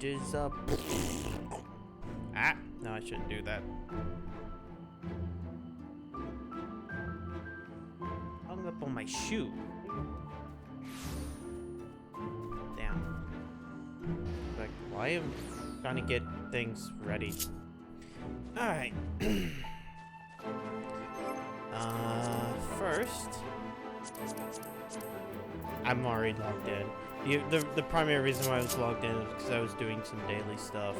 is up. Ah, no, I shouldn't do that. Hung up on my shoe. Damn. Like, why am I trying to get things ready? Alright. First, I'm already logged in. The primary reason why I was logged in is because I was doing some daily stuff.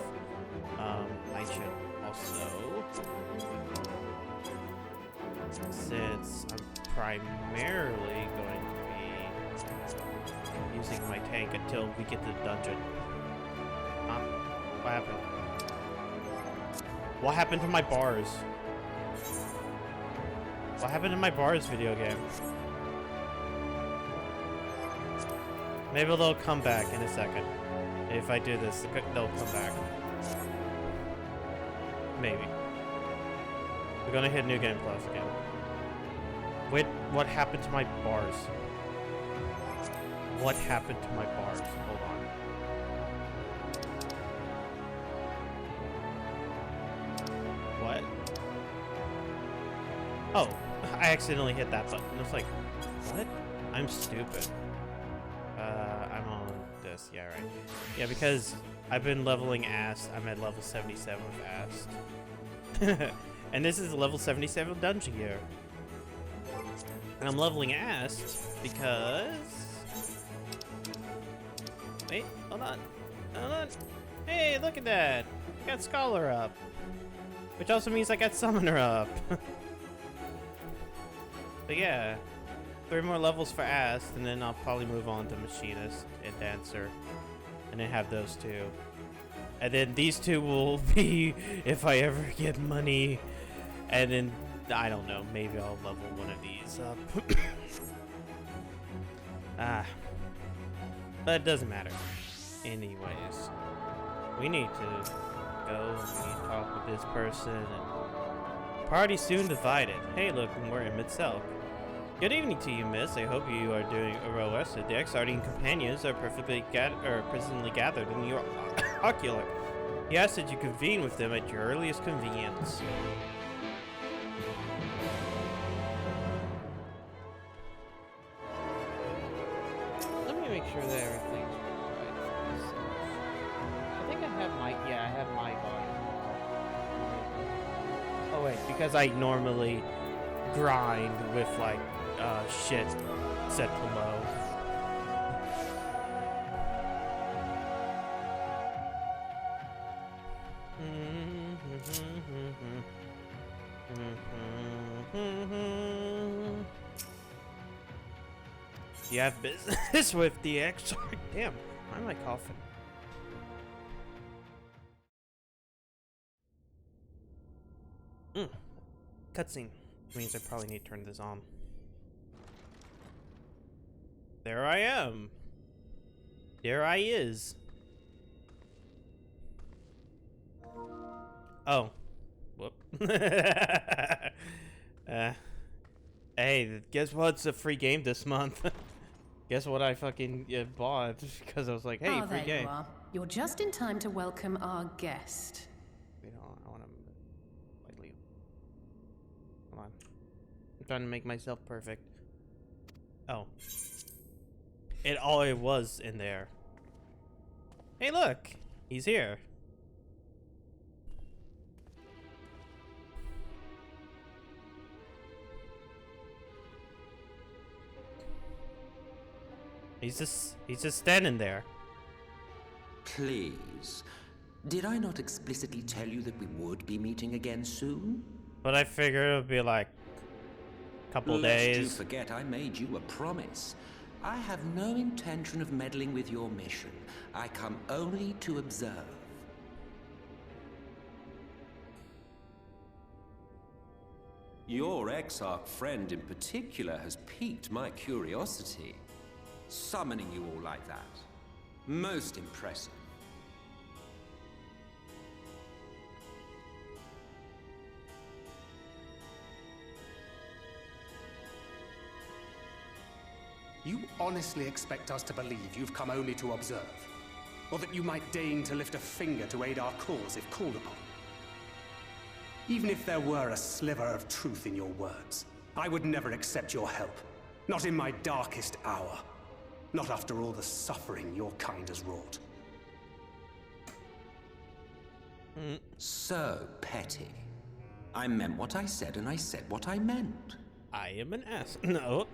I should also, since I'm primarily going to be using my tank until we get to the dungeon. What happened? What happened to my bars? What happened to my bars, video game? Maybe they'll come back in a second. If I do this, they'll come back. Maybe. We're gonna hit New Game Plus again. Wait, what happened to my bars? What happened to my bars? Hold on. What? Oh, I accidentally hit that button. It's like, what? I'm stupid. I'm on this. Yeah, right. Yeah, because I've been leveling Ast. I'm at level 77 with Ast. And this is a level 77 dungeon here. And I'm leveling Ast because... Wait, hold on. Hold on. Hey, look at that. I got Scholar up. Which also means I got Summoner up. But yeah. 3 more levels for Ast, and then I'll probably move on to Machinist and Dancer. And then have those two. And then these two will be if I ever get money. And then, I don't know, maybe I'll level one of these up. But it doesn't matter. Anyways, we need to go and we need to talk with this person. And party soon divided. Hey, look, we're in Mid-Selk. Good evening to you, miss. I hope you are doing well rested. The Exardian companions are presently gathered in your ocular. He asks that you convene with them at your earliest convenience. Let me make sure that everything's right. I think I have mic. Yeah, I have mic on. Oh wait, because I normally grind with like shit set to low. You have business with the X. Damn, why am I coughing? Cutscene. Means I probably need to turn this on. There I am. There I is. Oh. Whoop. Hey, guess what's a free game this month? Guess what I fucking bought because I was like, hey, free there game. You are. You're just in time to welcome our guest. Wait, hold on. I want to lightly. Hold on. I'm trying to make myself perfect. Oh. It was in there. Hey, look! He's here. He's just standing there. Please. Did I not explicitly tell you that we would be meeting again soon? But I figured it would be like a couple days. Lest you forget, I made you a promise. I have no intention of meddling with your mission. I come only to observe. Your Exarch friend in particular has piqued my curiosity. Summoning you all like that. Most impressive. You honestly expect us to believe you've come only to observe? or that you might deign to lift a finger to aid our cause if called upon. Even if there were a sliver of truth in your words, I would never accept your help. Not in my darkest hour. Not after all the suffering your kind has wrought. So petty. I meant what I said, and I said what I meant. I am an ass. No.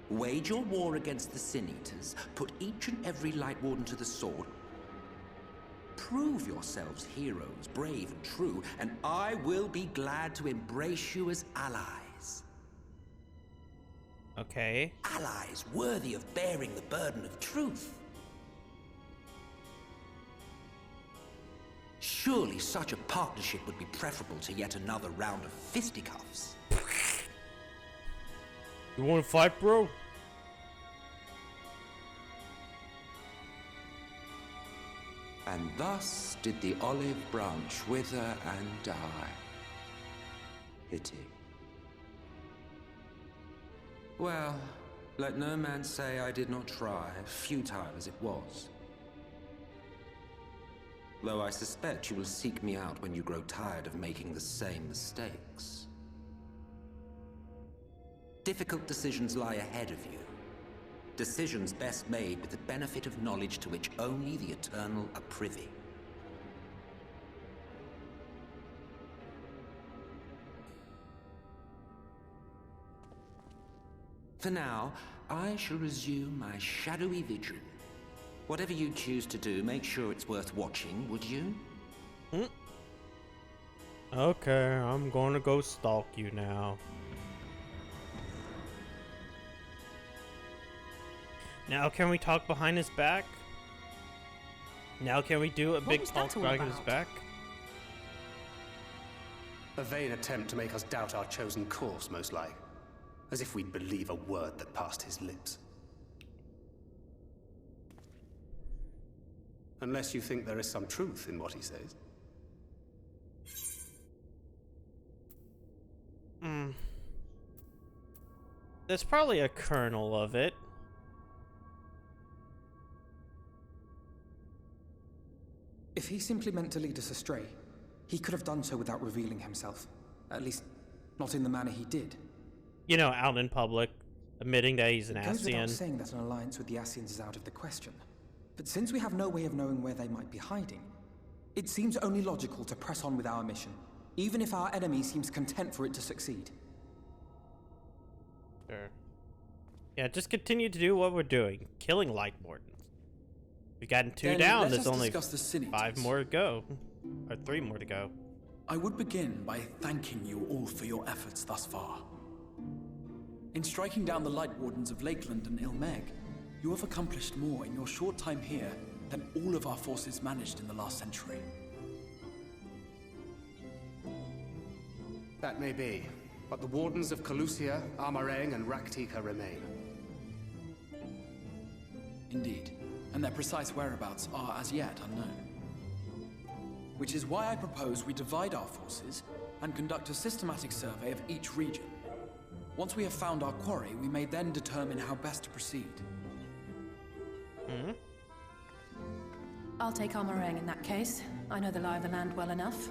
Wage your war against the Sin Eaters, put each and every Light Warden to the sword. Prove yourselves heroes, brave and true, and I will be glad to embrace you as allies. Okay. Allies worthy of bearing the burden of truth. Surely such a partnership would be preferable to yet another round of fisticuffs. You wanna fight, bro? And thus did the olive branch wither and die. Pity. Well, let no man say I did not try, futile as it was. Though I suspect you will seek me out when you grow tired of making the same mistakes. Difficult decisions lie ahead of you. Decisions best made with the benefit of knowledge to which only the Eternal are privy. For now, I shall resume my shadowy vigil. Whatever you choose to do, make sure it's worth watching, would you? Okay, I'm gonna go stalk you now. Now can we talk behind his back? Now can we do a big was talk that all behind his about? back? A vain attempt to make us doubt our chosen course, most like. As if we'd believe a word that passed his lips. Unless you think there is some truth in what he says. There's probably a kernel of it. If he simply meant to lead us astray, he could have done so without revealing himself. At least, not in the manner he did. You know, out in public, admitting that he's an It goes without Ascian. saying that an alliance with the Ascians is out of the question. But since we have no way of knowing where they might be hiding, it seems only logical to press on with our mission, even if our enemy seems content for it to succeed. Sure. Yeah, just continue to do what we're doing, killing Light Wardens. We've gotten 2 Then down, let there's us only discuss the Sin 5 Eaters. more to go. Or 3 more to go. I would begin by thanking you all for your efforts thus far. In striking down the Light Wardens of Lakeland and Ilmeg, you have accomplished more in your short time here than all of our forces managed in the last century. That may be, but the Wardens of Calusia, Amareng, and Raktika remain. Indeed, and their precise whereabouts are as yet unknown. Which is why I propose we divide our forces and conduct a systematic survey of each region. Once we have found our quarry, we may then determine how best to proceed. I'll take Amarang in that case. I know the lie of the land well enough.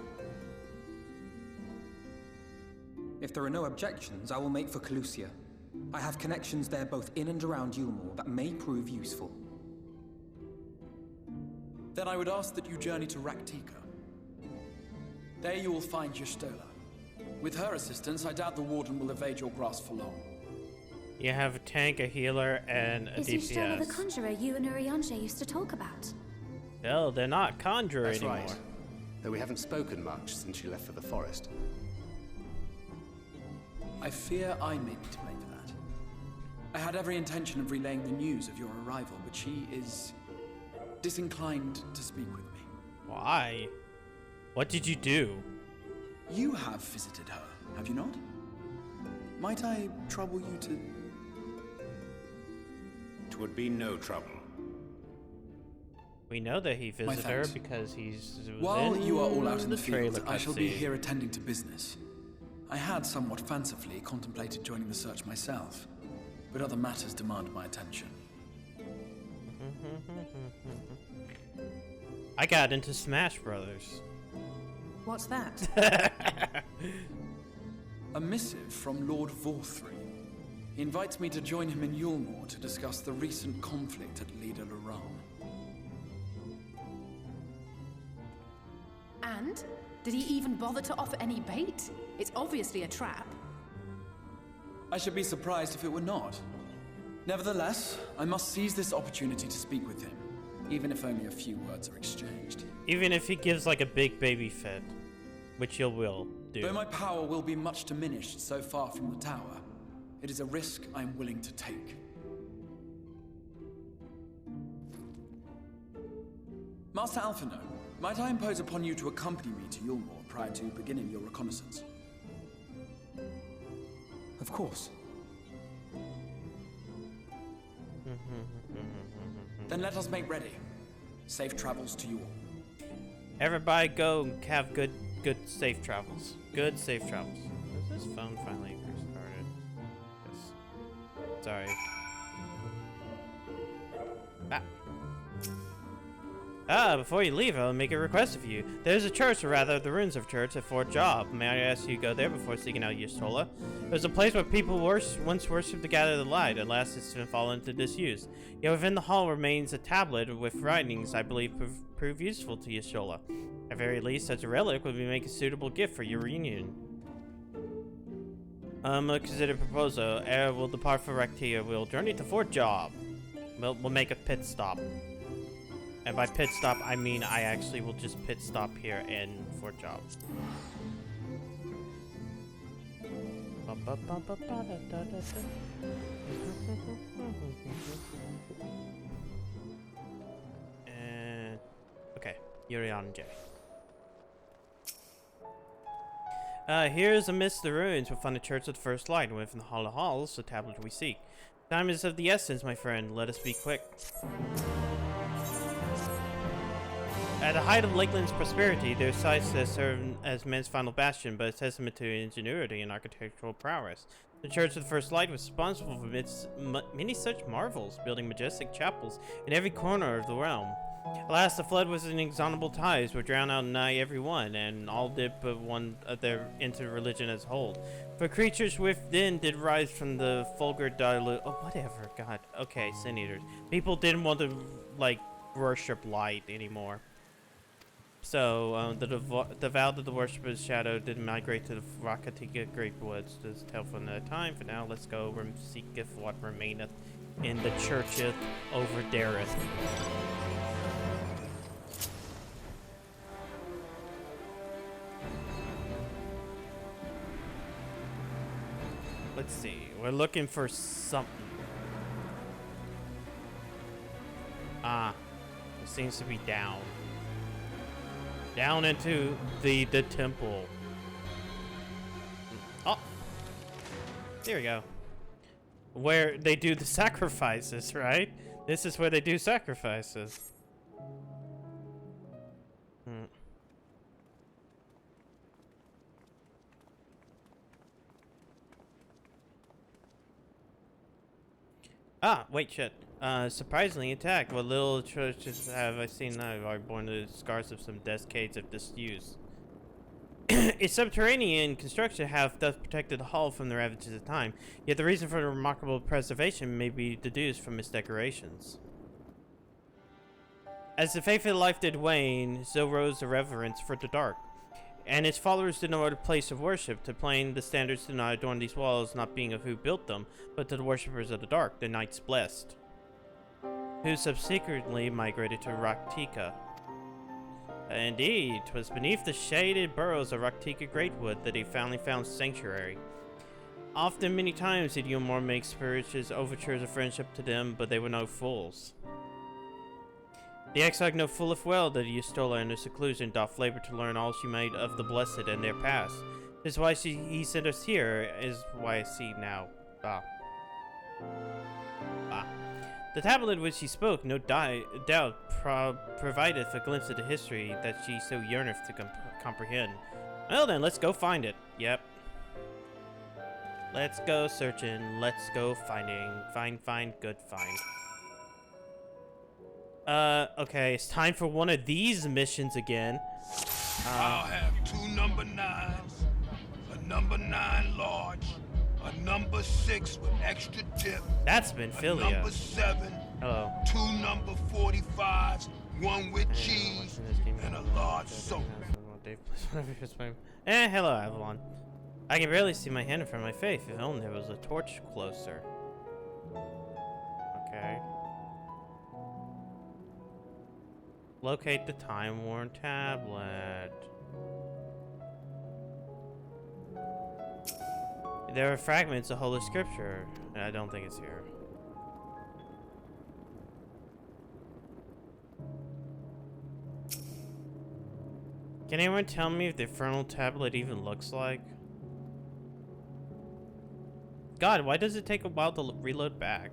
If there are no objections, I will make for Calusia. I have connections there both in and around Yulmore that may prove useful. Then I would ask that you journey to Raktika. There you will find Y'shtola. With her assistance, I doubt the Warden will evade your grasp for long. You have a tank, a healer, and a Is Y'shtola the DPS. conjurer you and Urianger used to talk about? No, they're not conjurer That's anymore. right. Though we haven't spoken much since she left for the forest. I fear I may be to blame for that. I had every intention of relaying the news of your arrival, but she is disinclined to speak with me. Why? What did you do? You have visited her, have you not? Might I trouble you to... Twould be no trouble. We know that he visited her thanks. because he's While you are all out in the trailer field, I shall be cutscene. here attending to business. I had somewhat fancifully contemplated joining the search myself, but other matters demand my attention. I got into Smash Brothers. What's that? A missive from Lord Vorthry. He invites me to join him in Yulmore to discuss the recent conflict at Lida Luran. And? Did he even bother to offer any bait? It's obviously a trap. I should be surprised if it were not. Nevertheless, I must seize this opportunity to speak with him, even if only a few words are exchanged. Even if he gives like a big baby fit, which you will do. Though my power will be much diminished so far from the tower, it is a risk I am willing to take. Master Alphino, might I impose upon you to accompany me to Yulmore prior to beginning your reconnaissance? Of course. Then let us make ready. Safe travels to you all. Everybody go and have good safe travels. Good safe travels. Is this phone finally restarted? Yes. Sorry. Before you leave, I'll make a request of you. There's a church, or rather, the ruins of church at Fort Job. May I ask you to go there before seeking out Yustola? It was a place where people once worshipped to gather the light, and last it's been fallen into disuse. Yet within the hall remains a tablet with writings I believe prove useful to Yustola. At very least, such a relic would make a suitable gift for your reunion. A considered proposal. Ere will depart for Rectia. We'll journey to Fort Job. We'll make a pit stop. And by pit stop, I mean I actually will just pit stop here in Fort Job. And okay, Yurian J. Here's amidst the ruins we'll find a church of the first light, and within the Hall of Halls, the tablet we seek. Time is of the essence, my friend. Let us be quick. At the height of Lakeland's prosperity, their sites has served as men's final bastion, but a testament to ingenuity and architectural prowess. The Church of the First Light was responsible for many such marvels, building majestic chapels in every corner of the realm. Alas, the flood was inexorable tides were drowned out nigh every one, and all did but one of their into religion as a whole. For creatures within did rise from the vulgar whatever, God. Okay, Sin Eaters. People didn't want to, like, worship light anymore. So, the vow of the worshipper's shadow did migrate to the Rakatika Great Woods. This tell for another time. For now, let's go seeketh what remaineth in the churcheth over Dareth. Let's see. We're looking for something. It seems to be down. Down into the temple. Oh! There we go. Where they do the sacrifices, right? This is where they do sacrifices. Wait, shit. Surprisingly intact. What little churches have I seen now are born to the scars of some decades of disuse. Its subterranean construction have thus protected the hall from the ravages of time, yet the reason for the remarkable preservation may be deduced from its decorations. As the faith of life did wane, so rose the reverence for the dark, and its followers did no other place of worship. To plain the standards did not adorn these walls, not being of who built them, but to the worshippers of the dark, the knights blessed, who subsequently migrated to Raktika. Indeed, 'twas beneath the shaded burrows of Raktika Greatwood that he finally found sanctuary. Often, many times, did Yulmore make spirituous overtures of friendship to them, but they were no fools. The exile know fulleth well that Yustola in her seclusion doth labor to learn all she might of the blessed and their past. This is why he sent us here, is why I see now. The tablet which she spoke, no doubt, provideth a glimpse of the history that she so yearneth to comprehend. Well then, let's go find it. Yep. Let's go searching. Let's go finding. Find, good find. Okay, it's time for one of these missions again. I'll have 2 number 9s, a number 9 large, a number 6 with extra dip. That's been a Philia. number 7. Hello. 2 number 45s, 1 with cheese, and a large soda. Hello, Avalon. I can barely see my hand in front of my face. If only there was a torch closer. Okay. Locate the time-worn tablet. There are fragments of Holy Scripture. I don't think it's here. Can anyone tell me if the Infernal Tablet even looks like? God, why does it take a while to reload back?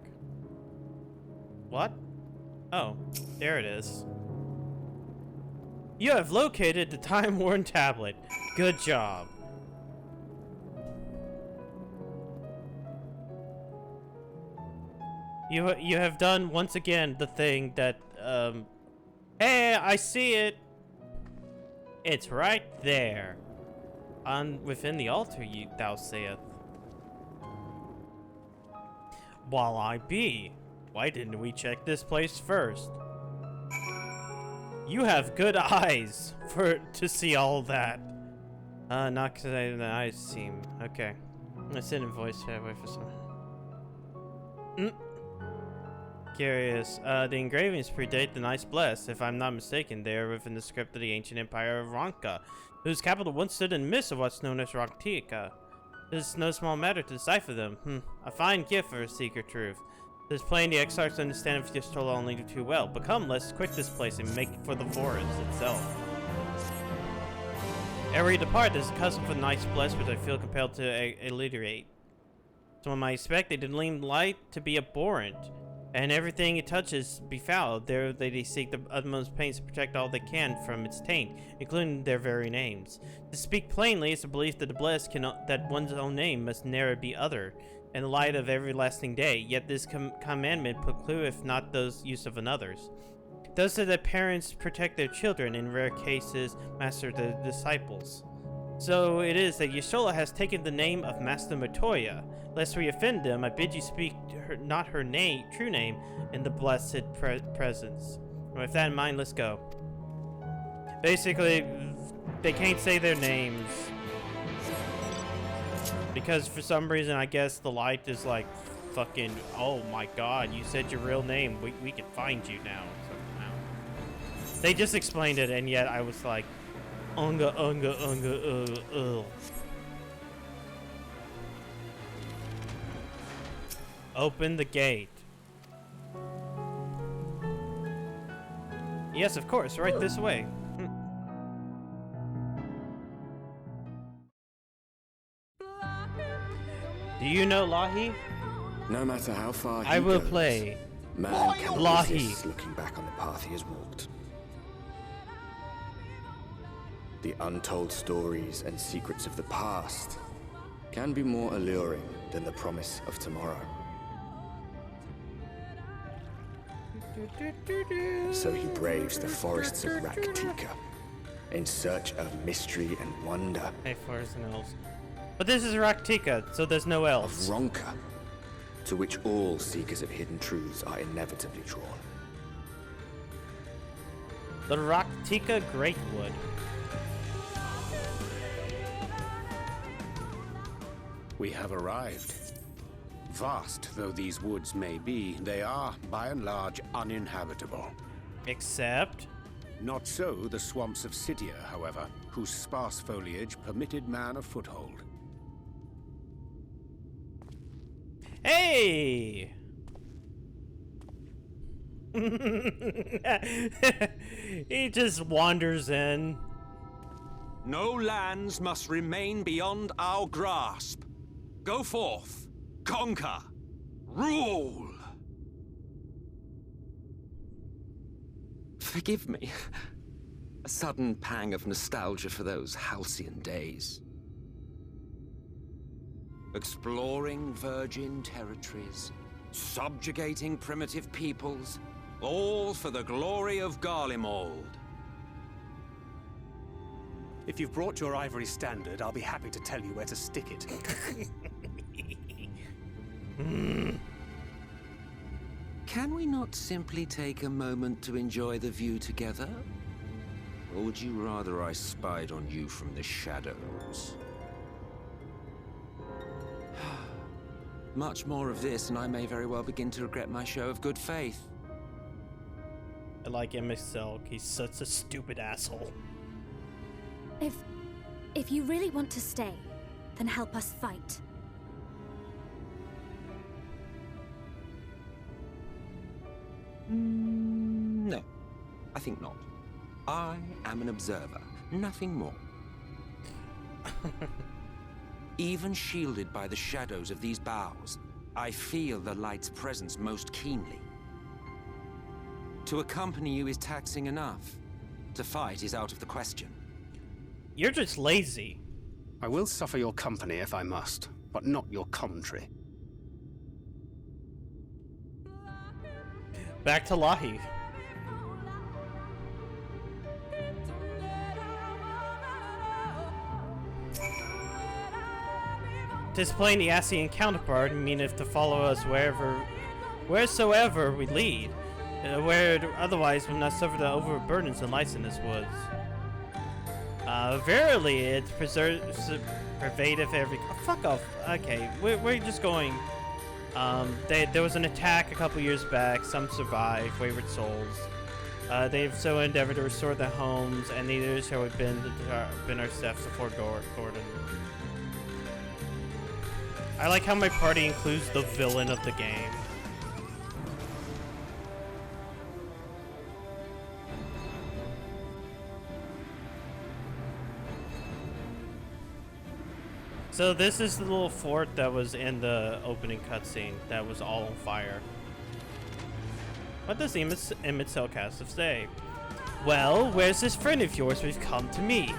What? Oh, there it is. You have located the time-worn tablet. Good job. You have done once again the thing that hey, I see it. It's right there. Within the altar, thou sayest. While I be, why didn't we check this place first? You have good eyes to see all that. Not because the eyes seem okay. Let's send a voice chat away for some. Curious. The engravings predate the Knights Blessed. If I'm not mistaken, they are within the script of the ancient empire of Ronka, whose capital once stood in the midst of what's known as Raktika. It is no small matter to decipher them. A fine gift for a seeker truth. It is plain the Exarchs understand if just told only too well. But come, let's quit this place and make for the forest itself. Ere we depart, there's a custom for the Knights Blessed which I feel compelled to alliterate. Some might expect they deem light to be abhorrent, and everything it touches befouled. There they seek the utmost pains to protect all they can from its taint, including their very names. To speak plainly, it's a belief that the blessed that one's own name must ne'er be other, in the light of everlasting day. Yet this commandment precludeth not those use of another's. Thus that parents protect their children, in rare cases master the disciples. So it is that Yashola has taken the name of Master Matoya. Lest we offend them, I bid you speak not her true name in the blessed presence. With that in mind, let's go. Basically, they can't say their names because for some reason, I guess the light is like, fucking, oh my god, you said your real name, we can find you now. So, they just explained it, and yet I was like, Open the gate. Yes, of course, right this way. Do you know Lahi? No matter how far I will play. Man cannot Lahi. resist looking back on the path he has walked. The untold stories and secrets of the past can be more alluring than the promise of tomorrow. So he braves the forests of Raktika in search of mystery and wonder. Hey, forests and elves. But this is Raktika, so there's no elves. Of Ronka, to which all seekers of hidden truths are inevitably drawn. The Raktika Greatwood. We have arrived. Vast though these woods may be, they are, by and large, uninhabitable. Except? Not so the swamps of Cydia, however, whose sparse foliage permitted man a foothold. Hey! He just wanders in. No lands must remain beyond our grasp. Go forth, conquer, rule! Forgive me. A sudden pang of nostalgia for those halcyon days. Exploring virgin territories, subjugating primitive peoples, All for the glory of Garlemald. If you've brought your ivory standard, I'll be happy to tell you where to stick it. Can we not simply take a moment to enjoy the view together? Or would you rather I spied on you from the shadows? Much more of this, and I may very well begin to regret my show of good faith. I like Emmett Selk. He's such a stupid asshole. If you really want to stay, then help us fight. No, I think not. I am an observer, nothing more. Even shielded by the shadows of these boughs, I feel the light's presence most keenly. To accompany you is taxing enough. To fight is out of the question. You're just lazy. I will suffer your company if I must, but not your commentary. Back to Lahi. Displaying the Ascian counterpart meaneth to follow us wheresoever we lead, where otherwise we not suffer the overburdens and lights in this woods. Verily, it pervadeth every. Oh, fuck off. Okay, we're just going. There was an attack a couple years back. Some survived, wayward souls. They've so endeavored to restore their homes, and neither shall we bend our steps before Gordon. I like how my party includes the villain of the game. So this is the little fort that was in the opening cutscene that was all on fire. What does Emmett Selk have to say? Well, where's this friend of yours we've come to meet?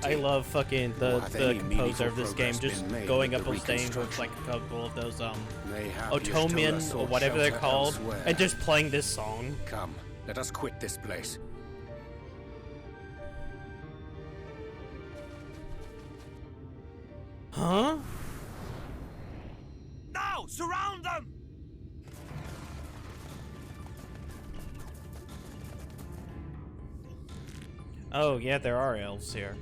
I love fucking the composer of this game just going up on stage with like a couple of those Otomian or whatever they're called and just playing this song. Come, let us quit this place. Huh? Now, surround them! Oh, yeah, there are elves here.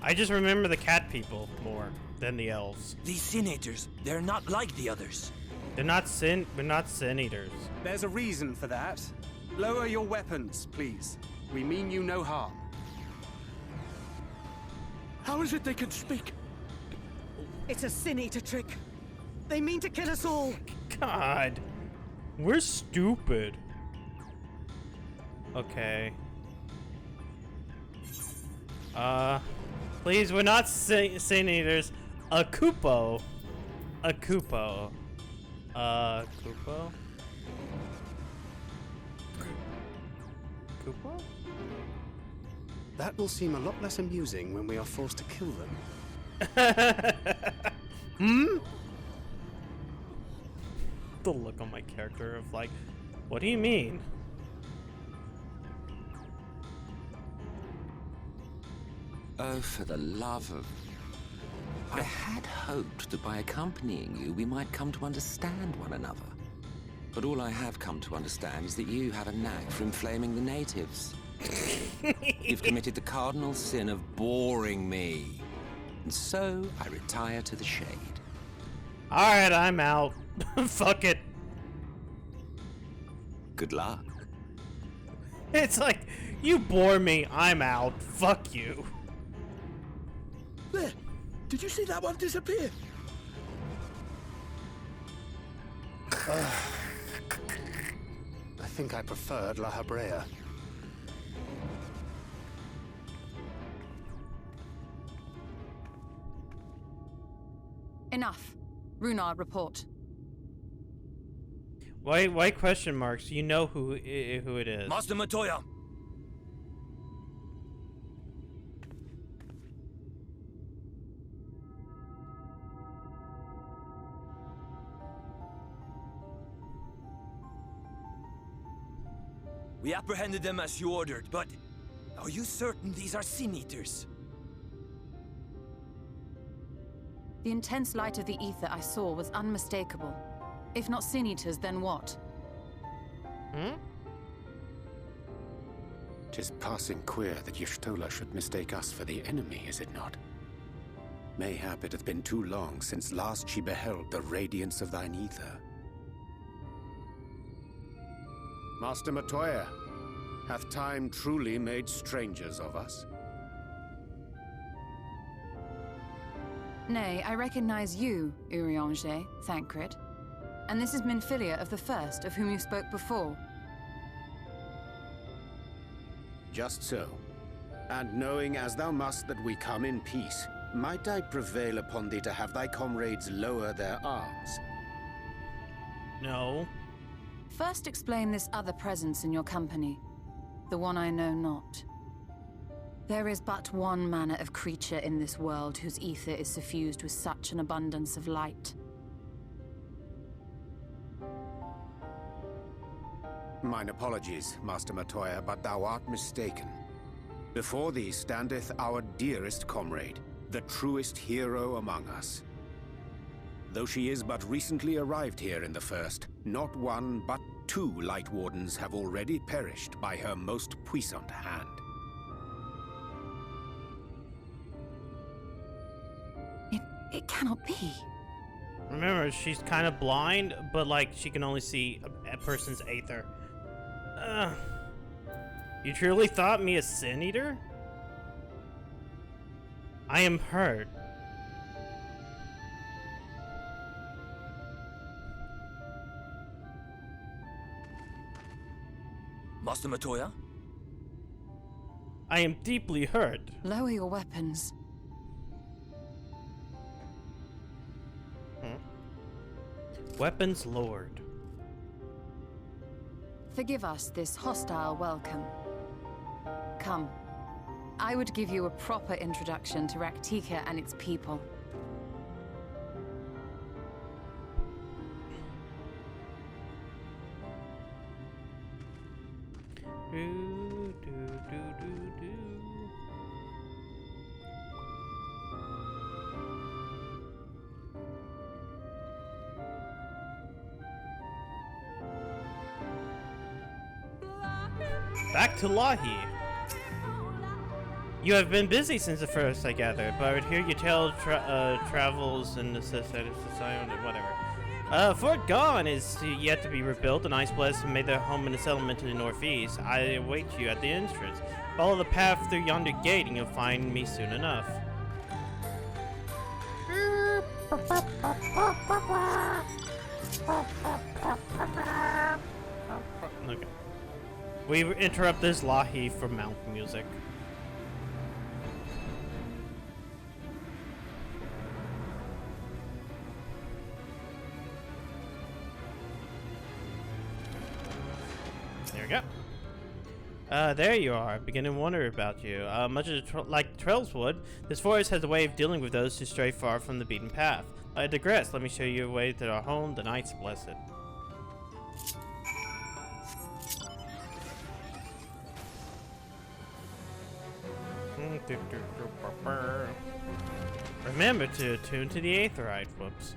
I just remember the cat people more than the elves. These sin eaters, they're not like the others. We're not sin eaters. There's a reason for that. Lower your weapons, please. We mean you no harm. How is it they can speak? It's a sin eater trick. They mean to kill us all. God, we're stupid. Okay. Please, we're not sin eaters. A Kupo. Kupo. Kupo? That will seem a lot less amusing when we are forced to kill them. The look on my character of like, what do you mean? Oh, for the love of... I had hoped that by accompanying you, we might come to understand one another. But all I have come to understand is that you have a knack for inflaming the natives. You've committed the cardinal sin of boring me. And so, I retire to the shade. Alright, I'm out. Fuck it. Good luck. It's like, you bore me, I'm out. Fuck you. There! Did you see that one disappear? I think I preferred La Habrea. Enough. Runar, report. Why question marks? You know who it is. Master Matoya! We apprehended them as you ordered, but are you certain these are Sin Eaters? The intense light of the ether I saw was unmistakable. If not Sin Eaters, then what? Hmm? 'Tis passing queer that Y'shtola should mistake us for the enemy, is it not? Mayhap it hath been too long since last she beheld the radiance of thine ether. Master Matoya, hath time truly made strangers of us? Nay, I recognize you, Urianger, Thancred. And this is Minfilia of the First, of whom you spoke before. Just so. And knowing as thou must that we come in peace, might I prevail upon thee to have thy comrades lower their arms? No. First explain this other presence in your company. The one I know not. There is but one manner of creature in this world whose ether is suffused with such an abundance of light. Mine apologies, Master Matoya, but thou art mistaken. Before thee standeth our dearest comrade, the truest hero among us. Though she is but recently arrived here in the First, not one but two Light Wardens have already perished by her most puissant hand. It cannot be. Remember, she's kind of blind, but like she can only see a person's aether. You truly thought me a Sin Eater? I am hurt. Master Matoya? I am deeply hurt. Lower your weapons. Weapons lowered. Forgive us this hostile welcome. Come. I would give you a proper introduction to Raktika and its people. Back to Lahi. You have been busy since the First, I gather, but I would hear you tell travels and necessities, whatever. Fort Gone is yet to be rebuilt, and Ice Blessed made their home in a settlement to the northeast. I await you at the entrance. Follow the path through yonder gate, and you'll find me soon enough. Okay. We interrupt this Lahi from mount music. There we go. There you are. Beginning to wonder about you. Much like Trails would, this forest has a way of dealing with those who stray far from the beaten path. I digress. Let me show you a way to our home, the Night's Blessed. Remember to attune to the Aetherite. Whoops.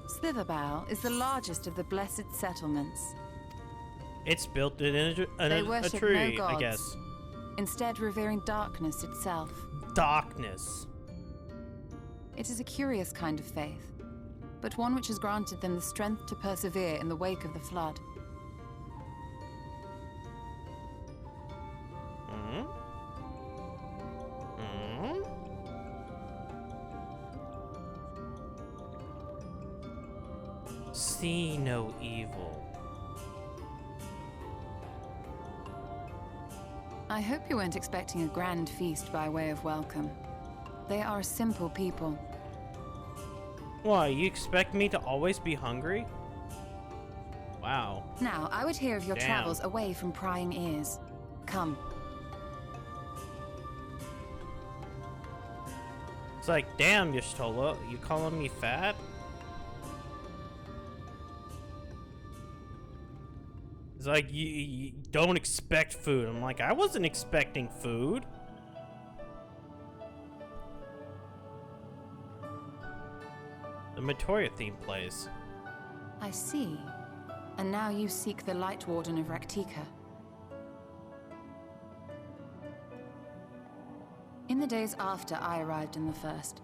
Slitherbough is the largest of the blessed settlements. It's built in a tree, no gods, I guess. Instead revering darkness itself. Darkness. It is a curious kind of faith, but one which has granted them the strength to persevere in the wake of the flood. See no evil. I hope you weren't expecting a grand feast by way of welcome. They are a simple people. Why, you expect me to always be hungry? Wow. Now, I would hear of your Damn. travels away from prying ears. Come. It's like, damn, Y'shtola, you calling me fat? It's like, you don't expect food. I'm like, I wasn't expecting food. The Matoya theme plays. I see. And now you seek the Light Warden of Raktika. In the days after I arrived in the First,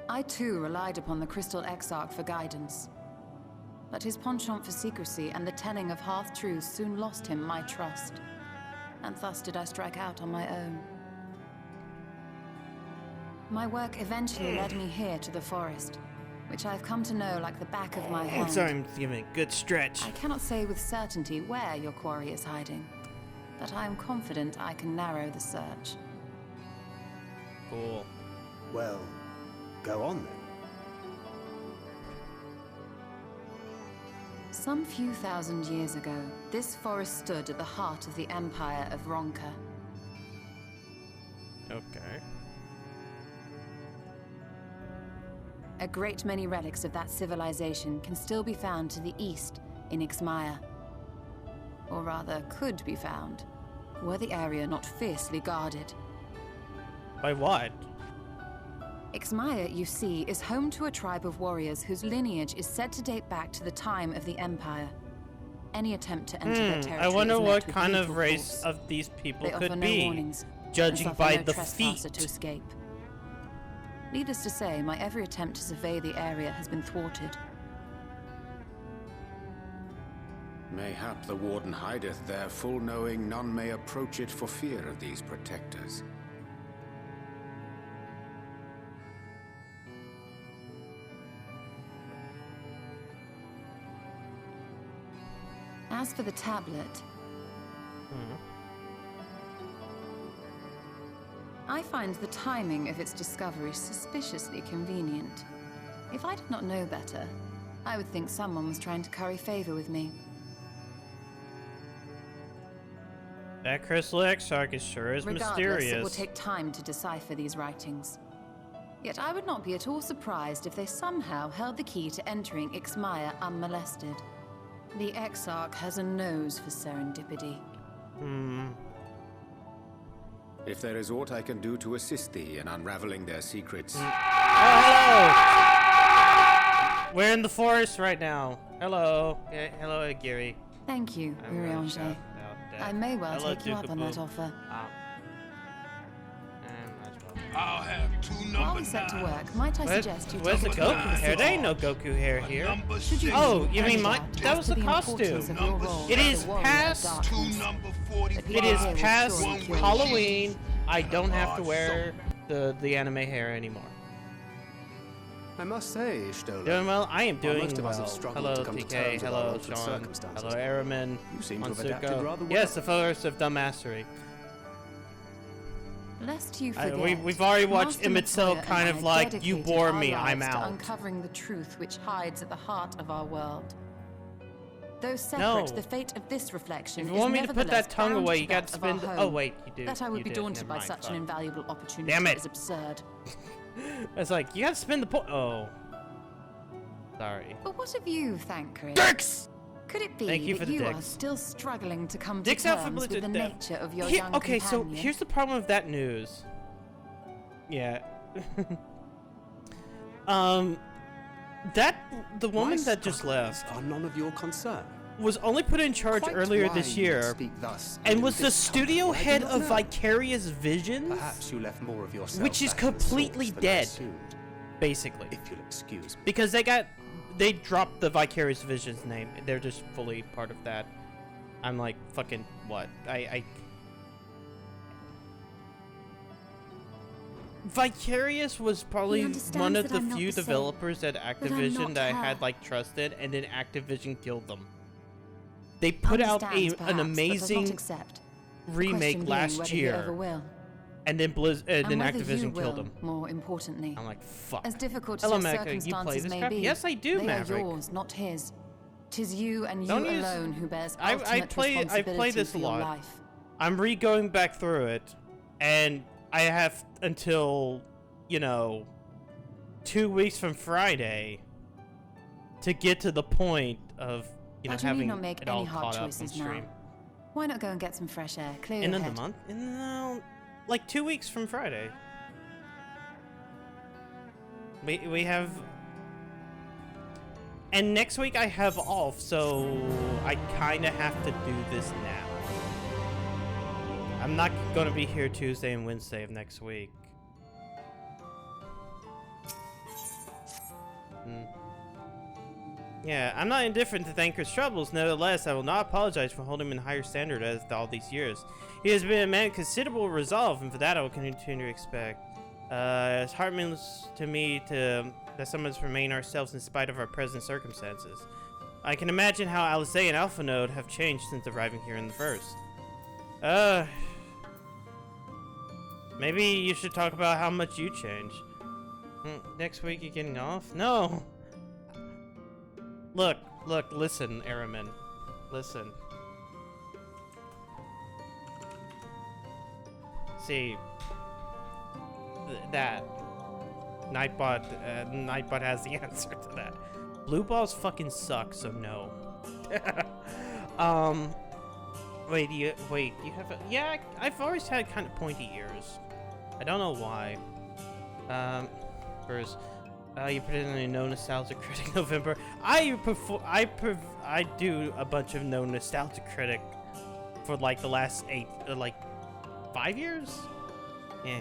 I too relied upon the Crystal Exarch for guidance. But his penchant for secrecy and the telling of half-truths soon lost him my trust. And thus did I strike out on my own. My work eventually led me here to the forest, which I've come to know like the back of my hand. I'm sorry, I'm giving a good stretch. I cannot say with certainty where your quarry is hiding, but I am confident I can narrow the search. Cool. Well, go on then. Some few thousand years ago, this forest stood at the heart of the Empire of Ronka. Okay. A great many relics of that civilization can still be found to the east in Ixmaya. Or rather, could be found, were the area not fiercely guarded. By what? Ixmaya, you see, is home to a tribe of warriors whose lineage is said to date back to the time of the Empire. Any attempt to enter their territory I wonder is met what with kind of lethal race force. of these people They offer could no be, warnings, judging and by suffer no the trespasser feet. to escape. Needless to say, my every attempt to survey the area has been thwarted. Mayhap the Warden hideth there, full knowing none may approach it for fear of these protectors. As for the tablet, I find the timing of its discovery suspiciously convenient. If I did not know better, I would think someone was trying to curry favor with me. That Crystal Exarch is sure is Regardless, mysterious. it will take time to decipher these writings. Yet I would not be at all surprised if they somehow held the key to entering Ixmaya unmolested. The Exarch has a nose for serendipity. If there is aught I can do to assist thee in unraveling their secrets... Oh, hello! We're in the forest right now. Hello. Yeah, hello, Agiri. Thank you, Urianger. I may well take you up on that offer. I'll have two While number we set to nines. work, might I suggest you Where's the take Goku a hair? There ain't no Goku hair here. Number Should you six. Oh, be you mean my? urged That as was to the importance costume. of your role It as is a warrior of past. darkness. Two number 45. It is Here will past surely cure you. Halloween. I don't have to wear the anime hair anymore. I must say, Stola, Doing well? I am while doing most of us well. have struggled Hello, to come to TK. terms with our Hello, altered Sean. circumstances, Hello, Aramin. you seem to have adapted Monsuko. rather well. Yes, the Forest of Dumb Mastery. Lest you forget, We've already watched Master Emmett Till Matoya kind and of I like, you dedicated bore our me, I'm lives to out. uncovering the truth which hides at the heart of our world. Though separate, No. the fate of this reflection If you is want me to put nevertheless that tongue bound away, to you got that to of our spend. home. Oh wait, you do. That I would you be did. daunted Never by mind, such fuck. an invaluable opportunity Damn it. is absurd. It's like, you gotta spin the point. Oh. Sorry. But what of you, Thancred? Dicks! Could it be Thank you for that the you are dicks. still struggling to come Dicks to out for terms with Blizzard the Death. nature of your Here- young okay, so companion? here's the problem with that news. Yeah. The woman My that just struggles left are none of your concern. was only put in charge Quite earlier why this you year speak thus and in was the this studio company, I do head not of know. Vicarious Visions, Perhaps you left more of yourself which is back in the source completely than I dead, assumed, basically. if you'll excuse me. Because they dropped the Vicarious Visions name. They're just fully part of that. I'm like, fucking what? Vicarious was probably one of the few the same, developers at Activision that I had like trusted, and then Activision killed them. They put out an amazing remake last year, and then Activision killed them. More importantly, I'm like, fuck. As difficult as Hello, your Maverick, you play circumstances this may crap? be, Yes, I do, they Maverick. are yours, not his. 'Tis you and you Don't use- alone who bears I ultimate play responsibility this for a your lot. life. I'm going back through it, and I have until, you know, 2 weeks from Friday to get to the point of, you know, How do you having not make it all any hard caught up on choices now? stream. Why not go and get some fresh air? Clear End your of head. the month? No, like 2 weeks from Friday. We have, and next week I have off, so I kind of have to do this now. I'm not going to be here Tuesday and Wednesday of next week. Yeah, I'm not indifferent to Thanker's troubles. Nevertheless, I will not apologize for holding him in higher standard as all these years. He has been a man of considerable resolve, and for that I will continue to expect. It's heartens to me that some of us remain ourselves in spite of our present circumstances. I can imagine how Alizé and Alpha Node have changed since arriving here in the first. Maybe you should talk about how much you changed. Next week you're getting off? No! Look, listen, Aramin. Listen. See, that Nightbot has the answer to that. Blue balls fucking suck, so no. Wait, you have a, yeah, I've always had kind of pointy ears. I don't know why. First, you pretended no nostalgia critic November. I do a bunch of no nostalgia critic for like the last 5 years. Yeah,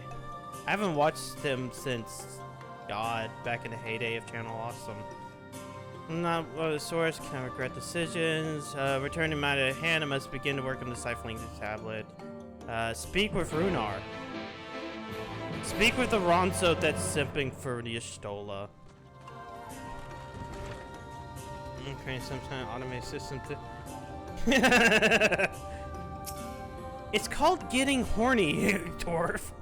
I haven't watched them since God back in the heyday of Channel Awesome. I'm not a source, can regret decisions. Returning my hand, I must begin to work on deciphering the tablet. Speak with Runar. Speak with the Ronso that's simping for the Y'shtola. Okay, some kind of automated system to... It's called getting horny, Dwarf.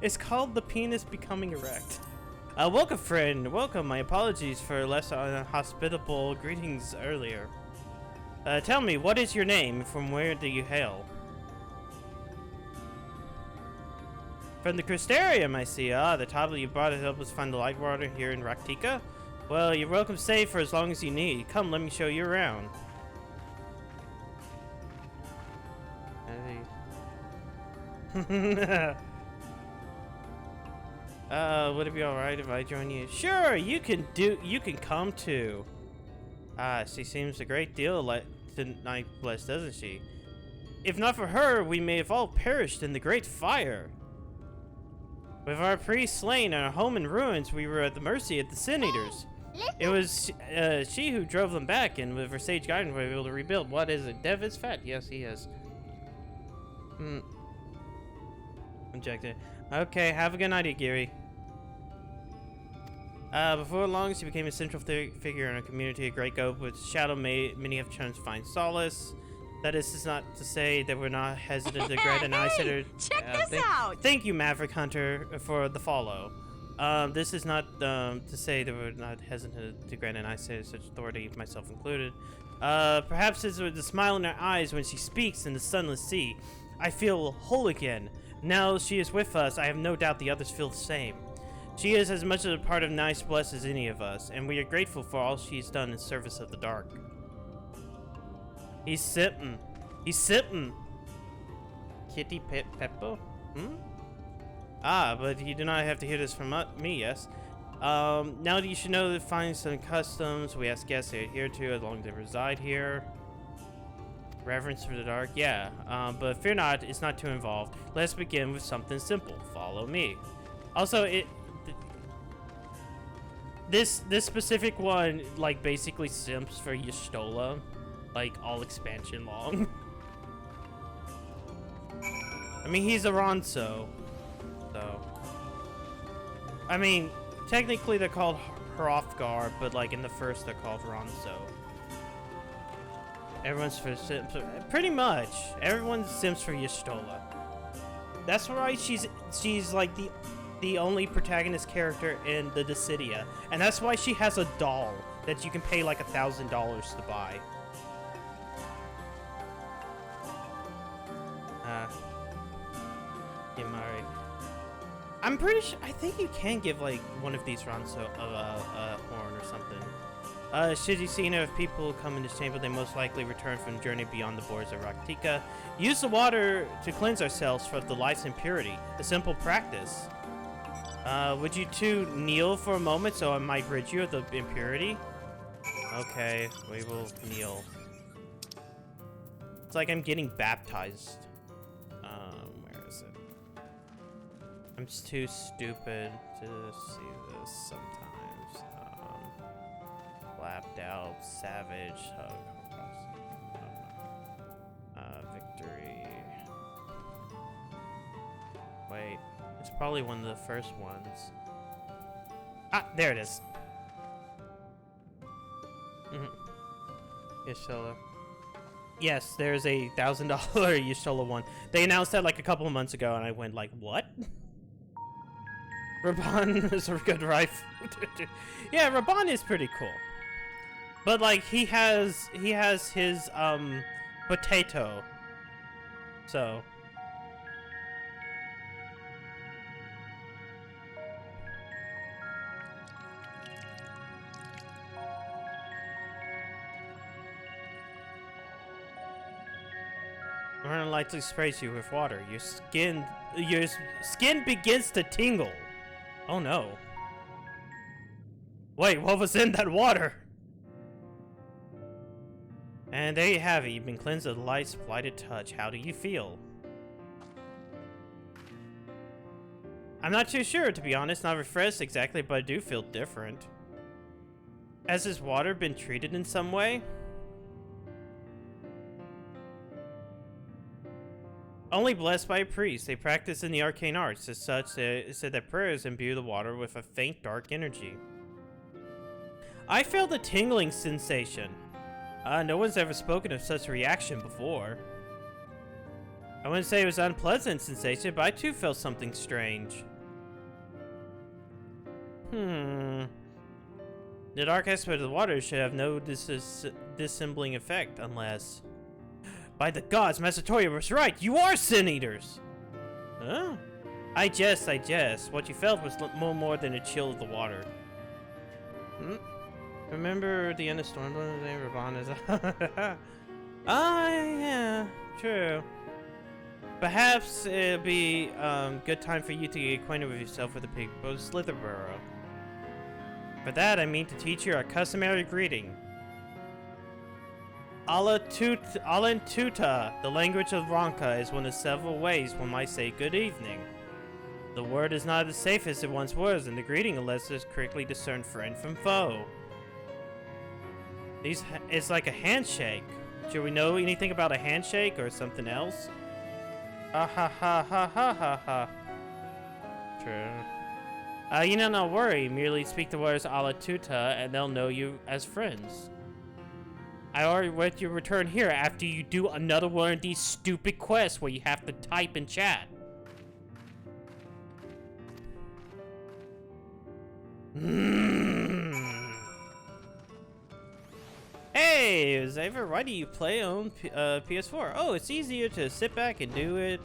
It's called the penis becoming erect. Welcome, friend. Welcome. My apologies for less hospitable greetings earlier. Tell me, what is your name? From where do you hail? From the Crystarium, I see. The tablet you brought to help us find the light water here in Raktika? Well, you're welcome to stay for as long as you need. Come, let me show you around. Would it be alright if I join you? Sure, you can come too. She seems a great deal like Night Blessed, doesn't she? If not for her, we may have all perished in the great fire. With our priest slain and our home in ruins, we were at the mercy of the Sin Eaters. It was she who drove them back, and with her sage guidance, we were able to rebuild. What is it? Dev is fat? Yes, he is. Injected. Okay, have a good night, Igiri. Before long, she became a central figure in a community of great goat with Shadow many have chosen to find solace. That is not to say that we're not hesitant to grant an eye-sitter. Check this out! Thank you, Maverick Hunter, for the follow. This is not to say that we're not hesitant to grant an eye-sitter such authority, myself included. Perhaps it's with the smile in her eyes when she speaks in the sunless sea. I feel whole again. Now she is with us, I have no doubt the others feel the same. She is as much a part of Nice Bless as any of us, and we are grateful for all she's done in service of the dark. He's sipping. He's sipping. Kitty Peppo? But you do not have to hear this from me, yes? Now that you should know that finding some customs we ask guests to adhere to as long as they reside here. Reverence for the dark? Yeah, but fear not, it's not too involved. Let's begin with something simple. Follow me. Also, this specific one, like, basically simps for Y'shtola, like, all expansion long. I mean, he's a Ronso, so... I mean, technically they're called Hrothgar, but like in the first they're called Ronso. Everyone's for Sims, pretty much. Everyone's Sims for Y'shtola. That's why she's like the only protagonist character in the Dissidia, and that's why she has a doll that you can pay like $1,000 to buy. Imari. I'm pretty sure. I think you can give like one of these Ronso a horn or something. Should you see if people come in this chamber, they most likely return from the journey beyond the borders of Raktika. Use the water to cleanse ourselves from the life's impurity. A simple practice. Would you two kneel for a moment so I might rid you of the impurity? Okay, we will kneel. It's like I'm getting baptized. Where is it? I'm just too stupid to see this sometimes. Lapped out, savage, hug. Victory. Wait, it's probably one of the first ones. Ah, there it is. Y'shtola. Yes, there's a $1,000 Y'shtola one. They announced that like a couple of months ago, and I went like, what? Raban is a good rifle. Yeah, Raban is pretty cool. But like he has his potato. So we're gonna lightly sprays you with water. Your skin begins to tingle. Oh no. Wait, what was in that water? And there you have it. You've been cleansed of the light's blighted touch. How do you feel? I'm not too sure, to be honest. Not refreshed exactly, but I do feel different. Has this water been treated in some way? Only blessed by a priest. They practice in the arcane arts. As such, it said that prayers imbue the water with a faint dark energy. I felt a tingling sensation. No one's ever spoken of such a reaction before. I wouldn't say it was an unpleasant sensation, but I too felt something strange. The dark aspect of the water should have no dissembling effect, unless... By the gods, Masatoya was right! You are Sin Eaters! Huh? I jest. What you felt was more than a chill of the water. Remember the end of Stormblood? Raban is yeah, true. Perhaps it'll be good time for you to get acquainted with yourself with the people of Slitherborough. For that, I mean to teach you our customary greeting. Alan Tuta, the language of Ronka, is one of several ways one might say good evening. The word is not as safe as it once was, and the greeting lets us quickly discern friend from foe. It's like a handshake. Should we know anything about a handshake or something else? Ha ha ha ha ha ha ha. True. You know, not worry. Merely speak the words Ala Tuta, and they'll know you as friends. I already let you return here after you do another one of these stupid quests where you have to type and chat. Hey, Xavier, why do you play on PS4? Oh, it's easier to sit back and do it.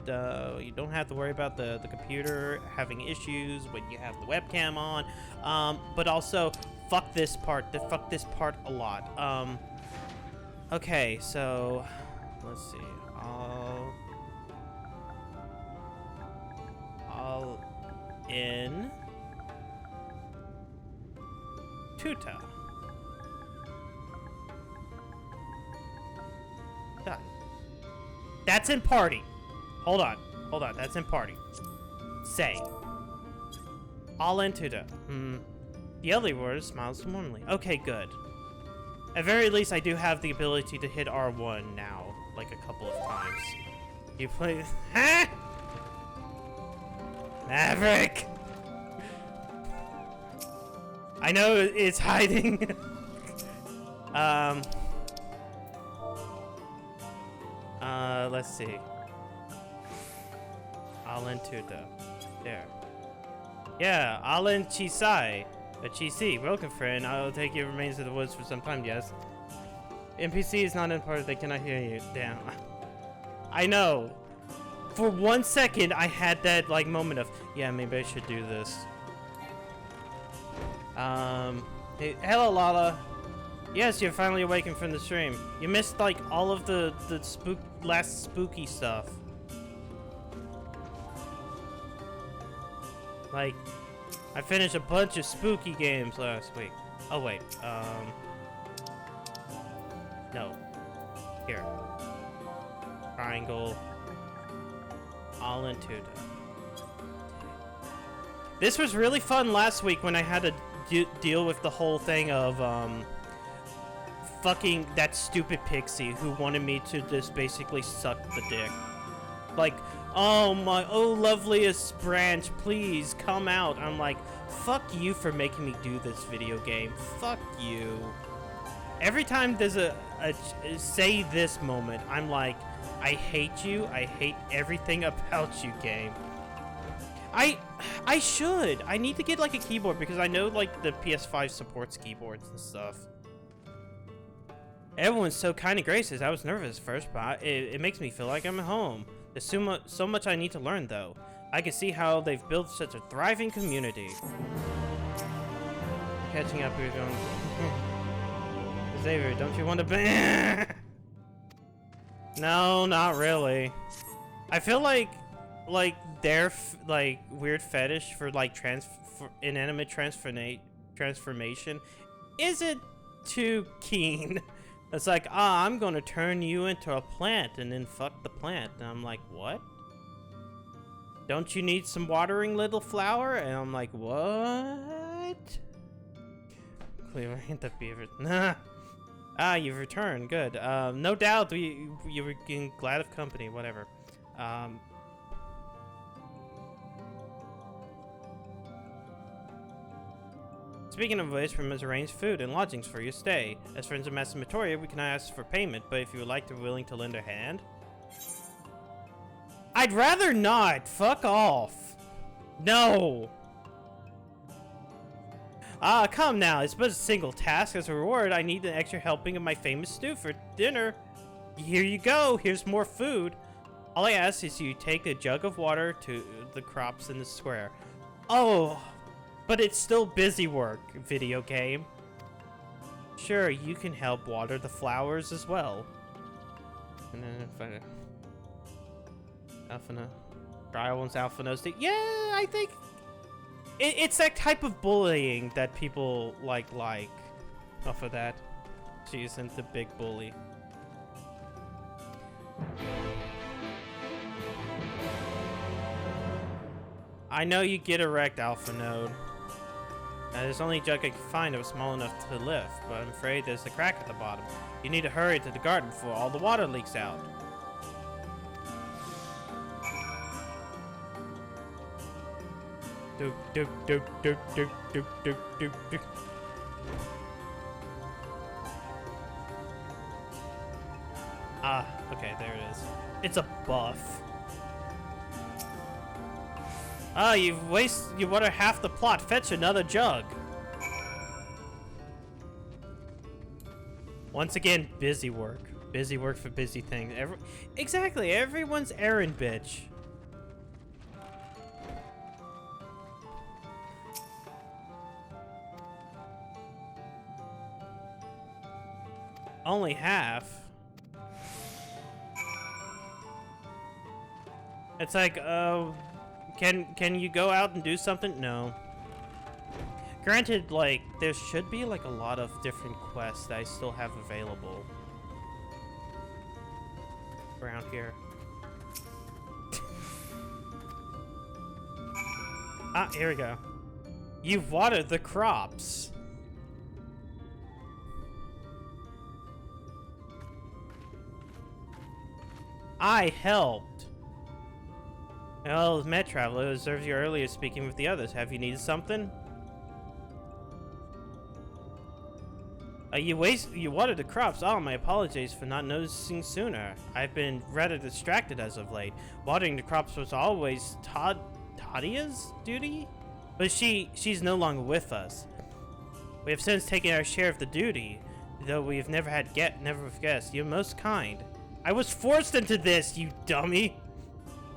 You don't have to worry about the computer having issues when you have the webcam on. But also, fuck this part. Fuck this part a lot. Okay, so let's see. I'll in Tuta. Done. That's in party. Hold on. That's in party. Say. All in Tuta. The other word smiles warmly. Okay, good. At very least, I do have the ability to hit R1 now, like a couple of times. You play... Huh? Maverick! I know it's hiding. Let's see. Alan Tuta. There. Yeah, Alan Chisai. Chisi, welcome friend. I'll take your remains of the woods for some time, yes. NPC is not important, they cannot hear you. Damn. I know. For 1 second, I had that, like, moment of, yeah, maybe I should do this. Hey, hello, Lala. Yes, you're finally awakened from the stream. You missed, like, all of the last spooky stuff. Like, I finished a bunch of spooky games last week. Oh, wait, no. Here. Triangle. All into it. This was really fun last week when I had to deal with the whole thing of, fucking that stupid pixie who wanted me to just basically suck the dick. Like, oh my, oh loveliest branch, please come out. I'm like, fuck you for making me do this video game. Fuck you. Every time there's a say this moment, I'm like, I hate you. I hate everything about you, game. I should. I need to get like a keyboard because I know like the PS5 supports keyboards and stuff. Everyone's so kind and gracious. I was nervous first, but it makes me feel like I'm at home. There's so much I need to learn, though. I can see how they've built such a thriving community. Catching up, we're going. Xavier, don't you want to? No, not really. I feel like their like weird fetish for like inanimate transformation isn't too keen. It's like, I'm gonna turn you into a plant and then fuck the plant. And I'm like, what? Don't you need some watering, little flower? And I'm like, what? Clearly, the beaver. Nah. Ah, you've returned. Good. No doubt you were getting glad of company. Whatever. Speaking of which, we must arrange food and lodgings for your stay. As friends of Master Matoria, we cannot ask for payment, but if you would like to be willing to lend a hand... I'd rather not! Fuck off! No! Come now, it's but a single task. As a reward, I need an extra helping of my famous stew for dinner. Here you go, here's more food. All I ask is you take a jug of water to the crops in the square. Oh... But it's still busy work, video game. Sure, you can help water the flowers as well. And then Alphana. Trial wants Alphanos to. Yeah, I think it's that type of bullying that people like off of that. She isn't the big bully. I know you get erect, Alpha Node. There's only a jug I can find that was small enough to lift, but I'm afraid there's a crack at the bottom. You need to hurry to the garden before all the water leaks out. Doop, doop, doop, doop, doop, doop, doop, doop, doop. Ah, okay, there it is. It's a buff. Ah, you water half the plot. Fetch another jug. Once again, busy work. Busy work for busy things. Exactly, everyone's errand bitch. Only half. It's like, Can you go out and do something? No. Granted, like, there should be, like, a lot of different quests that I still have available. Around here. Ah, here we go. You've watered the crops. I helped. Well, Met Traveler observes you earlier speaking with the others. Have you needed something? You watered the crops. Oh, my apologies for not noticing sooner. I've been rather distracted as of late. Watering the crops was always Tadia's duty, but she's no longer with us. We have since taken our share of the duty, though we have never guessed. You're most kind. I was forced into this, you dummy.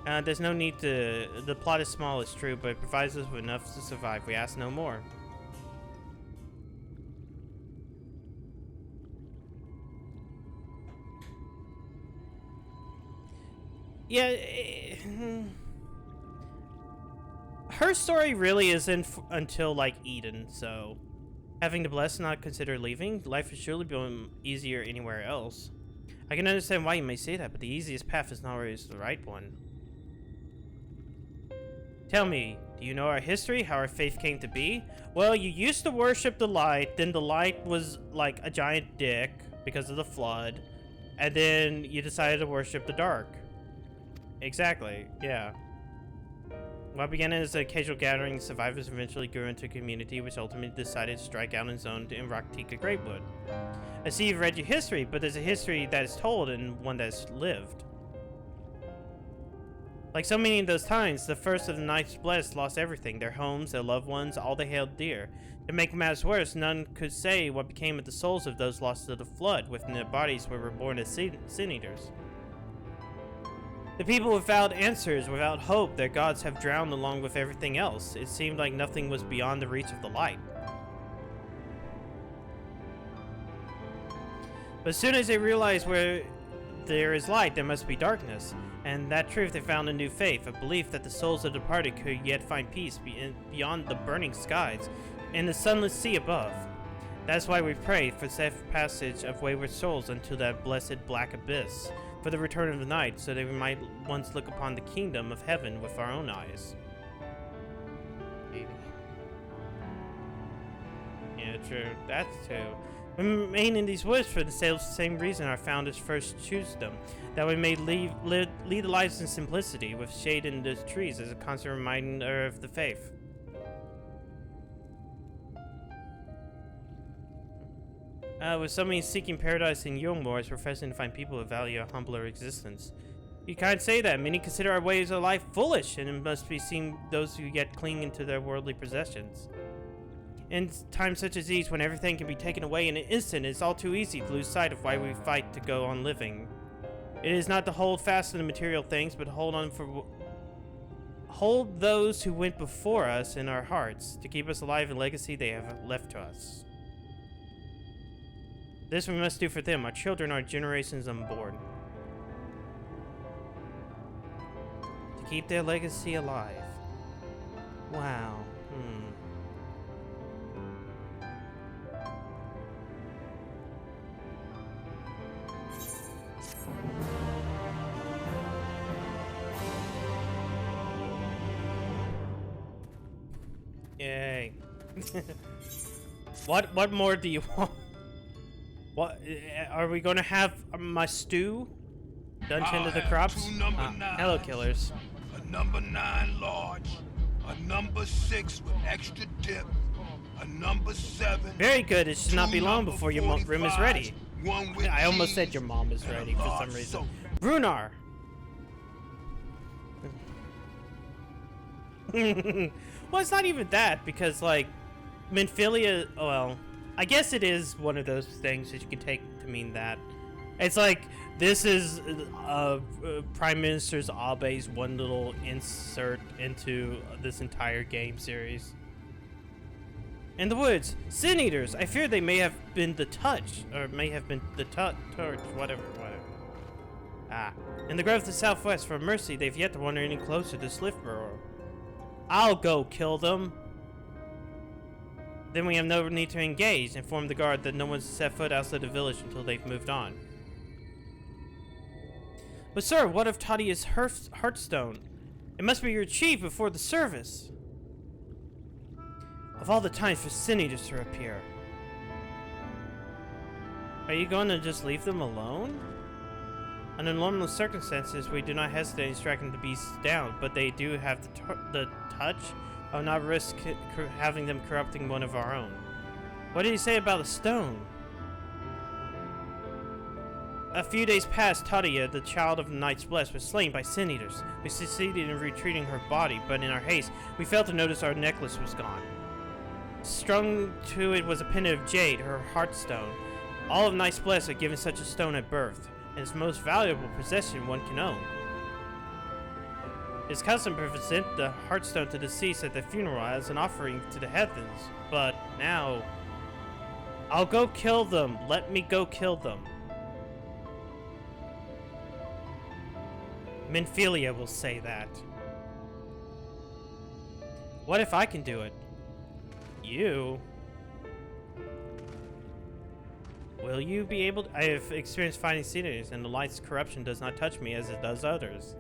There's no need to. The plot is small, it's true, but it provides us with enough to survive. We ask no more. Yeah, her story really isn't until like Eden, so having the blessed not consider leaving, life has surely been easier anywhere else. I can understand why you may say that, but the easiest path is not always the right one. Tell me, do you know our history, how our faith came to be? Well, you used to worship the light, then the light was like a giant dick because of the flood, and then you decided to worship the dark. Exactly, yeah. What began as a casual gathering, survivors eventually grew into a community which ultimately decided to strike out on its own in Raktika Greatwood. I see you've read your history, but there's a history that is told and one that is lived. Like so many of those times, the first of the Knights Blessed lost everything, their homes, their loved ones, all they held dear. To make matters worse, none could say what became of the souls of those lost to the flood, within their bodies were reborn as sin eaters. The people without answers, without hope, their gods have drowned along with everything else. It seemed like nothing was beyond the reach of the light. But as soon as they realized where there is light, there must be darkness. And that truth, they found a new faith, a belief that the souls of the departed could yet find peace beyond the burning skies and the sunless sea above. That's why we pray for safe passage of wayward souls unto that blessed black abyss, for the return of the night, so that we might once look upon the kingdom of heaven with our own eyes. Maybe. Yeah, true. That's true. We remain in these woods for the same reason our founders first chose them, that we may lead lives in simplicity, with shade in the trees as a constant reminder of the faith. With so many seeking paradise in Yongmore, it's refreshing to find people who value a humbler existence. You can't say that. Many consider our ways of life foolish, and it must be seen those who yet cling into their worldly possessions. In times such as these, when everything can be taken away in an instant, it's all too easy to lose sight of why we fight to go on living. It is not to hold fast to the material things, but to hold those who went before us in our hearts, to keep us alive in legacy they have left to us. This we must do for them, our children, our generations unborn. To keep their legacy alive. Wow. Yay. What more do you want? What are we gonna have my stew? Dungeon to the crops? Hello, killers. A number 9 large, a number 6 with extra dip, a number 7. Very good. It should not be long before your room is ready. I almost said your mom is ready for some reason. Brunar. Well, it's not even that, because like Minfilia, well, I guess it is one of those things that you can take to mean that. It's like, this is Prime Minister's Abe's one little insert into this entire game series. In the woods, sin eaters. I fear they may have been the touch, or may have been the torch, whatever. Ah, in the grove to the southwest, for mercy, they've yet to wander any closer to Sliftborough. I'll go kill them. Then we have no need to engage. Inform the guard that no one's set foot outside the village until they've moved on. But sir, what of Tadia's Heartstone? It must be retrieved before the service. Of all the times for sin eaters to appear. Are you going to just leave them alone? Under normal circumstances, we do not hesitate in striking the beasts down, but they do have the touch. I'll not risk having them corrupting one of our own. What did he say about a stone? A few days past, Tadia, the child of the Knights Blessed, was slain by sin eaters. We succeeded in retrieving her body, but in our haste, we failed to notice our necklace was gone. Strung to it was a pendant of jade, her heartstone. All of Knights Blessed are given such a stone at birth, and it's the most valuable possession one can own. It's custom to present the heartstone to the deceased at the funeral as an offering to the heavens, but now... I'll go kill them. Let me go kill them. Minfilia will say that. What if I can do it? You? Will you be able to? I have experienced fighting sinews, and the light's corruption does not touch me as it does others.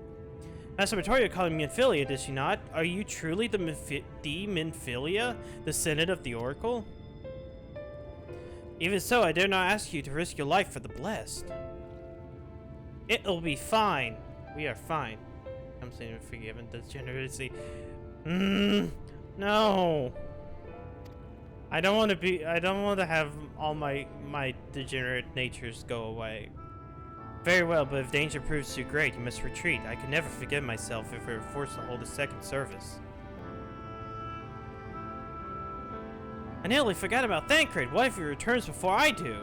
Master Matoya called me Minfilia, does she not? Are you truly the Minfilia, the Senate of the Oracle? Even so, I dare not ask you to risk your life for the blessed. It'll be fine. We are fine. I'm saying forgiven. Degeneracy. No. I don't want to be. I don't want to have all my degenerate natures go away. Very well, but if danger proves too great, you must retreat. I could never forgive myself if we were forced to hold a second service. I nearly forgot about Thancred. What if he returns before I do?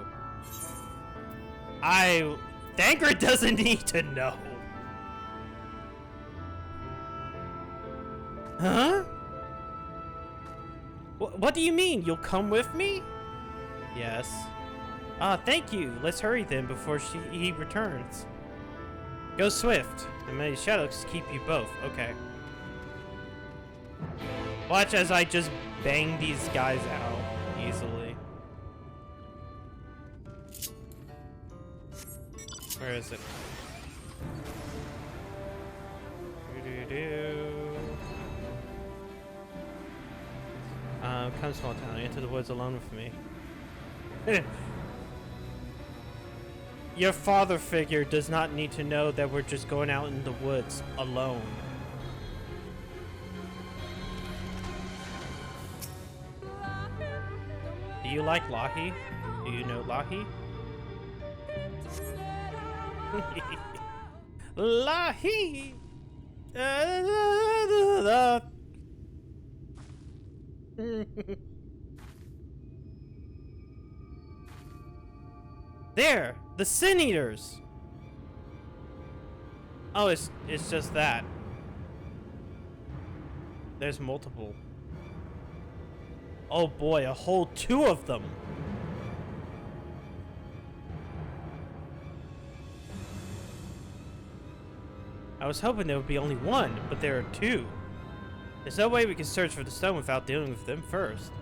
Thancred doesn't need to know. Huh? What do you mean? You'll come with me? Yes. Thank you. Let's hurry then before he returns. Go swift. The many shadows keep you both. Okay. Watch as I just bang these guys out easily. Where is it? Come small town, into the woods alone with me. Your father figure does not need to know that we're just going out in the woods alone. Do you like Lahi? Do you know Lahi? Lahi! There! The Sin Eaters! Oh, it's just that. There's multiple. Oh boy, a whole 2 of them! I was hoping there would be only 1, but there are 2. There's no way we can search for the stone without dealing with them first.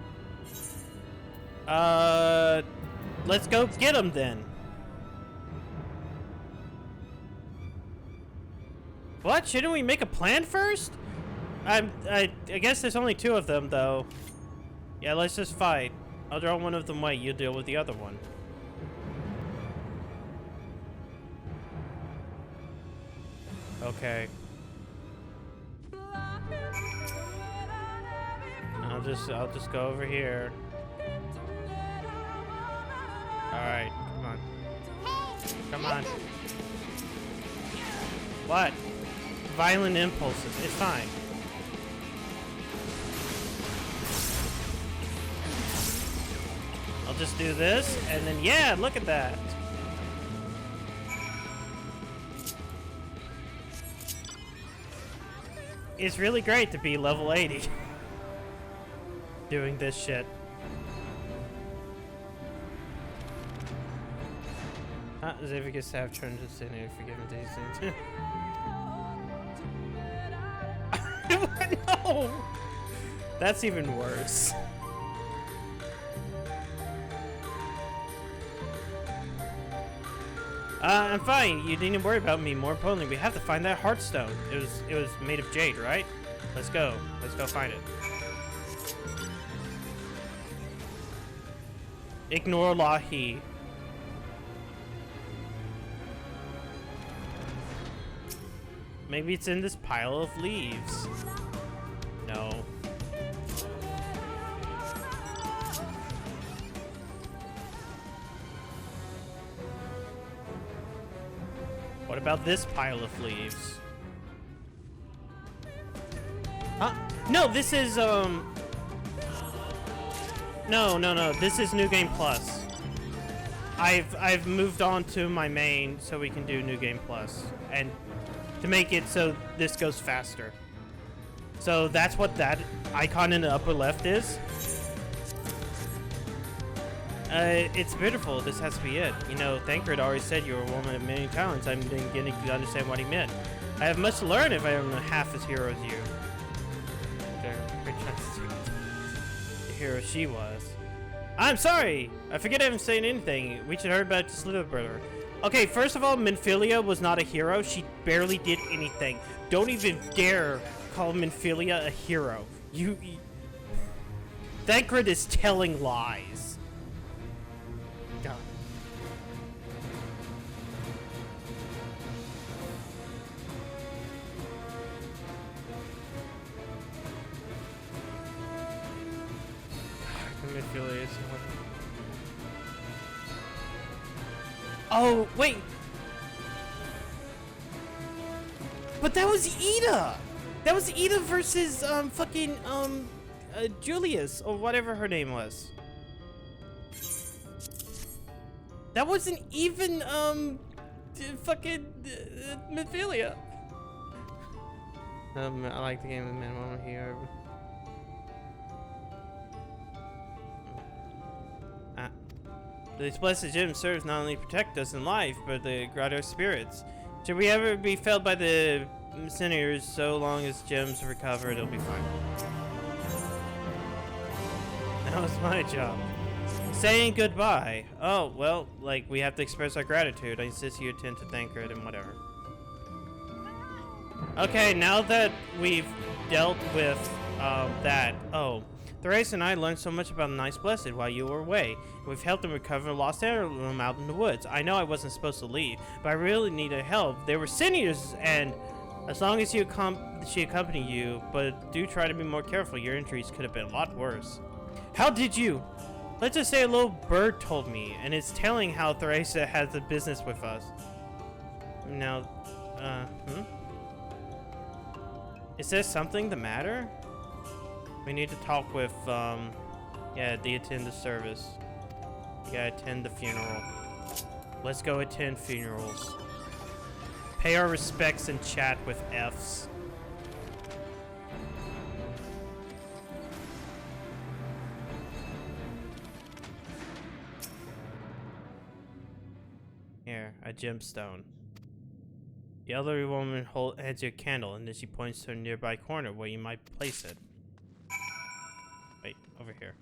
Let's go get them then. What? Shouldn't we make a plan first? I guess there's only 2 of them though. Yeah, let's just fight. I'll draw one of them white, you deal with the other one. Okay. I'll just go over here. Alright, come on. Come on. What? Violent impulses. It's fine. I'll just do this, and then yeah, look at that. It's really great to be level 80. Doing this shit. Xavicus have turned to sin and forgiven days. No! That's even worse. I'm fine. You needn't worry about me. More importantly, we have to find that Heartstone. It was made of jade, right? Let's go. Let's go find it. Ignore Lahi. Maybe it's in this pile of leaves. No. What about this pile of leaves? Huh? No, this is, No, this is New Game Plus. I've moved on to my main so we can do New Game Plus. And to make it so this goes faster. So that's what that icon in the upper left is. It's beautiful. This has to be it. You know, Thancred already said you were a woman of many talents. I'm beginning to understand what he meant. I have much to learn if I am half as hero as you. The hero she was. I'm sorry! I forget I haven't said anything. We should hurry back to Slitherbrother. Okay, first of all, Minfilia was not a hero. She barely did anything. Don't even dare call Minfilia a hero. Thancred is telling lies. God. Minfilia is... Oh, wait! But that was Ida! That was Ida versus, Julius, or whatever her name was. That wasn't even, Minfilia. I like the game of minimum here. This blessed gem serves not only protect us in life, but to guard our spirits. Should we ever be felled by the sinners, so long as gems recover, it'll be fine. That was my job. Saying goodbye. Oh, well, like, we have to express our gratitude. I insist you attend to Thancred and whatever. Okay, now that we've dealt with, that. Oh. Therese and I learned so much about Nice Blessed while you were away. We've helped them recover a lost heirloom out in the woods. I know I wasn't supposed to leave, but I really needed help. They were sin-eaters, and as long as she accompanied you, but do try to be more careful. Your injuries could have been a lot worse. How did you? Let's just say a little bird told me, and it's telling how Theresa has a business with us. Now, Is there something the matter? We need to talk with, yeah, the attend the service. You gotta attend the funeral. Let's go attend funerals. Pay our respects and chat with Fs. Here, a gemstone. The elderly woman holds your candle, and then she points to a nearby corner where you might place it. Wait, over here.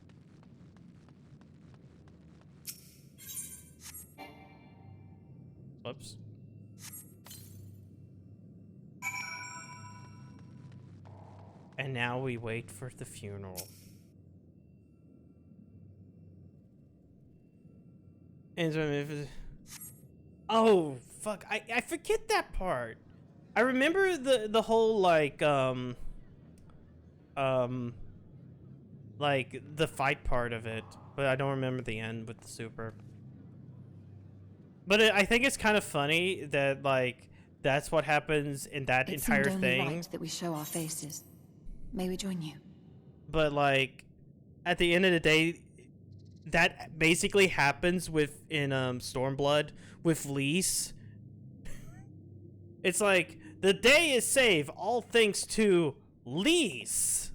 Whoops. And now we wait for the funeral. Oh, fuck. I forget that part. I remember the whole, like the fight part of it, but I don't remember the end with the super. But I think it's kind of funny that, like, that's what happens in that entire thing. It seemed only right that we show our faces. May we join you? But, like, at the end of the day, that basically happens in Stormblood with Lise. It's like, the day is saved, all thanks to Lise.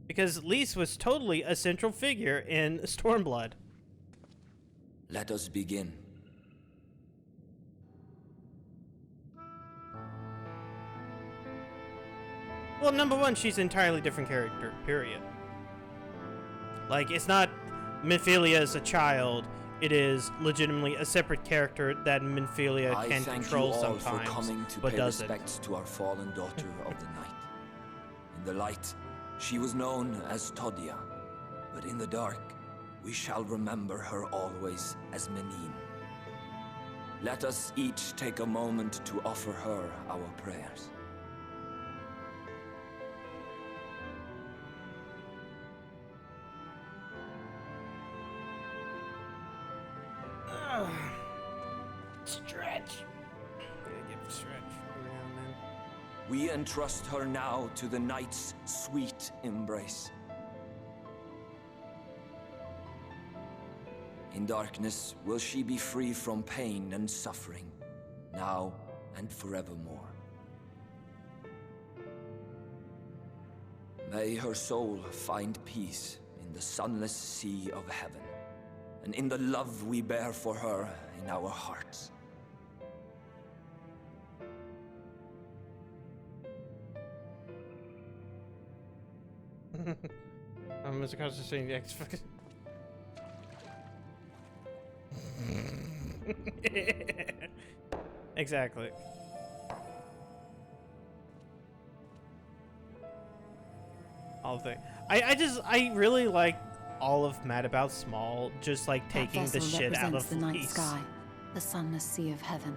Because Lise was totally a central figure in Stormblood. Let us begin. Well, number one, she's an entirely different character, period. Like, it's not Minfilia as a child. It is legitimately a separate character that Minfilia can control sometimes, for coming to but pay doesn't. Respects to our fallen daughter of the night. In the light, she was known as Todia, but in the dark, we shall remember her always as Menine. Let us each take a moment to offer her our prayers. we entrust her now to the night's sweet embrace. In darkness will she be free from pain and suffering, now and forevermore. May her soul find peace in the sunless sea of heaven, and in the love we bear for her in our hearts. I'm just concentrating the X. Exactly. All the I really like all of Mad About Small, just like taking the shit out of the night peace. sky, the sunless sea of heaven.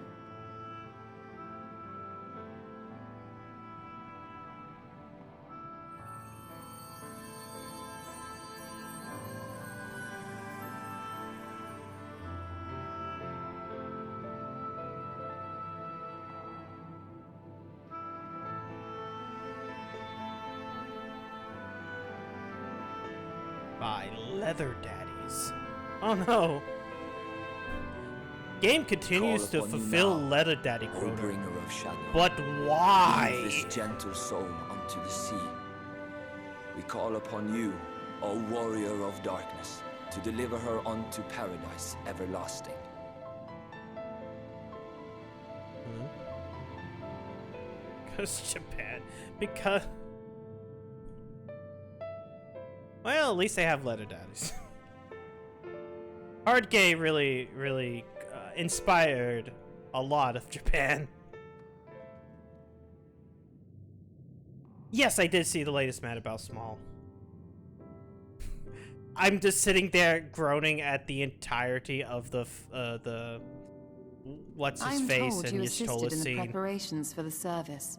By Leather Daddies. Oh no. Game continues to fulfill Leather Daddy quota. Bringer of shadow. But why? Lead this gentle soul unto the sea. We call upon you, O warrior of darkness, to deliver her unto paradise everlasting. Because Japan. Because... Well, at least they have Leather Daddies. Hard Gay really inspired a lot of Japan. Yes, I did see the latest Mad About Small. I'm just sitting there groaning at the entirety of the what's his face and Yashtola in the scene preparations for the service.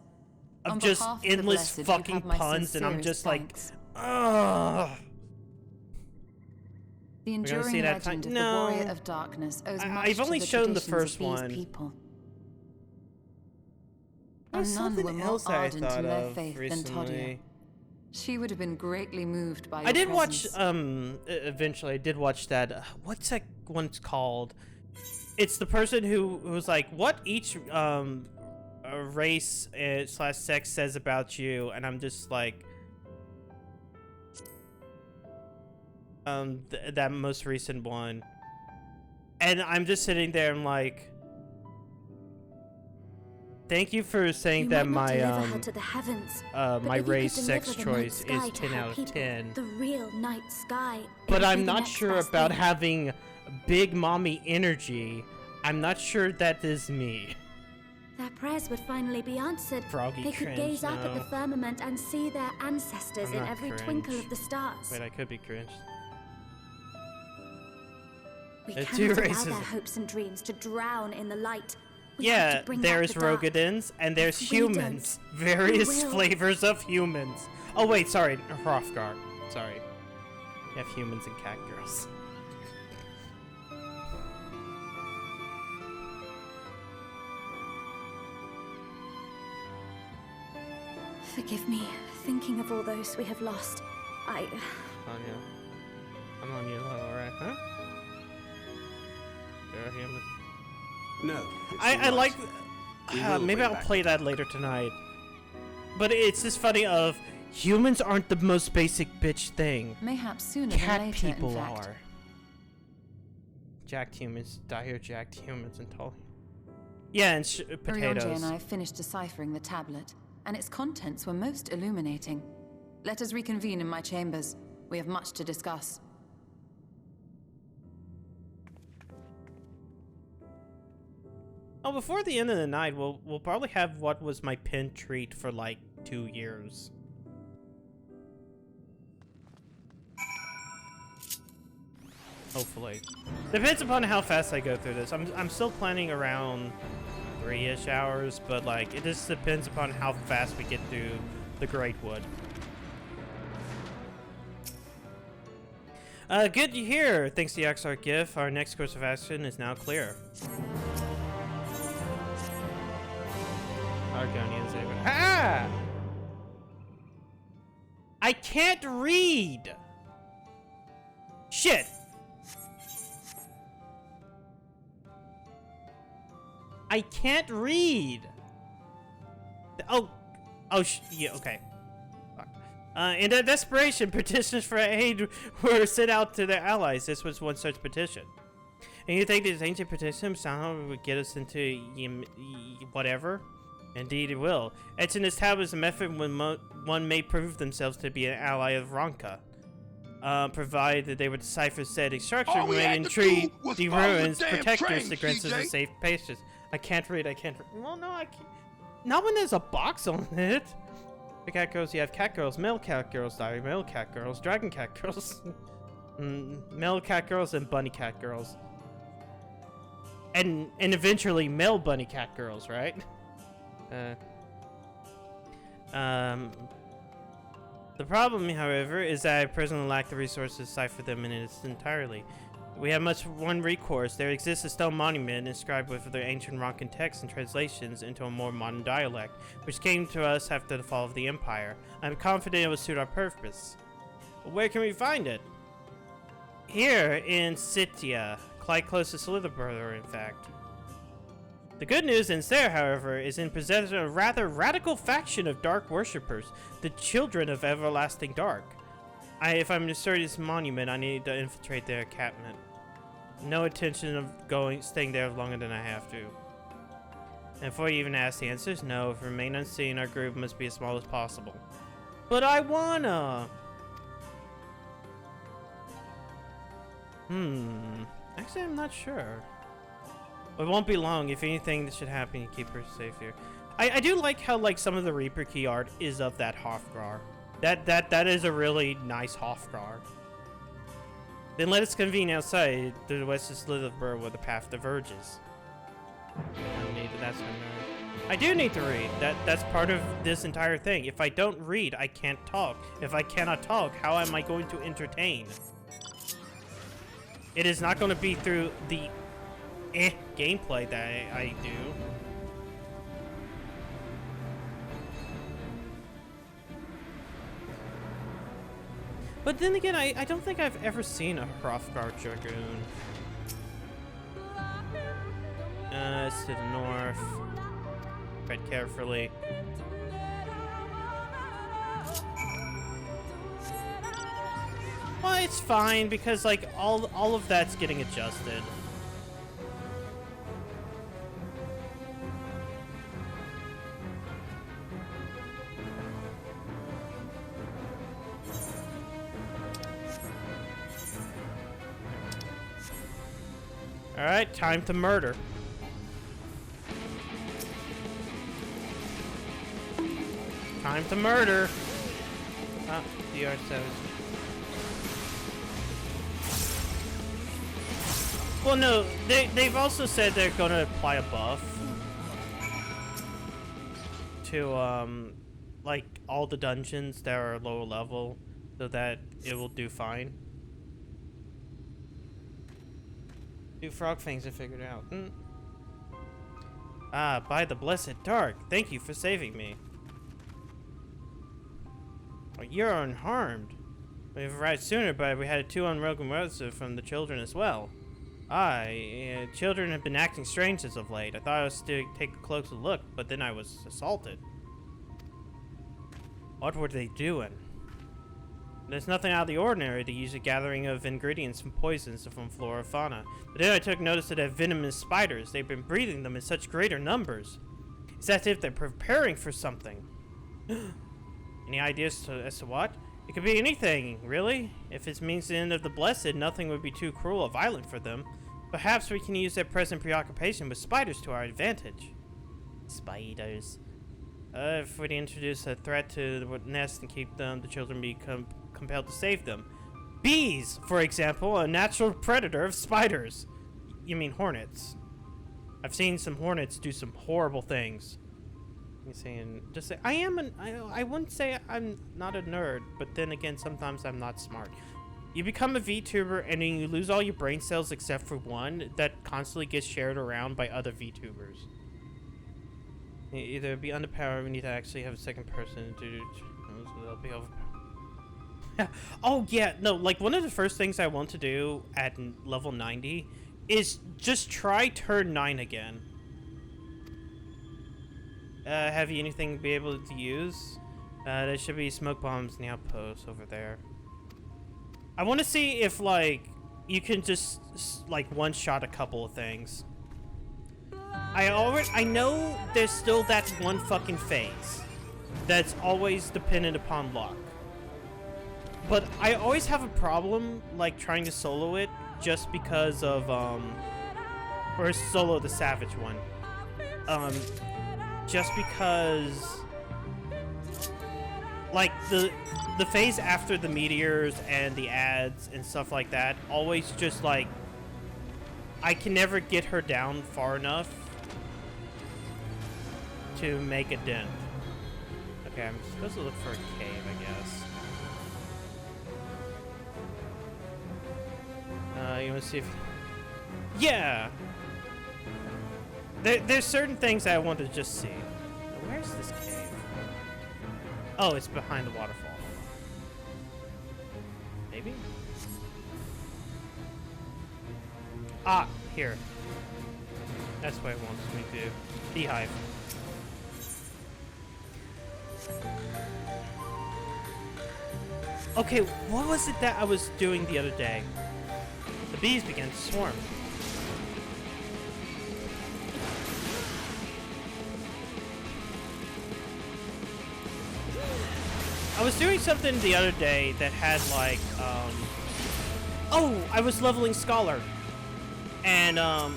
of On just behalf of the endless blessed, you fucking have my puns, and I'm sincerest just like, thanks. ugh. The gonna enduring see that legend time- of No. the Warrior of Darkness owes much I've only to the shown the traditions first of these one. people. There's And none something were more else I ardent thought in their of faith than recently. Todia. She would have been greatly moved by I your did presence. watch, eventually I did watch that, what's that one's called? It's the person who was like, what each, race slash sex says about you, and I'm just like, that most recent one. And I'm just sitting there, I'm like, thank you for saying that my, to the heavens, my but if you race could sex deliver the night choice sky is to 10 her out of people, 10. The real night sky. it But would I'm be the not next sure best about thing. having big mommy energy. I'm not sure that is me. Their prayers would finally be answered. Froggy They could cringe, gaze up at the no. firmament and see their ancestors I'm in not every cringe. twinkle of the stars. Wait, I could be cringe. We They're cannot too allow their racist. hopes and dreams to drown in the light. We have Yeah, to bring back there's the dark. Rogadins and there's If we don't, humans. Various we will. flavors of humans. Oh wait, sorry, Hrothgar. Sorry. You have humans and cat girls. Forgive me, thinking of all those we have lost. On you. I'm on your level, right? Huh? There are humans. No. it's I all right. like. We will Maybe bring I'll back play that later tonight. But it's just funny of humans aren't the most basic bitch thing. Mayhaps sooner Cat than later, people in fact. are. Jacked humans, dire jacked humans, and tall. Yeah, and Orionje potatoes. and I finished deciphering the tablet, and its contents were most illuminating. Let us reconvene in my chambers. We have much to discuss. Oh, before the end of the night, we'll probably have what was my pin treat for like 2 years. Hopefully. Depends upon how fast I go through this. I'm still planning around 3-ish hours, but like it just depends upon how fast we get through the Great Wood. Good to hear. Thanks to the XR GIF, our next course of action is now clear. Our Argonians. Ah! I can't read! Shit! I can't read! Yeah, okay. In their desperation, petitions for aid were sent out to their allies. This was one such petition. And you think this ancient petition somehow would get us into whatever? Indeed it will. Etching established a method when one may prove themselves to be an ally of Ronka. Provided that they would decipher said instruction may intrigue the ruins, protectors, the grants of safe places. I can't read. Well, no, I can't. Not when there's a box on it. The cat girls, you have cat girls, male cat girls, male cat girls, dragon cat girls, male cat girls, and bunny cat girls. And eventually male bunny cat girls, right? The problem, however, is that I presently lack the resources to decipher them in its entirety. We have one recourse. There exists a stone monument inscribed with the ancient Ronkan texts and translations into a more modern dialect, which came to us after the fall of the Empire. I'm confident it will suit our purpose. But where can we find it? Here in Scythia, quite close to Slitherburger, in fact. The good news in there, however, is in possession of a rather radical faction of dark worshippers, the Children of Everlasting Dark. If I'm to search this monument, I need to infiltrate their encampment. No intention of staying there longer than I have to. And before you even ask the answers, no, if we remain unseen, our group must be as small as possible. But I wanna! Actually, I'm not sure. It won't be long. If anything that should happen, you keep her safe here. I do like how like some of the Reaper key art is of that Hofgar. That is a really nice Hofgar. Then let us convene outside to the west of Slitherburg where the path diverges. I do need to read. That's part of this entire thing. If I don't read, I can't talk. If I cannot talk, how am I going to entertain? It is not going to be through the gameplay that I do. But then again, I don't think I've ever seen a Hrothgar Dragoon. It's to the north. Tread carefully. Well, it's fine because like all of that's getting adjusted. Alright, time to murder. Time to murder. Ah, DR7. Well, no, they've also said they're gonna apply a buff to, like, all the dungeons that are lower level so that it will do fine. Two frog fangs are figured out. Ah, by the blessed dark. Thank you for saving me. Well, you're unharmed. We've arrived sooner, but we had 2 unwelcome relatives from the children as well. Children have been acting strange as of late. I thought I was to take a closer look, but then I was assaulted. What were they doing? There's nothing out of the ordinary to use a gathering of ingredients from poisons from flora and fauna. But then I took notice of their venomous spiders. They've been breeding them in such greater numbers. It's as if they're preparing for something. Any ideas as to what? It could be anything, really. If it means the end of the blessed, nothing would be too cruel or violent for them. Perhaps we can use their present preoccupation with spiders to our advantage. Spiders. If we introduce a threat to the nest and keep the children become compelled to save them. Bees, for example, a natural predator of spiders. You mean hornets. I've seen some hornets do some horrible things. You're saying, just say, I wouldn't say I'm not a nerd, but then again, sometimes I'm not smart. You become a VTuber and then you lose all your brain cells except for one that constantly gets shared around by other VTubers. Either be underpowered, we need to actually have a second person to they'll be overpowered. Oh yeah, no, like one of the first things I want to do at level 90 is just try turn 9 again. Have you anything to be able to use? There should be smoke bombs in the outpost over there. I want to see if like you can just like one-shot a couple of things. I know there's still that one fucking phase that's always dependent upon luck. But I always have a problem like trying to solo it just because of or solo the savage one. Just because like the phase after the meteors and the ads and stuff like that always just like I can never get her down far enough to make a dent. Okay, I'm supposed to look for a cave, I guess. You want to see if... Yeah! There's certain things I want to just see. Now, where's this cave? Oh, it's behind the waterfall. Maybe? Ah, here. That's what it wants me to do. Beehive. Okay, what was it that I was doing the other day? The bees began to swarm. I was doing something the other day that had like, oh, I was leveling Scholar. And, I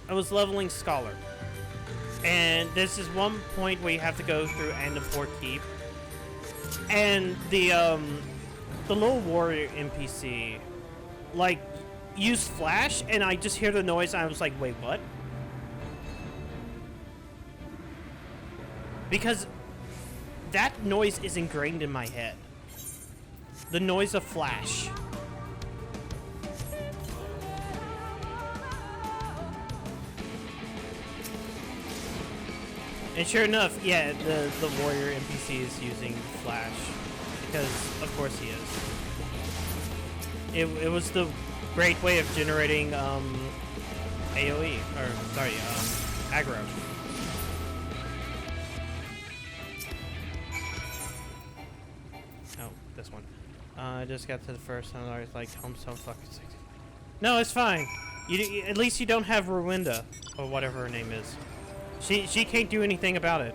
was leveling Scholar. And there's this one point where you have to go through Andapur Keep. And the little warrior NPC, like, used flash, and I just hear the noise, and I was like, wait, what? Because that noise is ingrained in my head. The noise of flash. And sure enough, yeah, the warrior NPC is using flash. Because, of course, he is. It was the great way of generating, AoE. Or, sorry, aggro. Oh, this one. I just got to the first and I was like, I'm so fucking sick. No, it's fine. At least you don't have Rwanda, or whatever her name is. She can't do anything about it.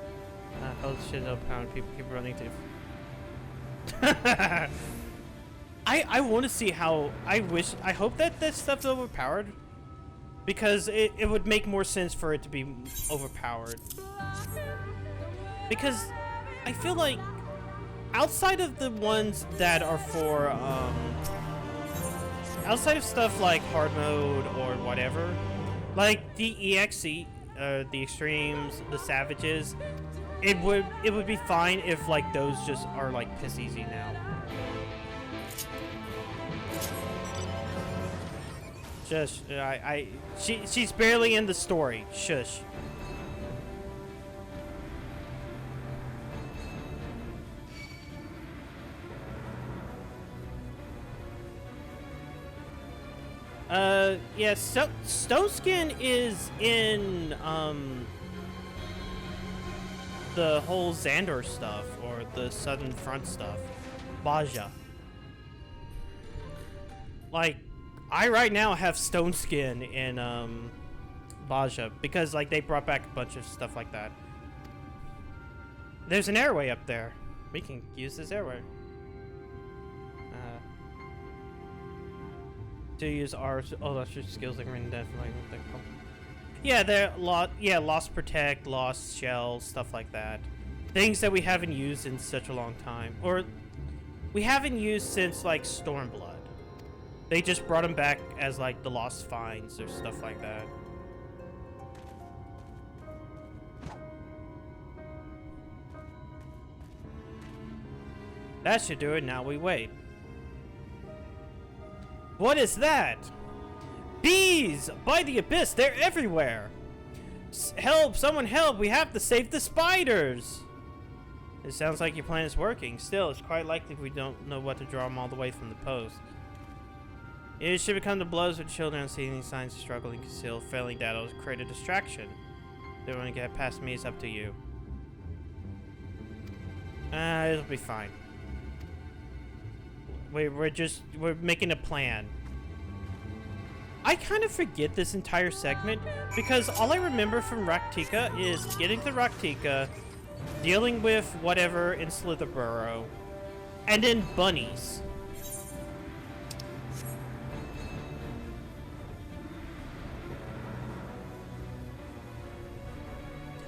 Holy shit, pound people keep running to. I want to see how. I hope that that stuff's overpowered, because it would make more sense for it to be overpowered. Because I feel like outside of the ones that are for outside of stuff like hard mode or whatever, like the EXE. The extremes, the savages, it would be fine if like those just are like piss easy now. Shush, she's barely in the story. Shush. Yeah, Stone Skin is in, the whole Xandor stuff, or the Southern Front stuff. Baja. Like, I right now have Stone Skin in, Baja, because, like, they brought back a bunch of stuff like that. There's an airway up there. We can use this airway. To use our electric skills like rain definitely. Yeah, they're Lost Protect, Lost Shell, stuff like that. Things that we haven't used in such a long time, or we haven't used since like Stormblood. They just brought them back as like the Lost Finds or stuff like that. That should do it. Now we wait. What is that? Bees! By the abyss, they're everywhere! Help! Someone help! We have to save the spiders! It sounds like your plan is working. Still, it's quite likely we don't know what to draw them all the way from the post. It should become the blows with children seeing these signs of struggle and conceal. Failing that will create a distraction. Don't want to get past me, it's up to you. It'll be fine. We're making a plan. I kind of forget this entire segment because all I remember from Raktika is getting to Raktika, dealing with whatever in Slitherborough, and then bunnies.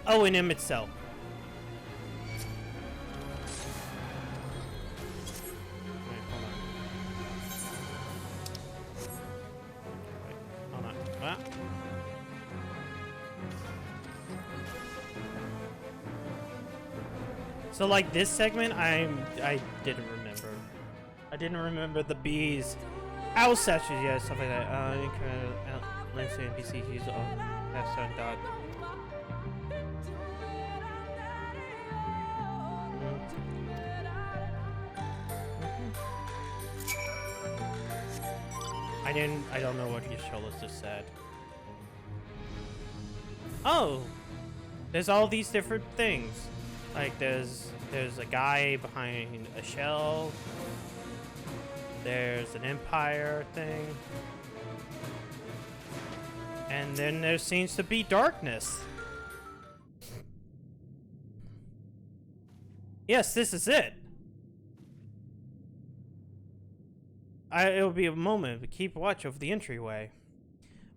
Oh, and him itself. So like this segment, I didn't remember. I didn't remember the bees, owl statues, yeah, stuff like that. Landscape NPCs use pass on dot. I don't know what Yasholas just said. Oh, there's all these different things. Like there's a guy behind a shell. There's an empire thing. And then there seems to be darkness. Yes, this is it. It'll be a moment, but keep watch over the entryway.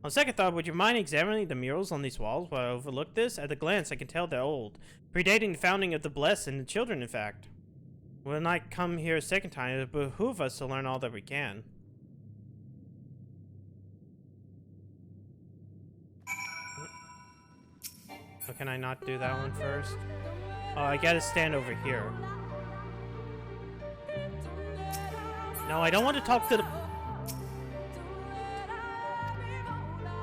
On second thought, would you mind examining the murals on these walls while I overlook this? At a glance, I can tell they're old, predating the founding of the Blessed and the Children, in fact. When I come here a second time, it behooves us to learn all that we can. Oh, can I not do that one first? Oh, I gotta stand over here. No, I don't want to talk to the...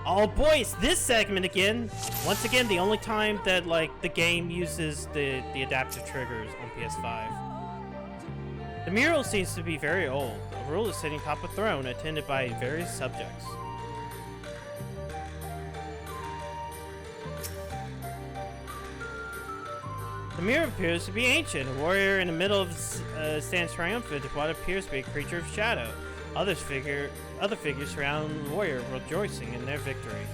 Oh boy, it's this segment again! Once again, the only time that, like, the game uses the adaptive triggers on PS5. The mural seems to be very old. A ruler is sitting atop a throne, attended by various subjects. The mirror appears to be ancient. A warrior in the middle of stands triumphant with what appears to be a creature of shadow. Other figures surround the warrior, rejoicing in their victory.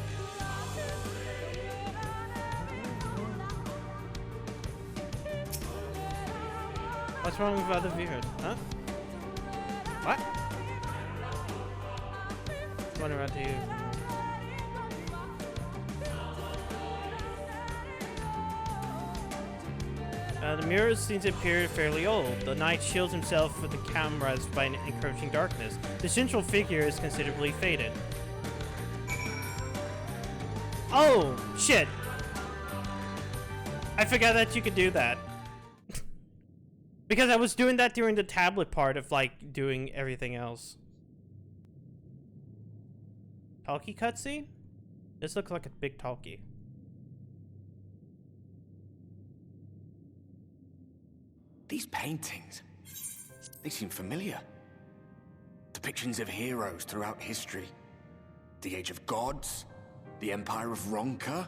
What's wrong with other viewers? Huh? What? What about you? The mirror seems to appear fairly old. The knight shields himself with the cameras by an encroaching darkness. The central figure is considerably faded. Oh, shit! I forgot that you could do that. Because I was doing that during the tablet part of, like, doing everything else. Talkie cutscene? This looks like a big talkie. These paintings, they seem familiar. Depictions of heroes throughout history. The Age of Gods, the Empire of Ronka,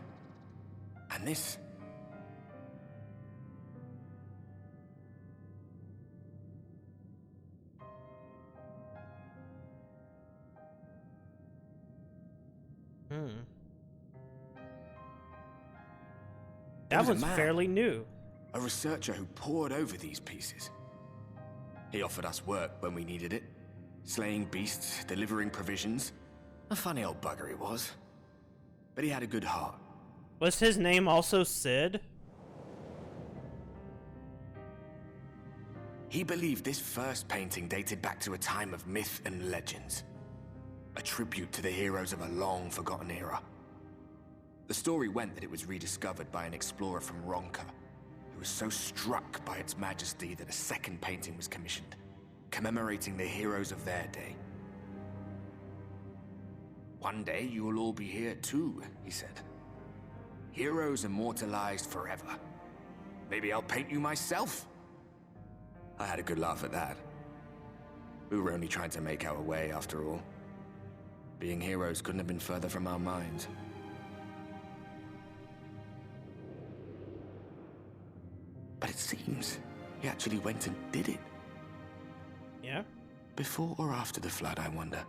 and this. That was fairly new. A researcher who pored over these pieces. He offered us work when we needed it. Slaying beasts, delivering provisions. A funny old bugger he was. But he had a good heart. Was his name also Sid? He believed this first painting dated back to a time of myth and legends. A tribute to the heroes of a long-forgotten era. The story went that it was rediscovered by an explorer from Ronka, who was so struck by its majesty that a second painting was commissioned, commemorating the heroes of their day. One day you will all be here too, he said. Heroes immortalized forever. Maybe I'll paint you myself? I had a good laugh at that. We were only trying to make our way after all. Being heroes couldn't have been further from our minds. But it seems he actually went and did it. Yeah? Before or after the flood, I wonder.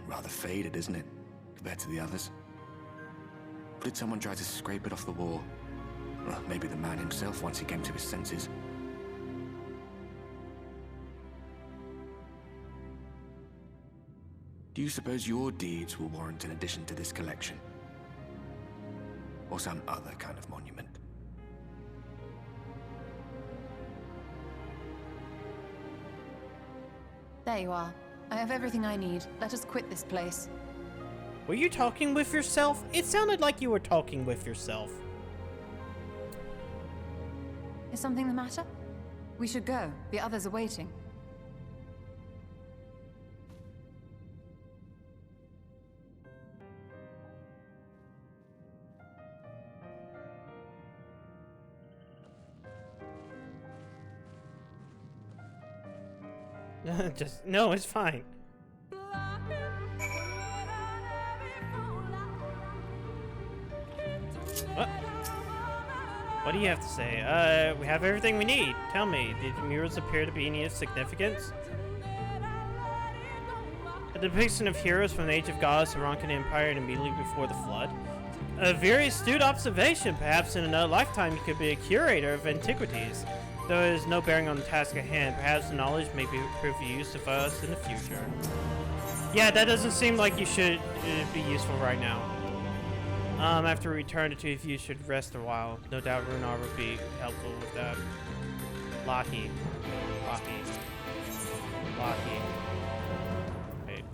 Rather faded, isn't it? Compared to the others. Or did someone try to scrape it off the wall? Well, maybe the man himself once he came to his senses. Do you suppose your deeds will warrant an addition to this collection? Or some other kind of monument? There you are. I have everything I need. Let us quit this place. Were you talking with yourself? It sounded like you were talking with yourself. Is something the matter? We should go. The others are waiting. No, it's fine. What do you have to say? We have everything we need. Tell me, did the murals appear to be any of significance? A depiction of heroes from the Age of Gods, the Ronkan Empire, and immediately before the Flood. A very astute observation. Perhaps in another lifetime you could be a curator of antiquities. Though it has no bearing on the task at hand, perhaps the knowledge may prove useful for us in the future. Yeah, that doesn't seem like you should be useful right now. After we return to if you should rest a while. No doubt Runar would be helpful with that. Locky. Wait.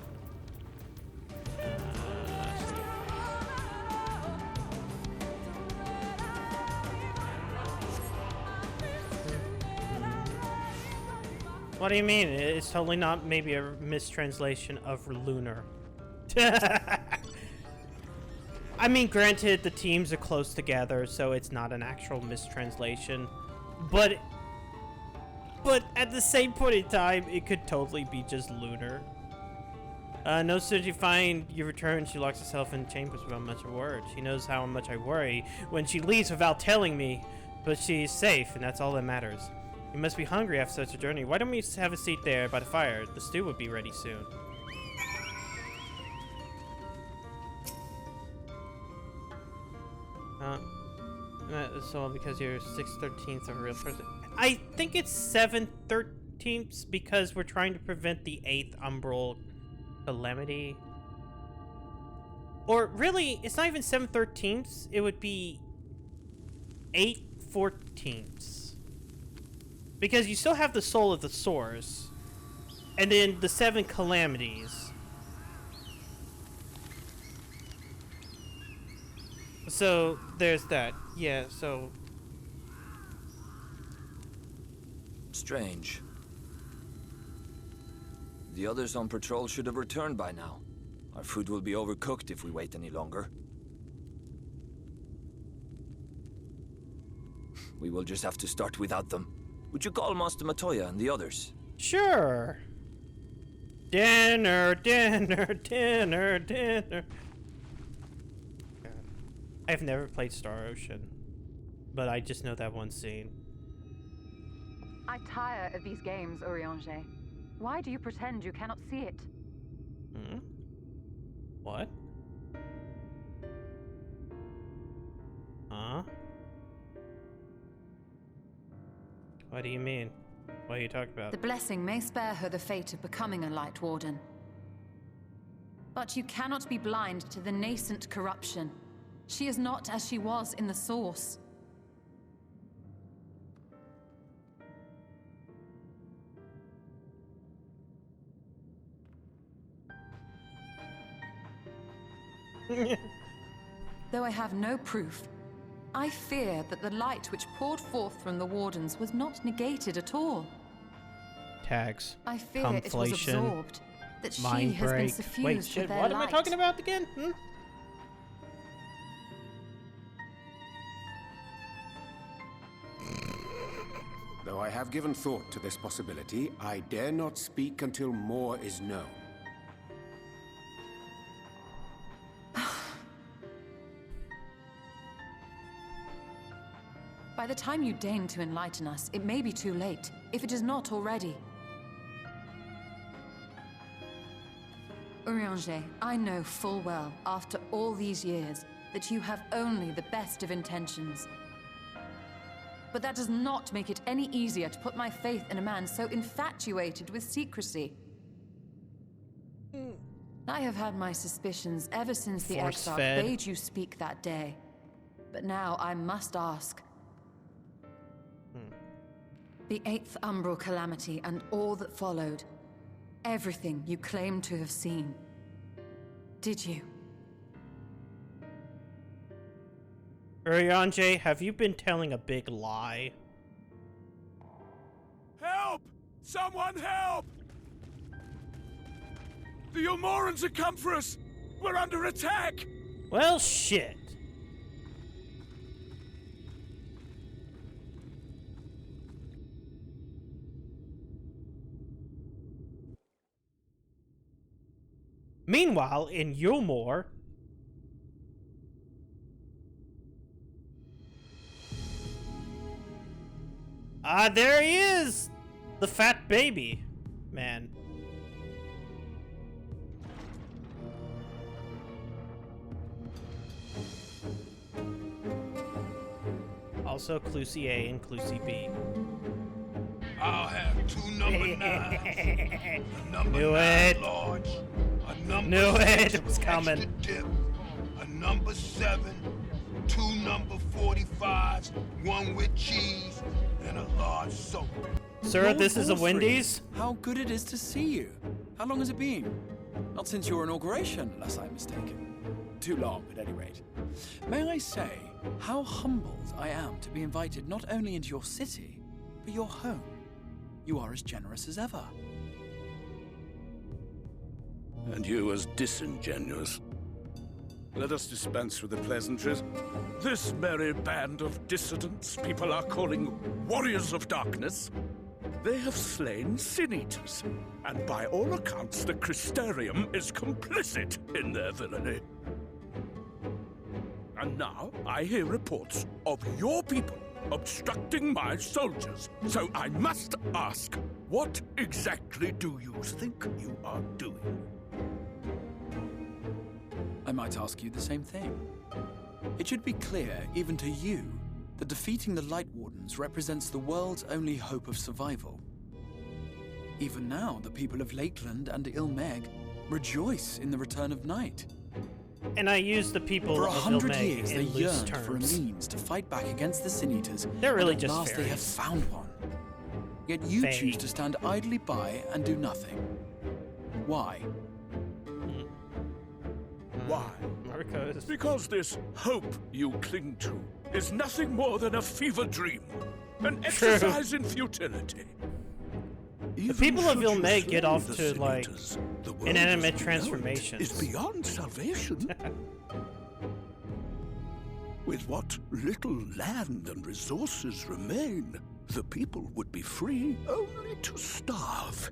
What do you mean? It's totally not maybe a mistranslation of lunar. I mean, granted, the teams are close together, so it's not an actual mistranslation. But at the same point in time, it could totally be just lunar. No sooner as you find you return, she locks herself in chambers without much of a word. She knows how much I worry when she leaves without telling me, but she's safe, and that's all that matters. You must be hungry after such a journey. Why don't we have a seat there by the fire? The stew will be ready soon. So because you're 6/13 of a real person. I think it's 7/13 because we're trying to prevent the 8th umbral calamity. Or really, it's not even 7/13. It would be 8/14. Because you still have the soul of the source. And then the 7 calamities. So, there's that. Yeah, so... Strange. The others on patrol should have returned by now. Our food will be overcooked if we wait any longer. We will just have to start without them. Would you call Master Matoya and the others? Sure. Dinner. I've never played Star Ocean, but I just know that one scene. I tire of these games, Urianger. Why do you pretend you cannot see it? Hmm? What? Huh? What do you mean? What are you talking about? The blessing may spare her the fate of becoming a Light Warden. But you cannot be blind to the nascent corruption. She is not as she was in the Source. Though I have no proof, I fear that the light which poured forth from the Wardens was not negated at all. Tags. I fear it was absorbed. that Mind she has been break. suffused Wait, with shit, their what am I light. talking about again? Though I have given thought to this possibility, I dare not speak until more is known. By the time you deign to enlighten us, it may be too late, if it is not already. Urianger, I know full well, after all these years, that you have only the best of intentions. But that does not make it any easier to put my faith in a man so infatuated with secrecy. I have had my suspicions ever since the Exarch Force-fed. bade you speak that day. But now I must ask. The 8th Umbral Calamity and all that followed. Everything you claim to have seen. Did you? Urianger, have you been telling a big lie? Help! Someone help! The Umorans have come for us! We're under attack! Well, shit. Meanwhile, in Yulmore, there he is! The fat baby man. Also, Clusie A and Clusie B. I'll have 2 number 9s, a number Knew 9 it. large, a number Knew 6 it was with coming. extra dip, a number 7, 2 number 45s, 1 with cheese, and a large soda. Sir, Lord this is a Borthry, Wendy's? How good it is to see you. How long has it been? Not since your inauguration, unless I'm mistaken. Too long, at any rate. May I say how humbled I am to be invited not only into your city, but your home. You are as generous as ever. And you as disingenuous. Let us dispense with the pleasantries. This merry band of dissidents people are calling Warriors of Darkness. They have slain Sin-Eaters, and by all accounts the Crystarium is complicit in their villainy. And now I hear reports of your people obstructing my soldiers. So I must ask, what exactly do you think you are doing? I might ask you the same thing. It should be clear, even to you, that defeating the Light Wardens represents the world's only hope of survival. Even now, the people of Lakeland and Ilmeg rejoice in the return of night. And I use the people For of 100 Ilmeg years, in they loose yearned for a terms. means to fight back against the Sin-Eaters. They're really and at just last they have fairies. found one. Yet you Fae. choose to stand idly by and do nothing. Why? Why? Marcos. Because this hope you cling to is nothing more than a fever dream. An exercise in futility. The people of should you Ilmeg slay get off the to, like, Sin-Eaters, the world inanimate as we know it transformations. is beyond salvation. With what little land and resources remain, the people would be free only to starve.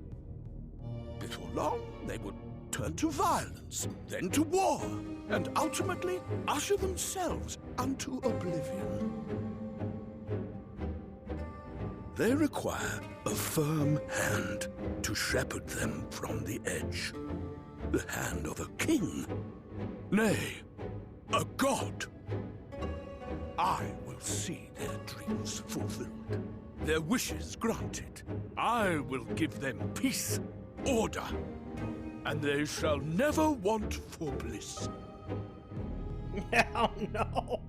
Before long, they would turn to violence, then to war, and ultimately usher themselves unto oblivion. They require a firm hand to shepherd them from the edge. The hand of a king. Nay, a god. I will see their dreams fulfilled, their wishes granted. I will give them peace, order, and they shall never want for bliss. Oh no.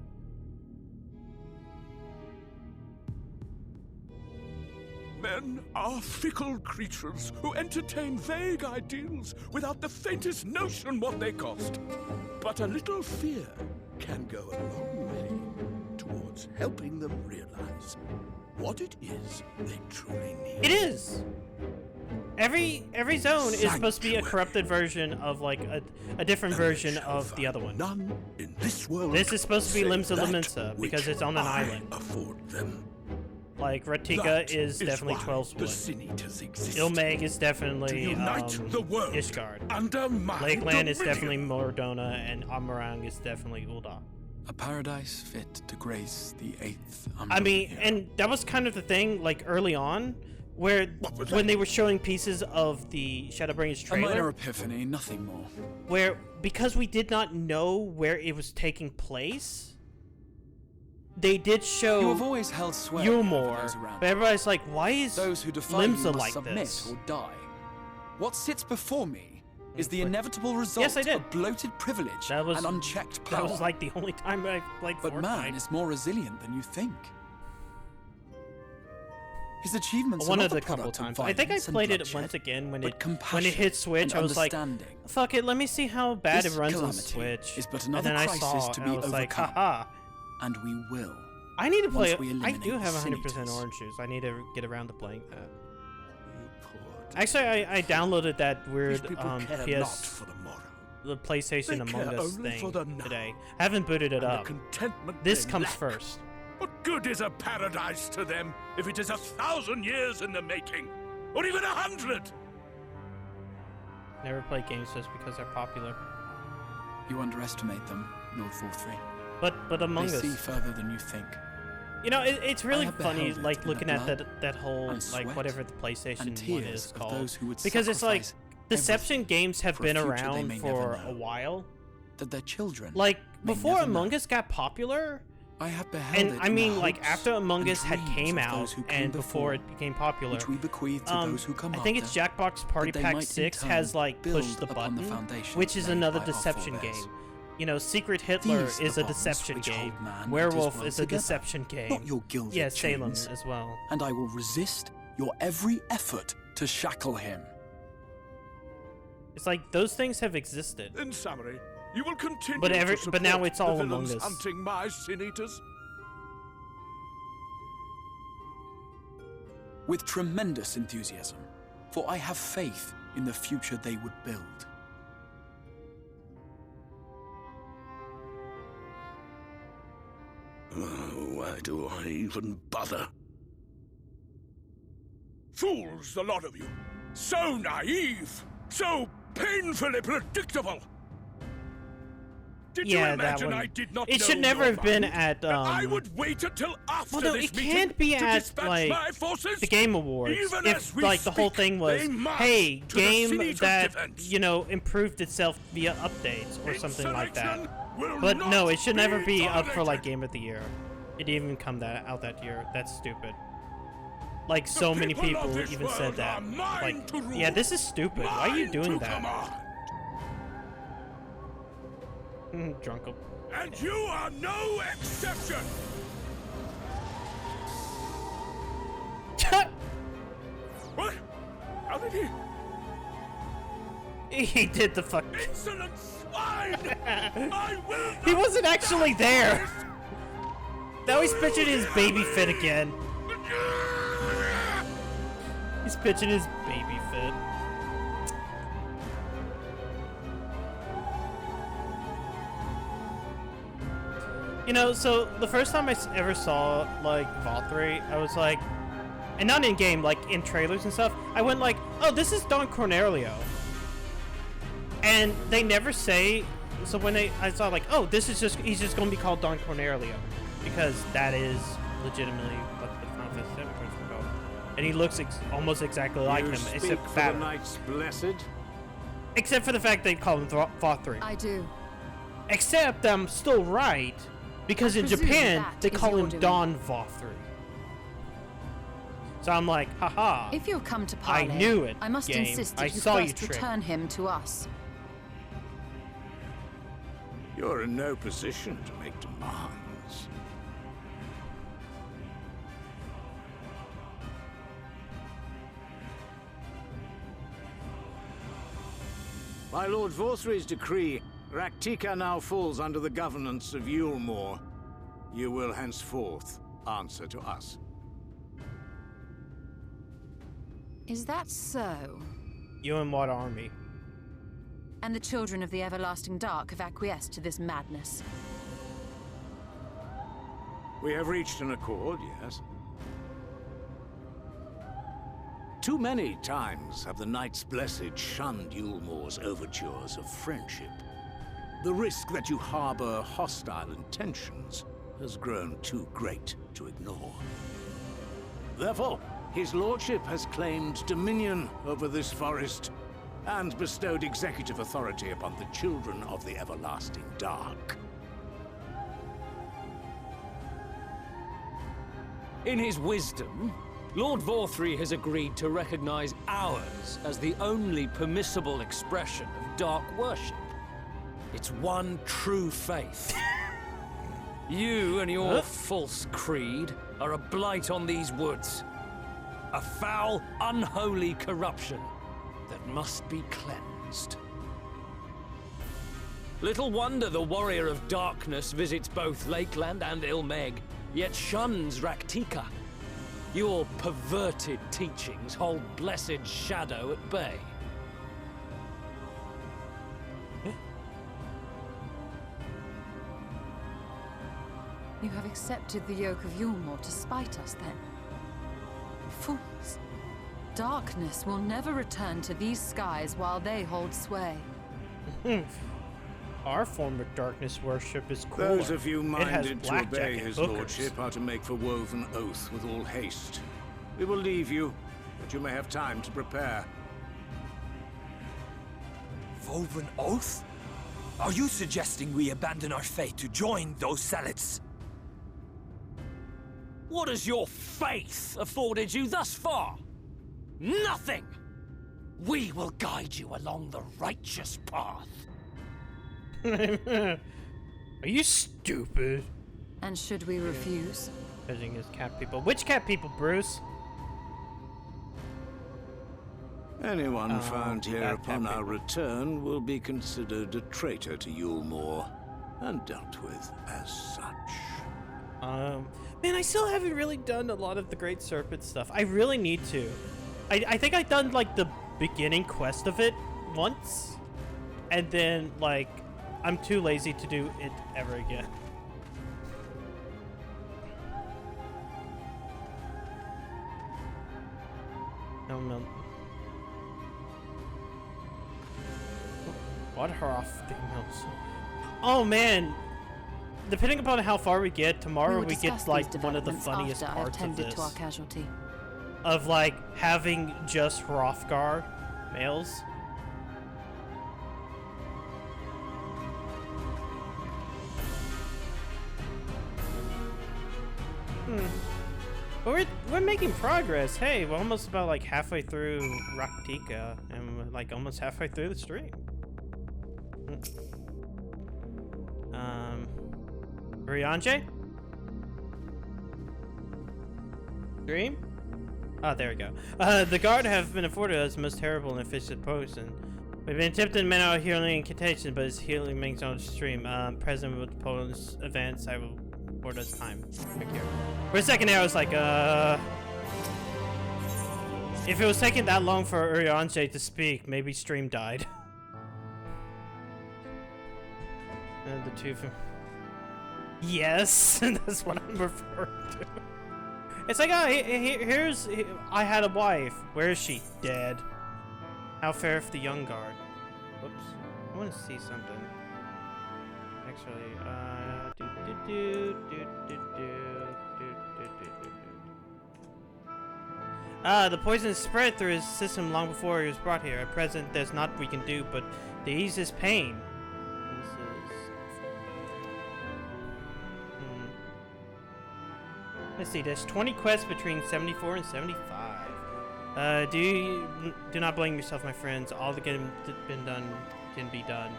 Men are fickle creatures who entertain vague ideals without the faintest notion what they cost. But a little fear can go a long way towards helping them realize what it is they truly need. It is. Every zone is supposed to be a corrupted version of like a different version of the other one. None in this world. This is supposed to be save Limsa that Lominsa because which it's on an I island. afford them. Like Ratika That is definitely why 12 the split. Sin Eaters exist. Ilmeg is To definitely unite the world Ishgard. under my Lakeland is dominion. definitely Mordona, and Amarang is definitely Ul'dah. A paradise fit to grace the 8th I Umbrian mean, hero. and that was kind of the thing, like early on, where when they were showing pieces of the Shadowbringers A minor trailer, epiphany, nothing more. where because we did not know where it was taking place, they did show You have always held sway over Yulmore, those around but everybody's like, why is Those who defy you Limsa must like submit this? or die. What sits before me is the inevitable result Yes, I did. of bloated privilege That was- and unchecked power. That was like the only time I played But Fortnite. man is more resilient than you think. His achievements One are of not the the couple product of times. I think I violence and played it bloodshed, once again when but it compassion hit Switch. and I was like, understanding. fuck it, let me see how bad This it runs on calamity Switch. is but And another then I crisis saw, to and be I was like, overcome. haha. And we will. I need to play. Once we I eliminate do have the 100% Sin-Eaters. orange juice. I need to get around to playing that. Actually, I downloaded that weird These people care not PS, for the morrow. the PlayStation They Among care Us only for the thing now. today. I haven't booted it And the up. contentment This they comes lack. first. What good is a paradise to them if it is 1,000 years in the making? Or even 100? Never play games just because they're popular. You underestimate them, Lord Thorthree. But Among They Us. see further than you think. You know, it's really have funny, beheld it like in the looking at blood that whole and like sweat whatever the PlayStation and 1 tears is of called, those who would because it's like sacrifice Deception games have for a been future they around may for never a know. while. That their children Like may before never Among know. Us got popular, I have beheld and it I in the mean like hopes after Among and Us had dreams came of out those who came and before before, it became popular, which we bequeath to those who come I think it's after, Jackbox Party that they Pack might in 6 turn has like pushed build the upon the button, foundations which is laid another by our Deception forebears. game. You know, Secret Hitler These is the a bonds Deception which game. hold man and his Werewolf world is a together, Deception game. not your gilded Yeah, Salem chains. as well. And I will resist your every effort to shackle him. It's like those things have existed. In summary, you will continue But to support now it's all the Among villains Us. hunting my Sin Eaters? With tremendous enthusiasm, for I have faith in the future they would build. Why do I even bother? Fools, the lot of you! So naive! So painfully predictable! Did you Yeah, that imagine one. I did not It know should never your have been mind? at. I would wait until after Well, no, this it meeting can't be to at dispatch like my forces? the Game Awards. Even If as we like the whole speak, thing was, they march hey, to the game Sin-Eater's that defense. you know improved itself via updates or something like that. Insurrection will But not no, it should never be be up for like tolerated. Game of the Year. It didn't even come out that year. That's stupid. Like so many people of people this even said world that. are mine Like, to rule, yeah, this is stupid. Why are you mine doing to that? command. Drunk. And you are no exception! What? How did he? He did the fuck. Insolent swine! I will He not wasn't actually stand there. for Now he's pitching his baby fit again. He's pitching his baby fit. You know, so the first time I ever saw like Valkyrie, I was like, and not in game, like in trailers and stuff, I went like, oh, this is Don Cornelio. And they never say, so when I saw like, oh, this is just, he's just gonna be called Don Cornelio, because that is legitimately what the Final Fantasy VII person is called. And he looks almost exactly like him, except for fatter. the Knights Blessed? Except for the fact they call him Valkyrie. I do. Except I'm still right, because I in presume Japan that they is call your him doing. Don Valkyrie. So I'm like, haha. If you've come to I parley, knew it, I must game. insist I that you saw you first trick. return him to us. You're in no position to make demands. By Lord Vorthry's decree, Raktika now falls under the governance of Yulmore. You will henceforth answer to us. Is that so? You and what army? And the children of the Everlasting Dark have acquiesced to this madness. We have reached an accord, yes. Too many times have the Knights Blessed shunned Yulmore's overtures of friendship. The risk that you harbor hostile intentions has grown too great to ignore. Therefore, his lordship has claimed dominion over this forest and bestowed executive authority upon the children of the Everlasting Dark. In his wisdom, Lord Vorthry has agreed to recognize ours as the only permissible expression of dark worship. It's one true faith. You and your false creed are a blight on these woods. A foul, unholy corruption that must be cleansed. Little wonder the Warrior of Darkness visits both Lakeland and Ilmeg, yet shuns Raktika. Your perverted teachings hold blessed shadow at bay. You have accepted the yoke of Yulmore to spite us, then? Fools. Darkness will never return to these skies while they hold sway. Our form of darkness worship is cooler. Those of you minded to obey his hookers. lordship are to make for woven oath with all haste. We will leave you, but you may have time to prepare. Woven oath? Are you suggesting we abandon our fate to join those zealots? What has your faith afforded you thus far? Nothing! We will guide you along the righteous path. Are you stupid? And should we refuse? Judging his cat people. Which cat people, Bruce? Anyone found here upon our return will be considered a traitor to Yulmore and dealt with as such. Man, I still haven't really done a lot of the Great Serpent stuff. I really need to. I think I've done, like, the beginning quest of it once. And then, like, I'm too lazy to do it ever again. No. Water off the mills. Oh, man. Depending upon how far we get, tomorrow we get like one of the funniest parts of this. To our casualty. Of like having just Hrothgar males. But we're making progress. Hey, we're almost about like halfway through Raktika, and we're like almost halfway through the stream. Ryanje? Dream? Oh, there we go. The guard have been afforded us the most terrible and efficient poison. We've been attempting to manage our healing incantation, but his healing remains on the stream. Present with Poland's advance, I will afford us time. Right here. For a second there, I was like, if it was taking that long for Ryanje to speak, maybe stream died. And the two from... Yes, that's what I'm referring to. It's like, I had a wife. Where is she? Dead. How fareth the young guard? Whoops. I want to see something. Actually, the poison spread through his system long before he was brought here. At present, there's naught we can do but to ease his pain. Let's see, there's 20 quests between 74 and 75. Do not blame yourself, my friends. All that can be done.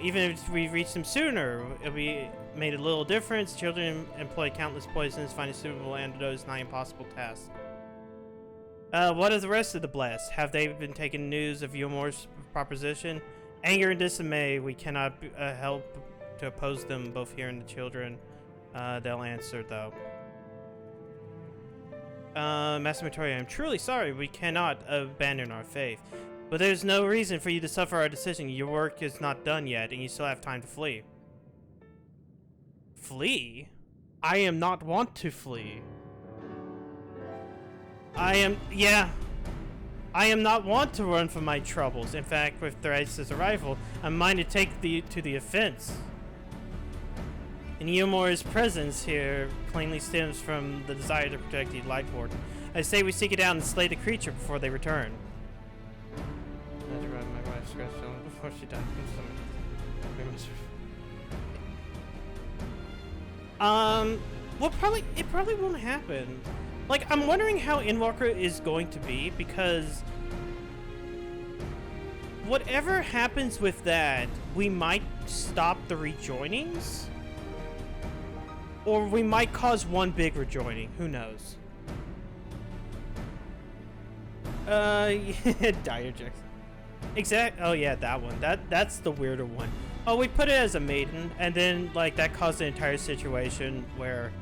Even if we reach them sooner, it'll be made a little difference. Children employ countless poisons. Finding suitable antidote is not an impossible task. What of the rest of the blessed? Have they been taking news of Yulmore's proposition? Anger and dismay. We cannot help to oppose them, both here and the children. They'll answer, though. Master Matoya, I'm truly sorry. We cannot abandon our faith. But there's no reason for you to suffer our decision. Your work is not done yet, and you still have time to flee. Flee? I am not want to flee. I am not want to run from my troubles. In fact, with Thrice's arrival, I'm minded to take to the offense. And Eomore's presence here plainly stems from the desire to protect the Light Warden. I say we seek it out and slay the creature before they return. I had to rub my wife's scratched on before she died. Well, it probably won't happen. Like, I'm wondering how Endwalker is going to be, because whatever happens with that, we might stop the rejoinings, or we might cause one big rejoining. Who knows? Yeah, Dire Jackson. Oh yeah, that one. That's the weirder one. Oh, we put it as a maiden, and then like that caused the entire situation where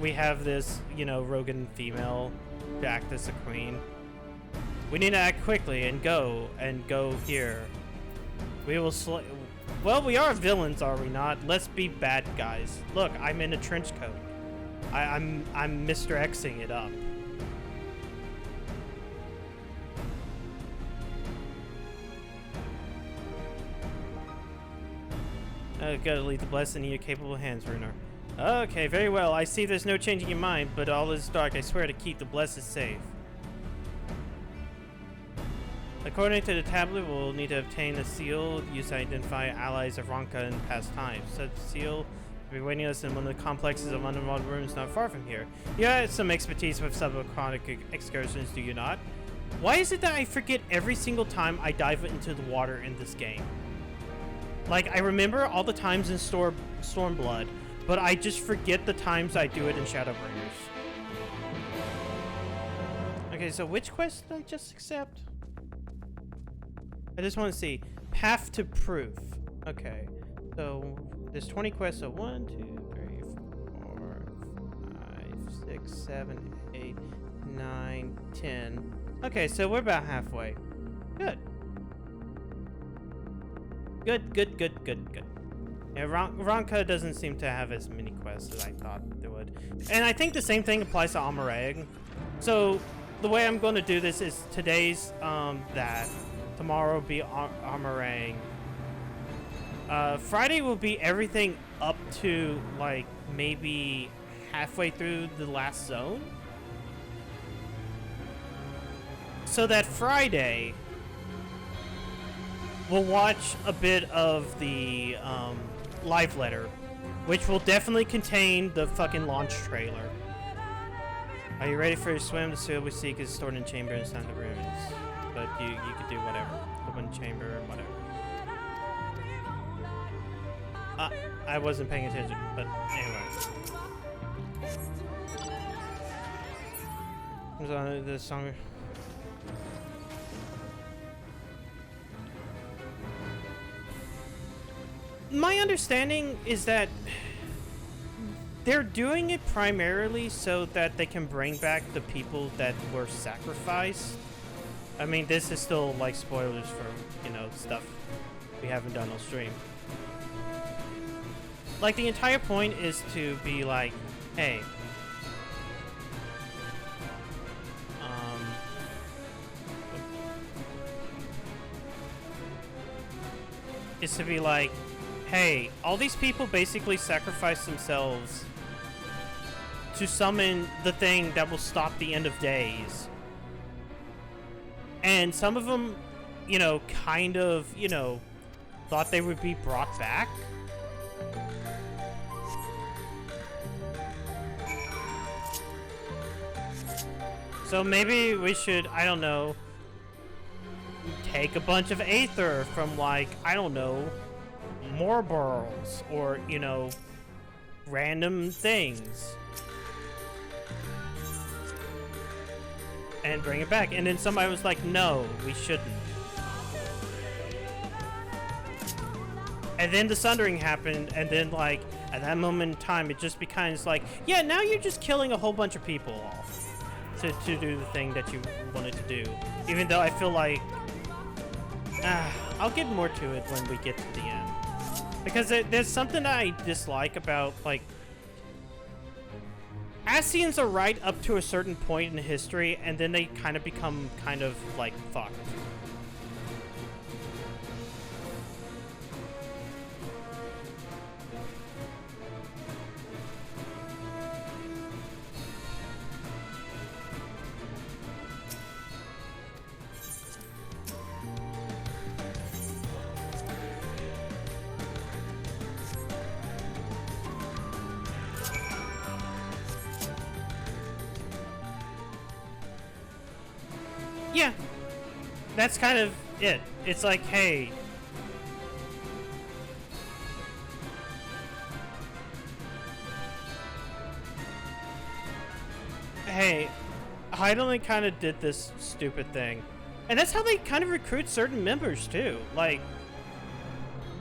we have this, you know, Rogan female to act as the queen. We need to act quickly and go here. We will slay. Well, we are villains, are we not? Let's be bad guys. Look, I'm in a trench coat. I'm Mr. Xing it up. Gotta leave the blessing in your capable hands, Runar. Okay, very well. I see there's no changing your mind, but all is dark. I swear to keep the blessed safe. According to the tablet, we'll need to obtain a seal used to identify allies of Ronka in past times. Such seal will be waiting us in one of the complexes of underwater rooms not far from here. You have some expertise with subaquatic excursions, do you not? Why is it that I forget every single time I dive into the water in this game? Like, I remember all the times in Stormblood, but I just forget the times I do it in Shadowbringers. Okay, so which quest did I just accept? I just want to see. Path to Proof. Okay, so there's 20 quests, so 1, 2, 3, 4, 5, 6, 7, 8, 9, 10. Okay, so we're about halfway. Good. Good. Yeah, Ronka doesn't seem to have as many quests as I thought they would. And I think the same thing applies to Amarang. So the way I'm going to do this is today's that. Tomorrow will be Amarang. Friday will be everything up to like maybe halfway through the last zone. So that Friday we'll watch a bit of the live letter, which will definitely contain the fucking launch trailer. Are you ready for your swim? The seal we seek is stored in chamber inside the ruins. But you could do whatever. Open chamber, whatever. I wasn't paying attention, but anyway. Comes on the song. My understanding is that they're doing it primarily so that they can bring back the people that were sacrificed. I mean, this is still like spoilers for, you know, stuff we haven't done on stream. Like, the entire point is to be like, hey, is to be like, hey, all these people basically sacrificed themselves to summon the thing that will stop the end of days. And some of them, you know, kind of, you know, thought they would be brought back. So maybe we should, I don't know, take a bunch of Aether from, like, I don't know, Morborls, or, you know, random things. And bring it back. And then somebody was like, no, we shouldn't. And then the Sundering happened, and then, like, at that moment in time, it just becomes like, yeah, now you're just killing a whole bunch of people off. to do the thing that you wanted to do. Even though I feel like I'll get more to it when we get to the end. Because there's something that I dislike about, like, Ascians are right up to a certain point in history, and then they kind of become kind of, like, fucked. Yeah, that's kind of it. It's like, hey, Heidelin kind of did this stupid thing, and that's how they kind of recruit certain members too. Like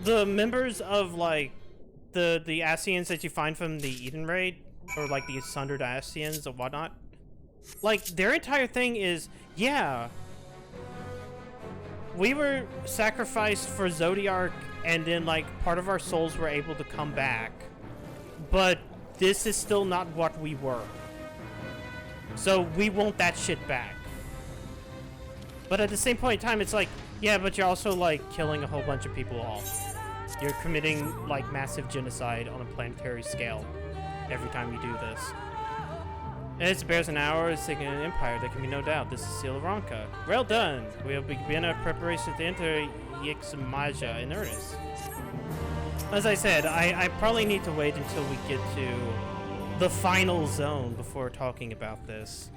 the members of like the Ascians that you find from the Eden raid, or like the Sundered Ascians or whatnot. Like, their entire thing is, yeah, we were sacrificed for Zodiark, and then, like, part of our souls were able to come back. But this is still not what we were. So we want that shit back. But at the same point in time, it's like, yeah, but you're also, like, killing a whole bunch of people off. You're committing, like, massive genocide on a planetary scale every time you do this. It bears an hour seeking an empire, there can be no doubt. This is Seal Ronka. Well done! We'll begin our preparations to enter Yixamaja in earnest. As I said, I probably need to wait until we get to the final zone before talking about this.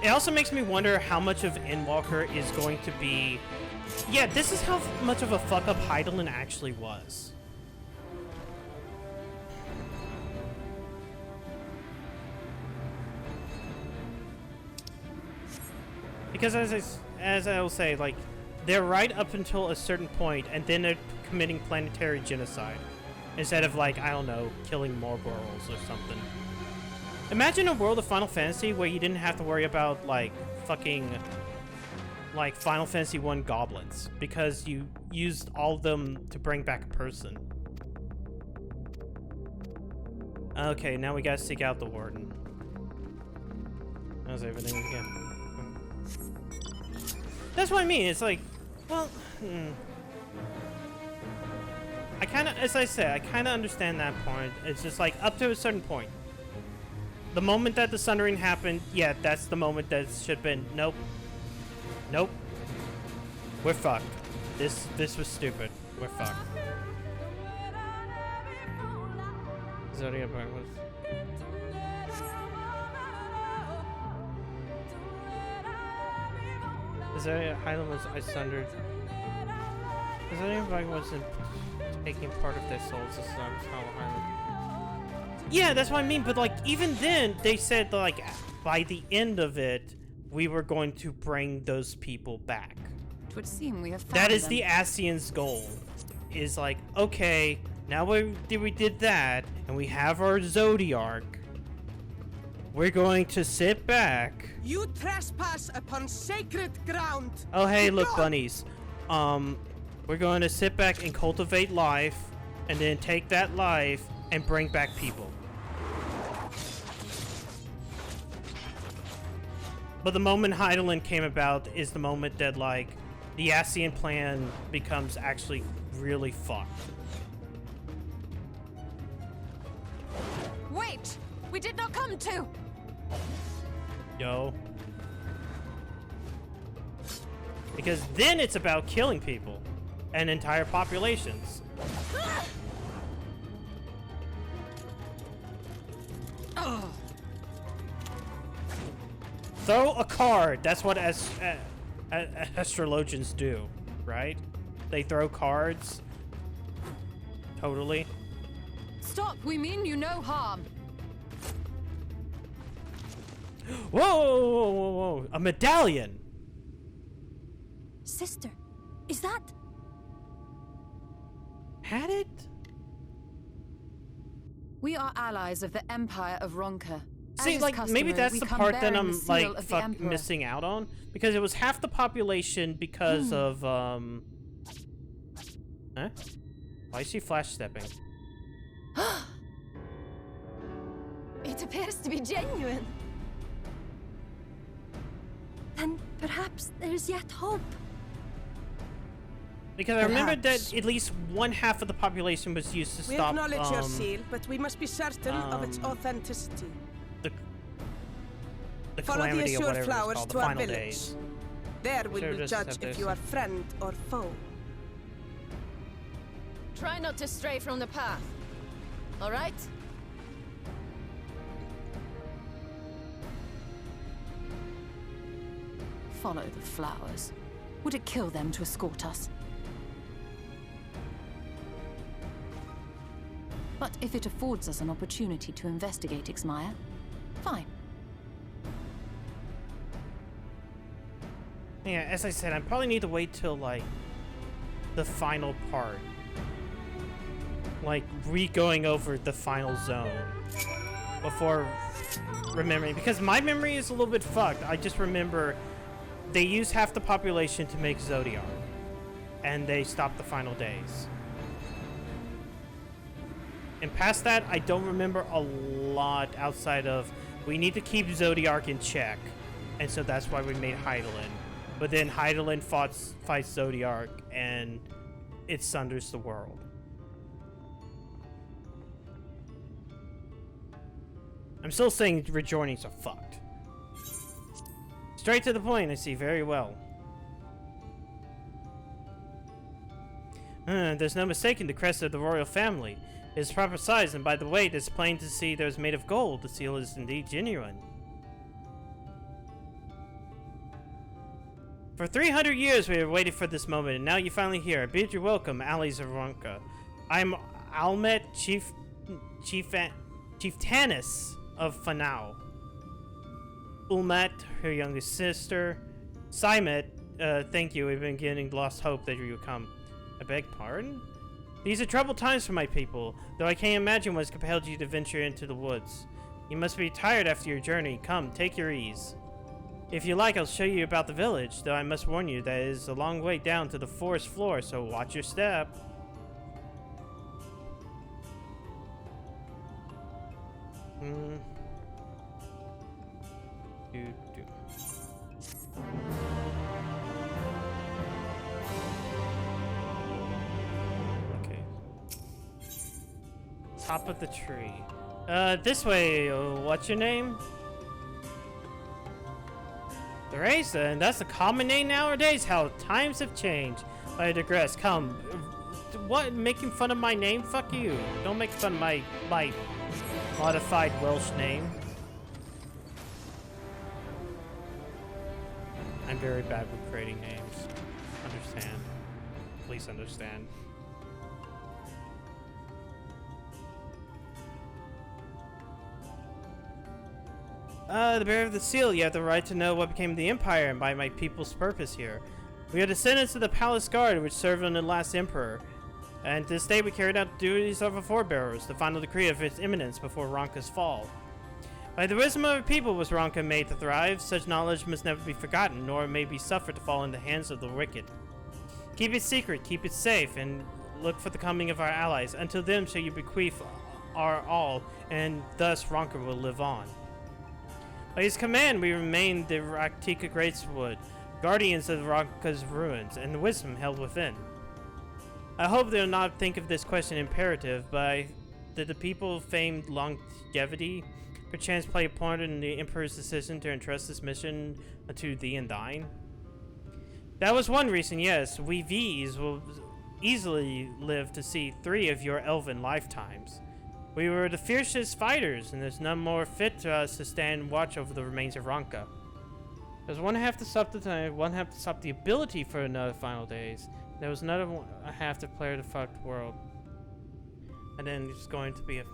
It also makes me wonder how much of Endwalker is going to be... Yeah, this is how much of a fuck-up Heidelin actually was. Because as I will say, like, they're right up until a certain point, and then they're committing planetary genocide. Instead of, like, I don't know, killing more girls or something. Imagine a world of Final Fantasy where you didn't have to worry about, like, fucking, like, Final Fantasy 1 goblins. Because you used all of them to bring back a person. Okay, now we gotta seek out the Warden. How's everything again? That's what I mean. It's like, well, I kind of, as I said, I kind of understand that point. It's just like up to a certain point. The moment that the Sundering happened, yeah, that's the moment that should have been. Nope. Nope. We're fucked. This was stupid. We're fucked. Zodiac was. Hyla was sundered. Anybody wasn't taking part of their souls this time. Yeah, that's what I mean. But like, even then, they said like, by the end of it, we were going to bring those people back. It would seem we have found that is them. the Ascians' goal. Is like, okay, now we did that, and we have our Zodiark. We're going to sit back. You trespass upon sacred ground. Oh, hey, look, bunnies. We're going to sit back and cultivate life, and then take that life and bring back people. But the moment Heidelin came about is the moment that, like, the Ascian plan becomes actually really fucked. Wait! We did not come to! Yo. Because then it's about killing people. And entire populations. Throw a card! That's what astrologians do, right? They throw cards. Totally. Stop! We mean you no harm. Whoa, whoa, whoa, whoa, whoa. A medallion! Sister, is that... Had it? We are allies of the Empire of Ronka. See, is like, maybe customary, that's we the come part that bearing I'm, the seal like, of the Emperor. missing out on. Because it was half the population because of, Huh? Why is she flash stepping? It appears to be genuine. Then perhaps there's yet hope. Because I remember that at least one half of the population was used to We stop, acknowledge your seal, but we must be certain of its authenticity. the Follow the calamity or assured whatever it's flowers called, to the our final village. days. There we Sure, will just judge have if this. you are friend or foe. Try not to stray from the path. All right? Follow the flowers. Would it kill them to escort us? But if it affords us an opportunity to investigate Ixmaya, fine. Yeah, as I said, I probably need to wait till, like, the final part. Like, re-going over the final zone before remembering. Because my memory is a little bit fucked. I just remember they used half the population to make Zodiac. And they stopped the final days. And past that, I don't remember a lot outside of we need to keep Zodiac in check. And so that's why we made Hydaelyn. But then Hydaelyn fights Zodiac and it sunders the world. I'm still saying rejoinings are fucked. Straight to the point, I see very well. There's no mistaking the crest of the royal family. It is proper size, and by the way, it is plain to see that it was made of gold. The seal is indeed genuine. For 300 years we have waited for this moment, and now you're finally here. I bid you welcome, Ali Zaronka. I'm Almet, Chieftainess of Fanau. Ulmet, her youngest sister. Simet, thank you, we've been getting lost hope that you would come. I beg pardon? These are troubled times for my people, though I can't imagine what has compelled you to venture into the woods. You must be tired after your journey. Come, take your ease. If you like, I'll show you about the village, though I must warn you that it is a long way down to the forest floor, so watch your step. Okay. Top of the tree. This way, what's your name? Theresa, and that's a common name nowadays? How times have changed. But I digress. Come. What? Making fun of my name? Fuck you. Don't make fun of my modified Welsh name. I'm very bad with creating names. Understand. Please understand. The bearer of the seal, you have the right to know what became of the Empire and by my people's purpose here. We are descendants of the palace guard which served under the last emperor, and this day we carried out the duties of our forebearers, the final decree of its imminence before Ronka's fall. By the wisdom of our people was Ronka made to thrive. Such knowledge must never be forgotten, nor may be suffered to fall in the hands of the wicked. Keep it secret, keep it safe, and look for the coming of our allies. Until then shall you bequeath our all, and thus Ronka will live on. By his command, we remain the Raktika Greatswood, guardians of Ronka's ruins, and the wisdom held within. I hope they will not think of this question imperative, but did the people of famed longevity perchance play a part in the Emperor's decision to entrust this mission to thee and thine? That was one reason, yes. We V's will easily live to see 3 of your elven lifetimes. We were the fiercest fighters, and there's none more fit to us to stand watch over the remains of Ronka. There's one half to stop the time, one half to stop the ability for another final days. There was another half to clear the fucked world. And then there's going to be a...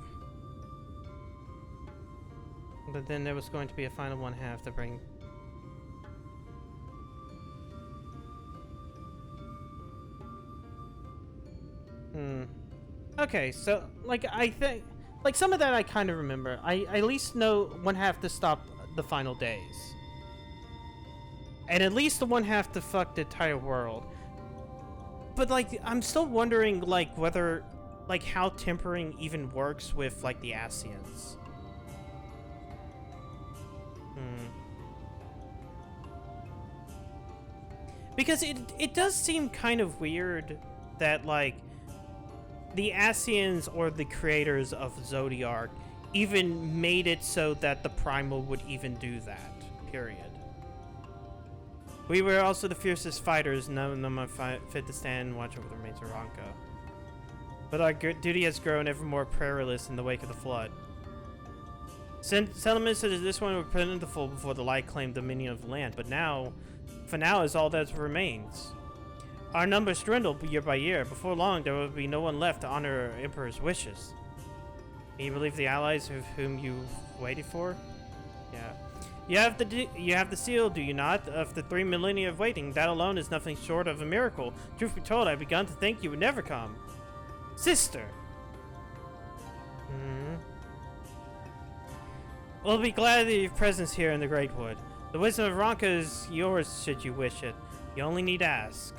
But then there was going to be a final one half to bring... Okay, so, like, I think... Like, some of that I kind of remember. I at least know one half to stop the final days. And at least the one half to fuck the entire world. But, like, I'm still wondering, like, whether, like, how tempering even works with, like, the Ascians. Because it does seem kind of weird that, like, the Ascians, or the creators of Zodiark, even made it so that the Primal would even do that, period. We were also the fiercest fighters, none of them fit to stand and watch over the remains of Ronka. But our duty has grown ever more perilous in the wake of the flood. Settlements such as this one were plentiful before the light claimed dominion of the land, but now, for now, is all that remains. Our numbers dwindle year by year. Before long, there will be no one left to honor our Emperor's wishes. Can you believe the allies of whom you waited for? Yeah. You have the seal, do you not? Of the 3 millennia of waiting, that alone is nothing short of a miracle. Truth be told, I've begun to think you would never come. Sister! We'll be glad of your presence here in the Great Wood. The wisdom of Ronka is yours should you wish it. You only need to ask.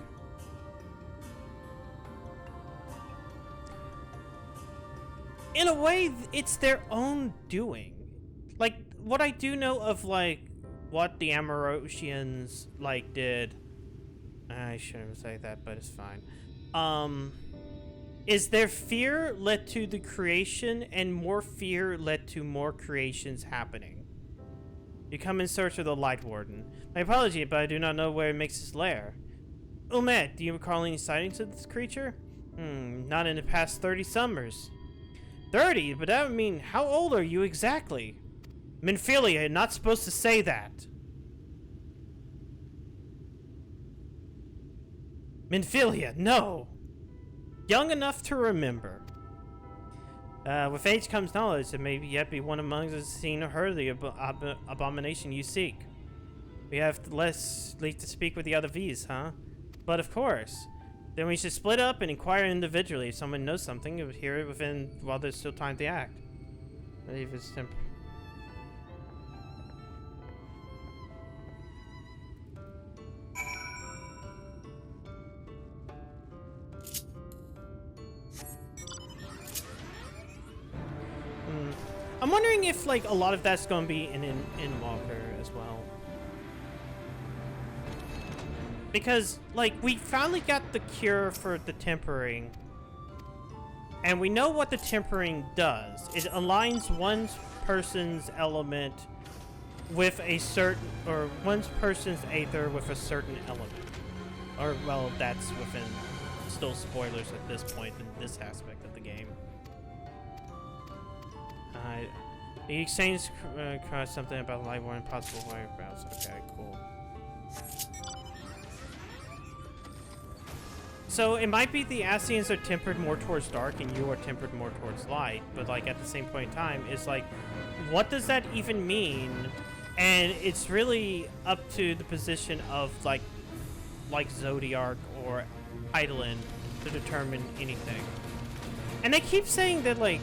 In a way, it's their own doing. Like, what I do know of, like, what the Amarosians, like, did... I shouldn't say that, but it's fine. Is their fear led to the creation, and more fear led to more creations happening. You come in search of the Light Warden. My apology, but I do not know where it makes its lair. Umet, do you recall any sightings of this creature? Not in the past 30 summers. 30? But that would mean, how old are you exactly? Minfilia, you're not supposed to say that. Minfilia, no! Young enough to remember. With age comes knowledge, and maybe yet be one among us seen or heard the abomination you seek. We have less need to speak with the other V's, huh? But of course. Then we should split up and inquire individually. If someone knows something, we'll hear it within while there's still time to act. I believe it's simple. I'm wondering if, like, a lot of that's going to be in Walker as well. Because, like, we finally got the cure for the tempering. And we know what the tempering does. It aligns one person's element with a certain, or one person's aether with a certain element. Or, well, that's within still spoilers at this point in this aspect of the game. The exchange crossed something about Light Warden possible whereabouts. Okay, cool. So it might be the Ascians are tempered more towards dark and you are tempered more towards light, but like at the same point in time, it's like, what does that even mean? And it's really up to the position of like Zodiark or Eidolon to determine anything. And they keep saying that, like,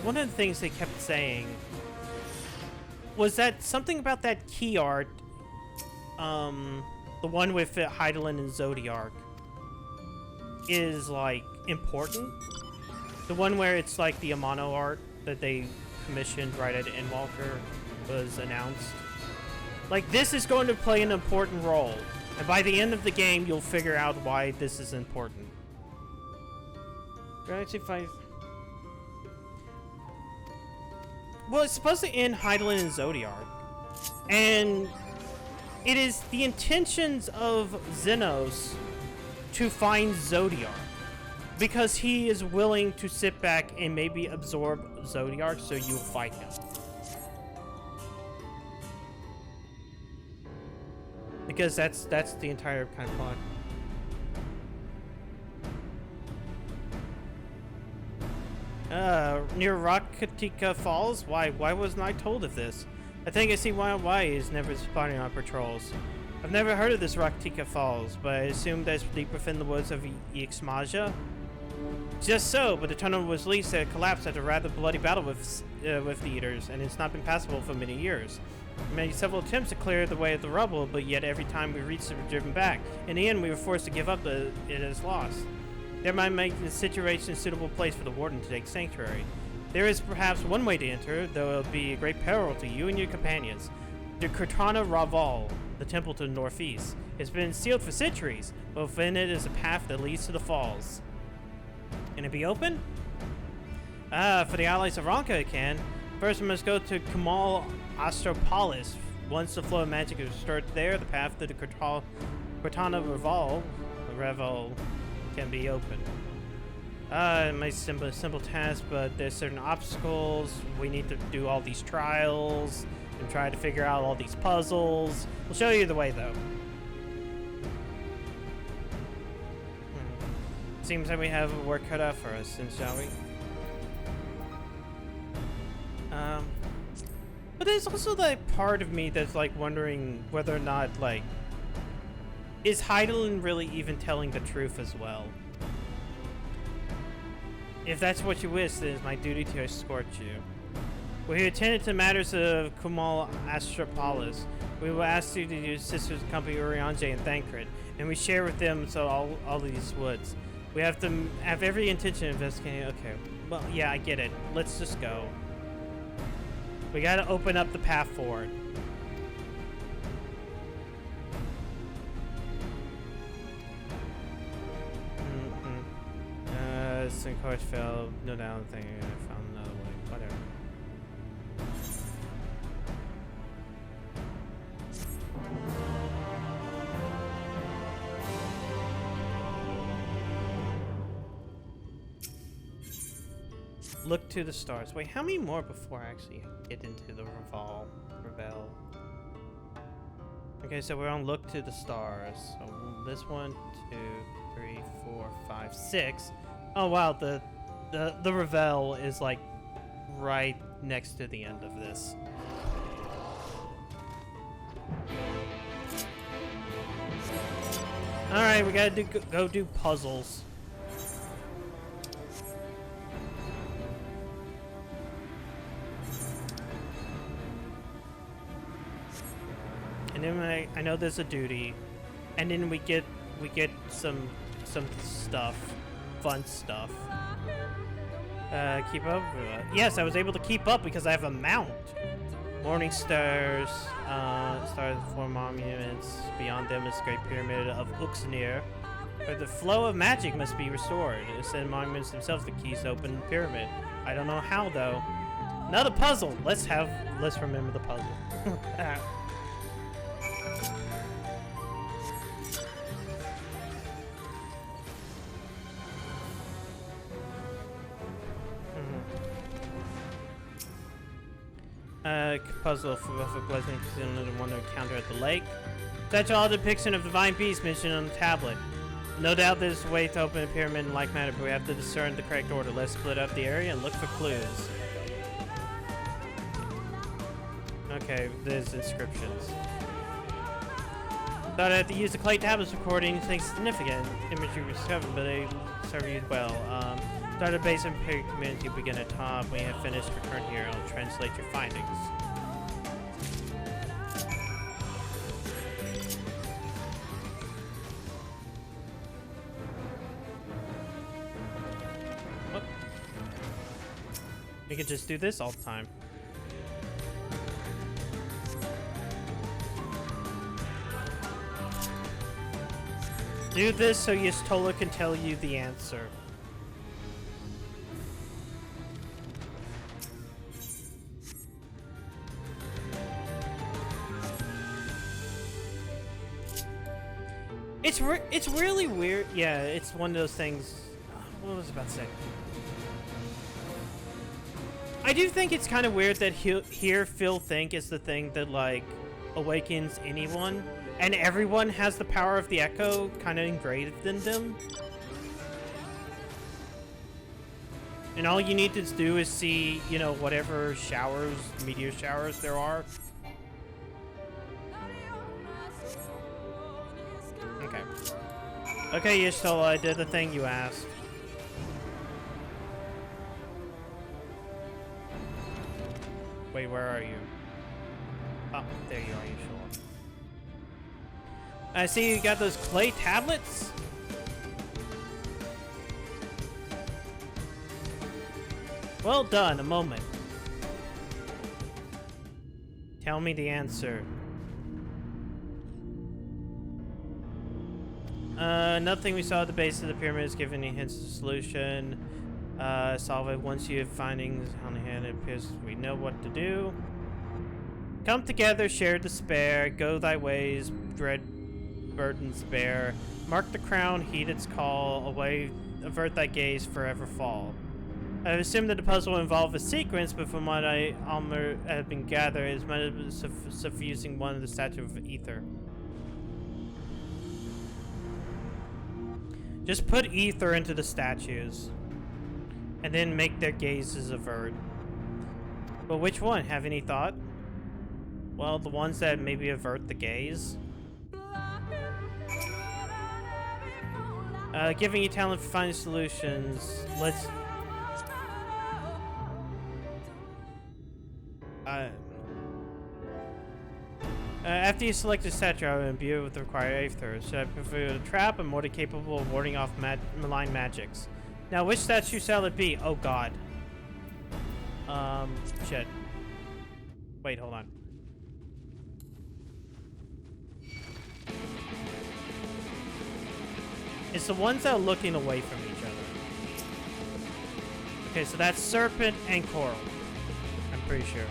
one of the things they kept saying was that something about that key art, the one with Eidolon and Zodiark, is like important. The one where it's like the Amano art that they commissioned right at Endwalker was announced. Like, this is going to play an important role, and by the end of the game you'll figure out why this is important. Galaxy 5. Well, it's supposed to end Eidolon and Zodiark, and it is the intentions of Xenos to find Zodiark, because he is willing to sit back and maybe absorb Zodiark so you'll fight him. Because that's the entire kind of plot. Near Rakatika Falls? Why wasn't I told of this? I think I see why he's never spotting on patrols. I've never heard of this Rakatika Falls, but I assume that's deep within the woods of Ixmaja. Just so, but the tunnel was leased and collapsed after a rather bloody battle with the Eaters, and it's not been passable for many years. We made several attempts to clear the way of the rubble, but yet every time we reached it, we were driven back. In the end, we were forced to give up it as lost. That might make the situation a suitable place for the Warden to take sanctuary. There is perhaps one way to enter, though it will be a great peril to you and your companions. The Kurtana Raval, the temple to the northeast. It's been sealed for centuries, but within it is a path that leads to the falls. Can it be open? For the allies of Ronka it can. First we must go to Kamal Astropolis. Once the flow of magic is restored there, the path to the Kurtana Raval can be opened. It might seem a simple task, but there's certain obstacles. We need to do all these trials and try to figure out all these puzzles. We'll show you the way, though. Seems like we have work cut out for us, then, shall we? But there's also that part of me that's like wondering whether or not, like, is Heidelin really even telling the truth as well? If that's what you wish, then it's my duty to escort you. We're here attending to matters of Kumal Astropolis. We will ask you to use sisters company Urianje and Thancred, and we share with them so all these woods. We have to have every intention of investigating. Okay, well, yeah, I get it. Let's just go. We gotta open up the path forward. Some course failed. No doubt, I think I found another way. Whatever. Look to the stars. Wait, how many more before I actually get into the Revel? Okay, so we're on look to the stars. So this 1, 2, 3, 4, 5, 6. Oh wow, the Revel is like right next to the end of this. All right, we gotta go do puzzles. And then I know there's a duty, and then we get some stuff, fun stuff. Keep up. Yes, I was able to keep up because I have a mount. Morning stars, stars form monuments. Beyond them is the Great Pyramid of Uxnir. But the flow of magic must be restored. It's the monuments themselves the keys to open the pyramid. I don't know how though. Another puzzle. Let's remember the puzzle. Puzzle for Blessing similar to one to encounter at the lake. Such all depiction of divine beasts mentioned on the tablet. No doubt there's a way to open a pyramid in like manner, but we have to discern the correct order. Let's split up the area and look for clues. Okay, there's inscriptions. Thought I had to use the clay tablets recording anything significant. Imagery discovered, but they serve you well. Start a base imperial community, begin at top. When you have finished, return here. I'll translate your findings. What? We could just do this all the time. Do this so Yistola can tell you the answer. It's really weird. Yeah, it's one of those things. What was I about to say? I do think it's kind of weird that here Phil Think is the thing that like awakens anyone, and everyone has the power of the Echo kind of engraved in them. And all you need to do is see, you know, whatever showers, meteor showers there are. Okay. Okay, Yistola, I did the thing you asked. Wait, where are you? Oh, there you are, you show up. I see you got those clay tablets? Well done, a moment. Tell me the answer. Nothing we saw at the base of the pyramid is giving any hints to solution. Solve it once you have findings on hand. It appears we know what to do. Come together, share despair, go thy ways, dread burdens bear. Mark the crown, heed its call, away, avert thy gaze, forever fall. I have assumed that the puzzle will involve a sequence, but from what I have been gathered, it is meant to be suffusing one of the statue of ether. Just put ether into the statues, and then make their gazes avert. But which one? Have any thought? Well, the ones that maybe avert the gaze. Giving you talent for finding solutions. Let's... after you select a statue, I will imbue it with the required ether. Should I prefer a trap? I'm more than capable of warding off malign magics. Now, which statue shall it be? Oh god. Shit. Wait, hold on. It's the ones that are looking away from each other. Okay, so that's Serpent and Coral. I'm pretty sure.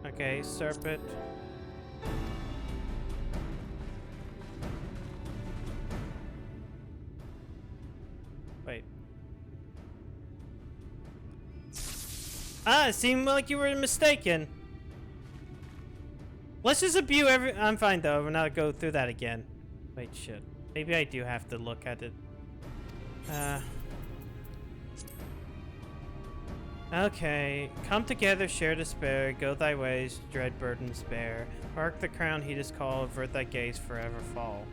Okay, Serpent. Wait. Ah, it seemed like you were mistaken. Let's just imbue every... I'm fine though, we're not go through that again. Wait, shit. Maybe I do have to look at it. Okay. Come together, share despair, go thy ways, dread burdens bear. Mark the crown, heed his call, avert thy gaze, forever fall.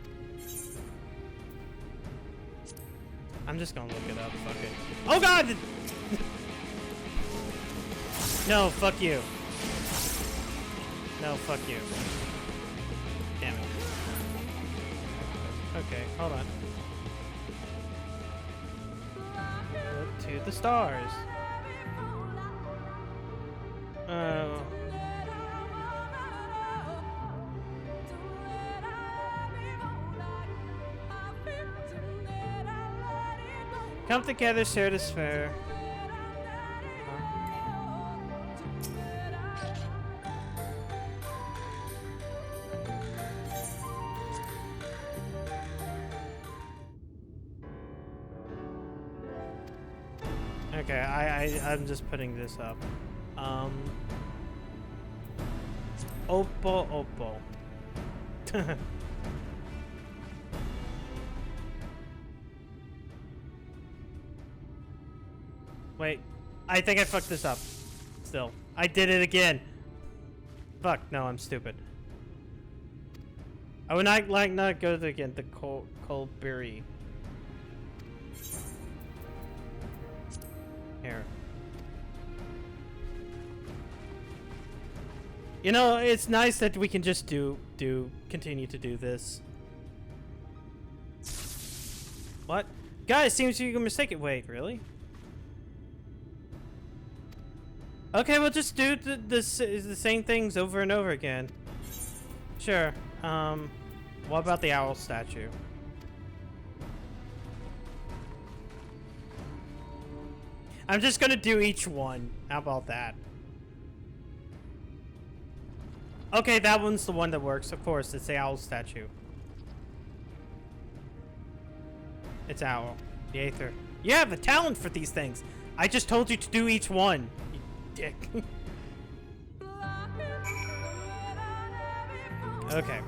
I'm just gonna look it up, fuck it. Oh god! No, fuck you. No, fuck you. Damn it. Okay, hold on. Look to the stars. Oh. Come together, share despair. Okay, I'm just putting this up. Oppo. Wait, I think I fucked this up. Still, I did it again. Fuck, no, I'm stupid. I would not go to again the Colberry. Here. You know, it's nice that we can just continue to do this. What? Guys, seems you can mistake it. Wait, really? Okay, we'll just do the same things over and over again. Sure. What about the owl statue? I'm just gonna do each one. How about that? Okay, that one's the one that works. Of course, it's the owl statue. It's owl. The Aether. You have a talent for these things. I just told you to do each one. You dick. Okay.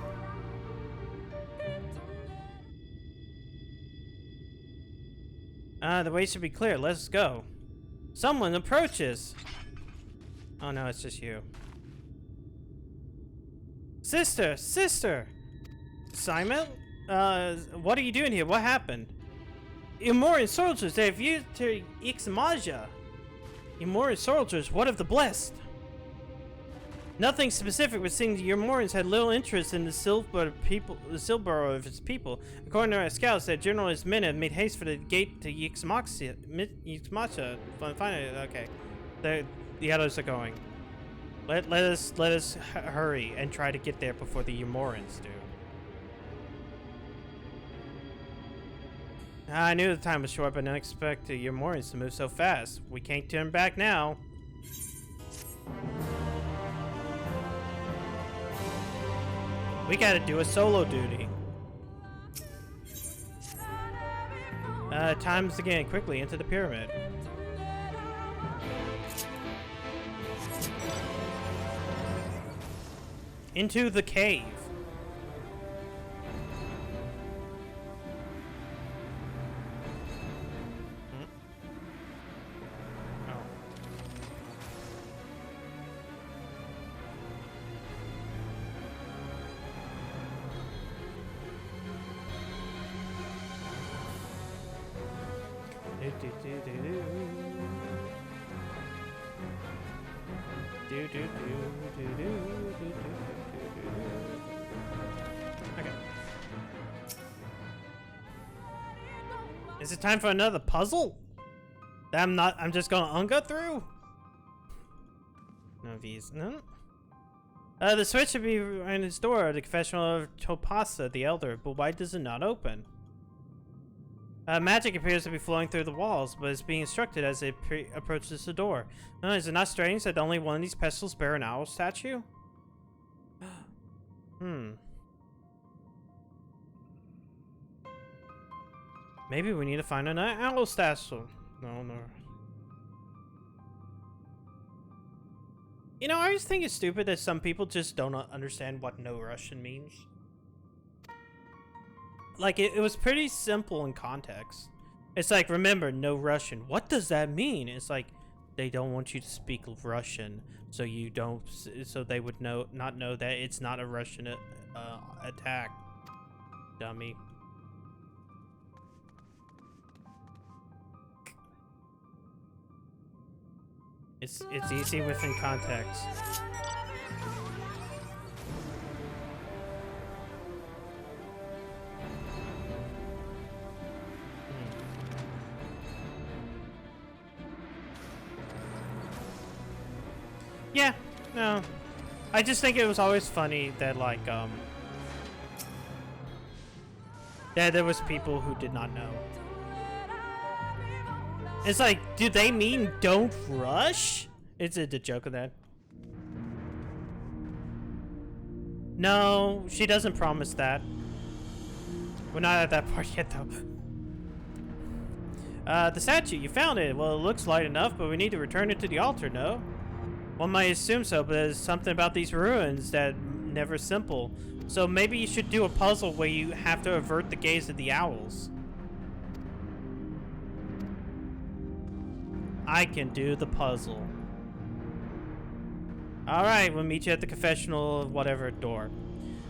The way should be clear. Let's go. Someone approaches. Oh no, it's just you. Sister! Sister! Simon? What are you doing here? What happened? Immortal soldiers, they have used to Ixmaja. Immortal soldiers, what of the blessed? Nothing specific, but seeing the Immortals had little interest in the silver of its people. According to our scouts, that General and his men have made haste for the gate to Ixmaja. Finally, okay. The others are going. Let us hurry and try to get there before the Immortals do. I knew the time was short, but I didn't expect the Immortals to move so fast. We can't turn back now. We gotta do a solo duty. Time's to get quickly into the pyramid. Into the cave. Okay. Is it time for another puzzle? That I'm just gonna unga through? No V's. No. The switch should be in its door, the confessional of Topasa the Elder, but why does it not open? Magic appears to be flowing through the walls, but is being instructed as it approaches the door. Is it not strange that only one of these pedestals bear an owl statue? Maybe we need to find an owl statue. No. You know, I always think it's stupid that some people just don't understand what no Russian means. Like, it was pretty simple in context. It's like, remember, no Russian. What does that mean? It's like, they don't want you to speak Russian, so you don't, so they would not know that it's not a Russian attack. Dummy. It's easy within context. Yeah, no. I just think it was always funny that, like, that there was people who did not know. It's like, do they mean don't rush? Is it the joke of that? No, she doesn't promise that. We're not at that part yet, though. The statue, you found it. Well, it looks light enough, but we need to return it to the altar, no? One might assume so, but there's something about these ruins that never simple. So maybe you should do a puzzle where you have to avert the gaze of the owls. I can do the puzzle. Alright, we'll meet you at the confessional whatever door.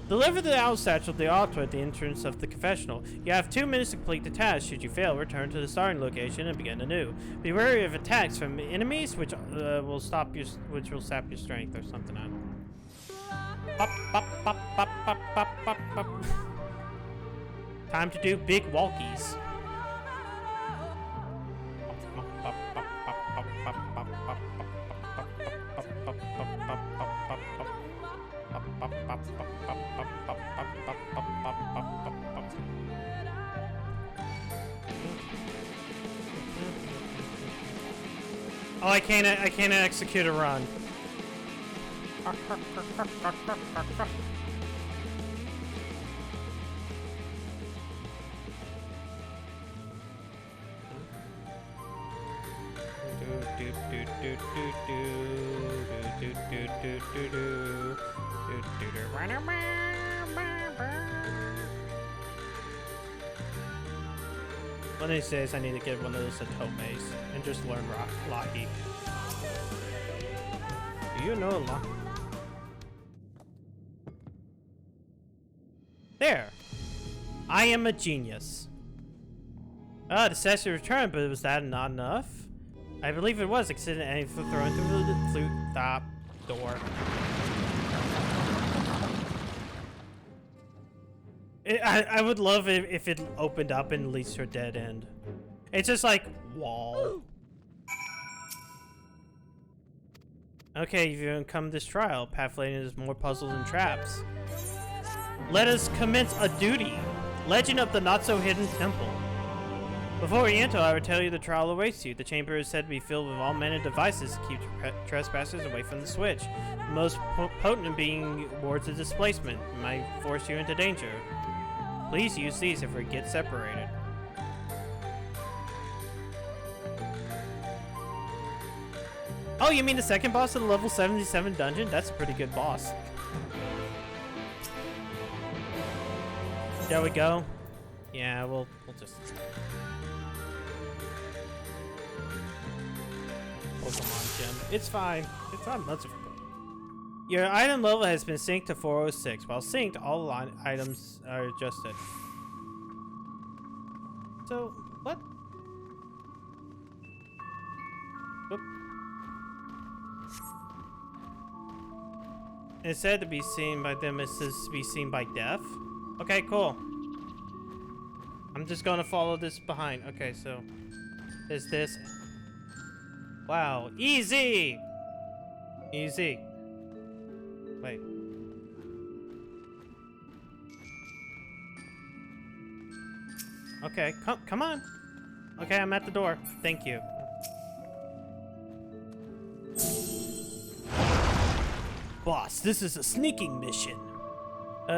Deliver the owl statue to the altar at the entrance of the confessional. You have 2 minutes to complete the task. Should you fail, return to the starting location and begin anew. Be wary of attacks from enemies, which will sap your strength or something. I don't know. Pop, pop, pop, pop, pop, pop, pop, pop. Time to do big walkies. Oh, I can't execute a run. One of these days I need to get one of those Atomes and just learn Rocky. you know a lot? There. I am a genius. The statue returned, but was that not enough? I believe it was. Accidentally thrown through the flute top door. I would love it if it opened up and leads to a dead end. It's just like wall. Okay, you've overcome this trial. Pathfinder is more puzzles and traps. Let us commence a duty. Legend of the Not-So-Hidden Temple. Before we enter, I will tell you the trial awaits you. The chamber is said to be filled with all manner of devices to keep trespassers away from the switch. The most potent being wards of displacement. It might force you into danger. Please use these if we get separated. Oh, you mean the second boss of the level 77 dungeon? That's a pretty good boss. There we go. Yeah, we'll just... Pokemon gym. It's fine. It's not much of a... Your item level has been synced to 406. While synced, all items are adjusted. So, what? Whoop. It's said to be seen by them as to be seen by death. Okay, cool. I'm just gonna follow this behind. Okay, so is this? Wow, easy, easy. Wait. Okay, come on. Okay, I'm at the door. Thank you. Boss, this is a sneaking mission.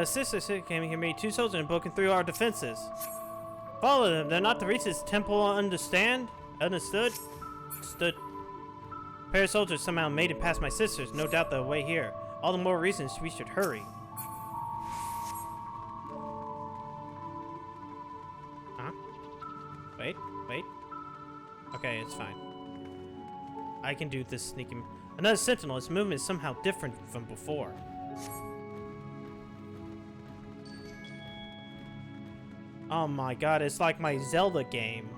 Sister came here, made 2 soldiers and broken through our defenses. Follow them. They're not to reach this temple. Understand? Understood? Stood. A pair of soldiers somehow made it past my sisters. No doubt they're way here. All the more reasons we should hurry. Huh? Wait. Okay, it's fine. I can do this sneaking. Another sentinel. Its movement is somehow different from before. Oh my god, it's like my Zelda game.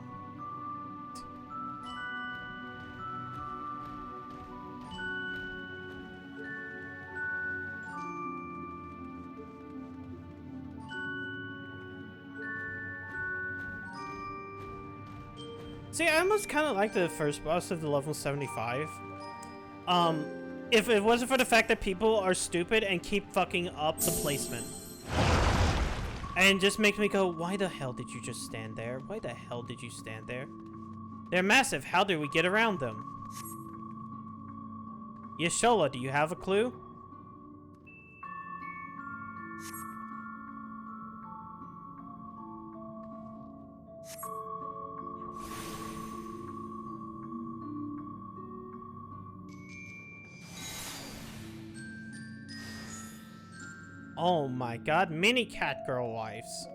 See, I almost kind of like the first boss of the level 75. If it wasn't for the fact that people are stupid and keep fucking up the placement. And just makes me go, why the hell did you just stand there? Why the hell did you stand there? They're massive. How do we get around them? Yashola, do you have a clue? Oh my god, mini cat girl wives.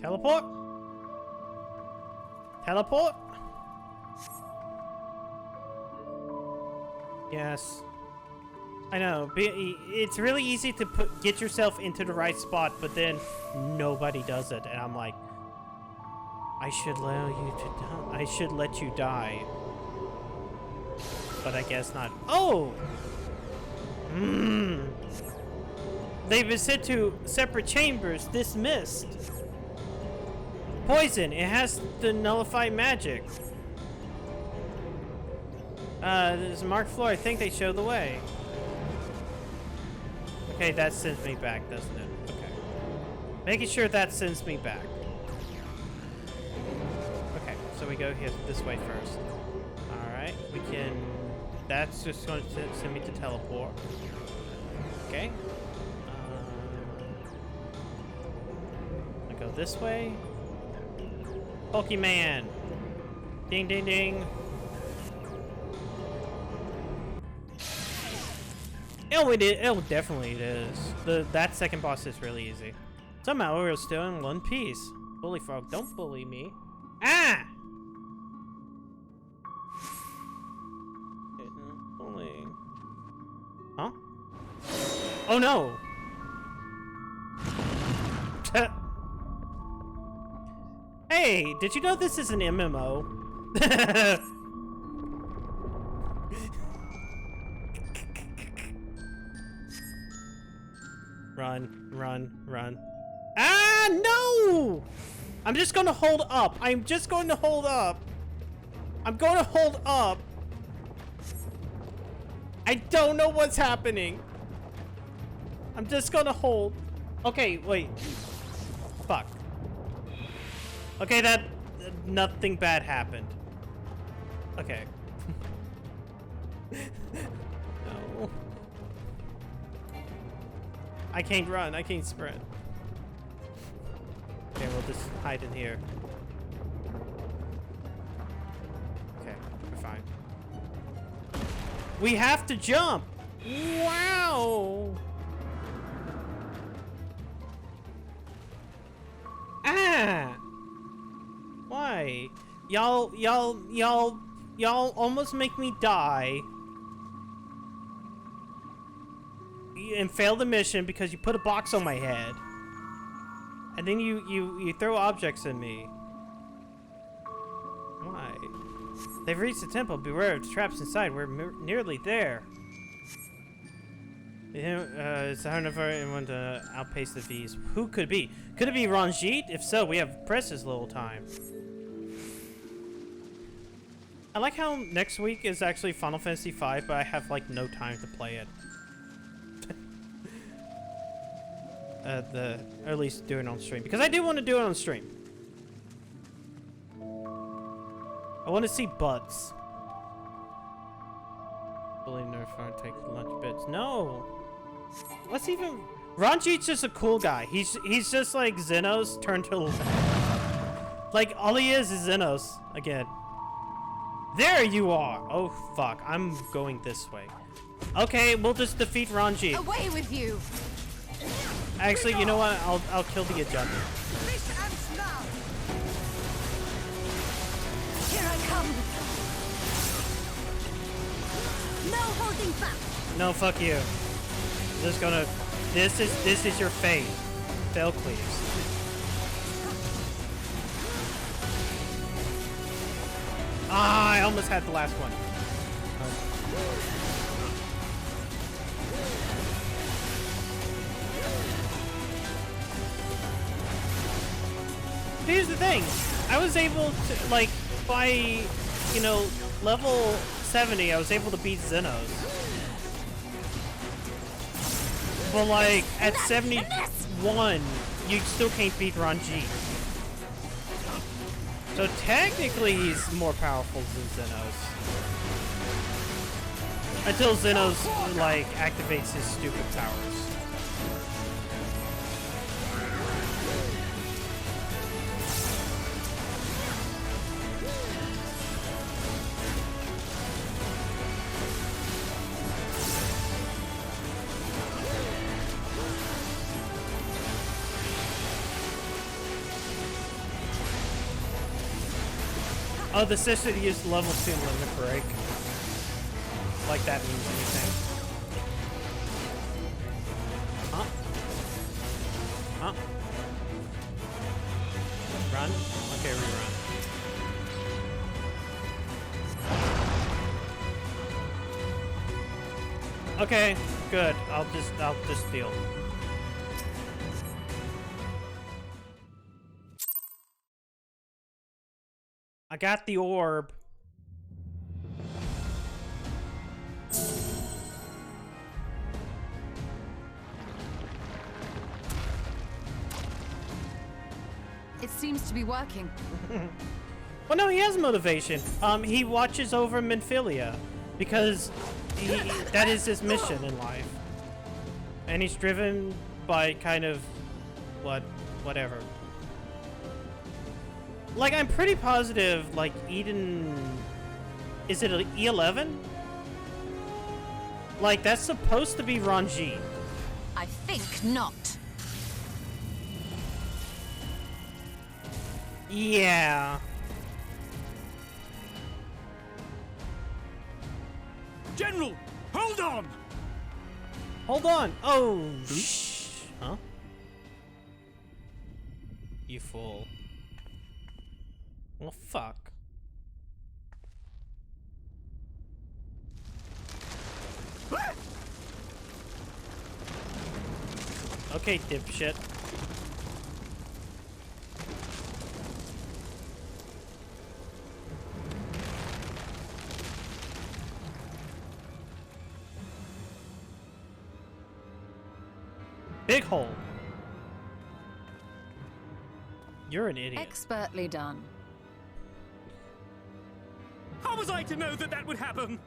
Teleport? Teleport? Yes. I know, it's really easy to get yourself into the right spot, but then nobody does it, and I'm like, I should let you die. But I guess not. Oh! They've been sent to separate chambers, dismissed. Poison, it has to nullify magic. There's a marked floor, I think they show the way. Okay, that sends me back, doesn't it? Okay. Making sure that sends me back. Okay, so we go here this way first. Alright, we can... That's just going to send me to teleport. Okay. I go this way. Pokemon! Ding, ding, ding. Oh, it is. Oh, definitely it is. That second boss is really easy. Somehow we're still in one piece. Bully frog, don't bully me. Ah! Bullying. Huh? Oh no! Hey, did you know this is an MMO? Run, run, run. Ah, no! I'm just gonna hold up. I'm just going to hold up. I'm going to hold up. I don't know what's happening. I'm just gonna hold. Okay, wait. Fuck. Okay, nothing bad happened. Okay. No. I can't run. I can't sprint. Okay, we'll just hide in here. Okay, we're fine. We have to jump! Wow! Ah! Why? Y'all almost make me die. And fail the mission because you put a box on my head. And then you throw objects at me. Why? They've reached the temple. Beware of the traps inside. We're nearly there. It's hard for anyone to outpace the V's. Who could it be? Could it be Ranjit? If so, we have precious little time. I like how next week is actually Final Fantasy V, but I have like no time to play it. Or at least do it on stream, because I do want to do it on stream. I want to see butts. Bully nerf fire, take lunch bits. No. What's even? Ranjit's just a cool guy. He's just like Xenos turned to like all he is Xenos again. There you are. Oh fuck! I'm going this way. Okay, we'll just defeat Ranjit. Away with you. Actually, you know what? I'll kill the agenda. Here I come. No holding back. No, fuck you. Just gonna. This is your fate. Fail, please. Ah, I almost had the last one. Here's the thing. I was able to, like, by, you know, level 70, I was able to beat Xenos. But, like, at 71, you still can't beat Ranjit. So technically, he's more powerful than Xenos. Until Xenos, like, activates his stupid powers. Oh, the sister used level 2 limit break. Like that means anything. Huh? Huh? Run? Okay, rerun. Okay, good. I'll just deal. I got the orb. It seems to be working. Well, no, he has motivation. He watches over Minfilia because that is his mission in life. And he's driven by kind of whatever. Like, I'm pretty positive, like, Eden... Is it an E11? Like, that's supposed to be Ranji. I think not. Yeah. General, hold on! Hold on. Oh, huh? You fool. Well, fuck. Okay, dipshit. Big hole. You're an idiot. Expertly done. How was I to know that that would happen?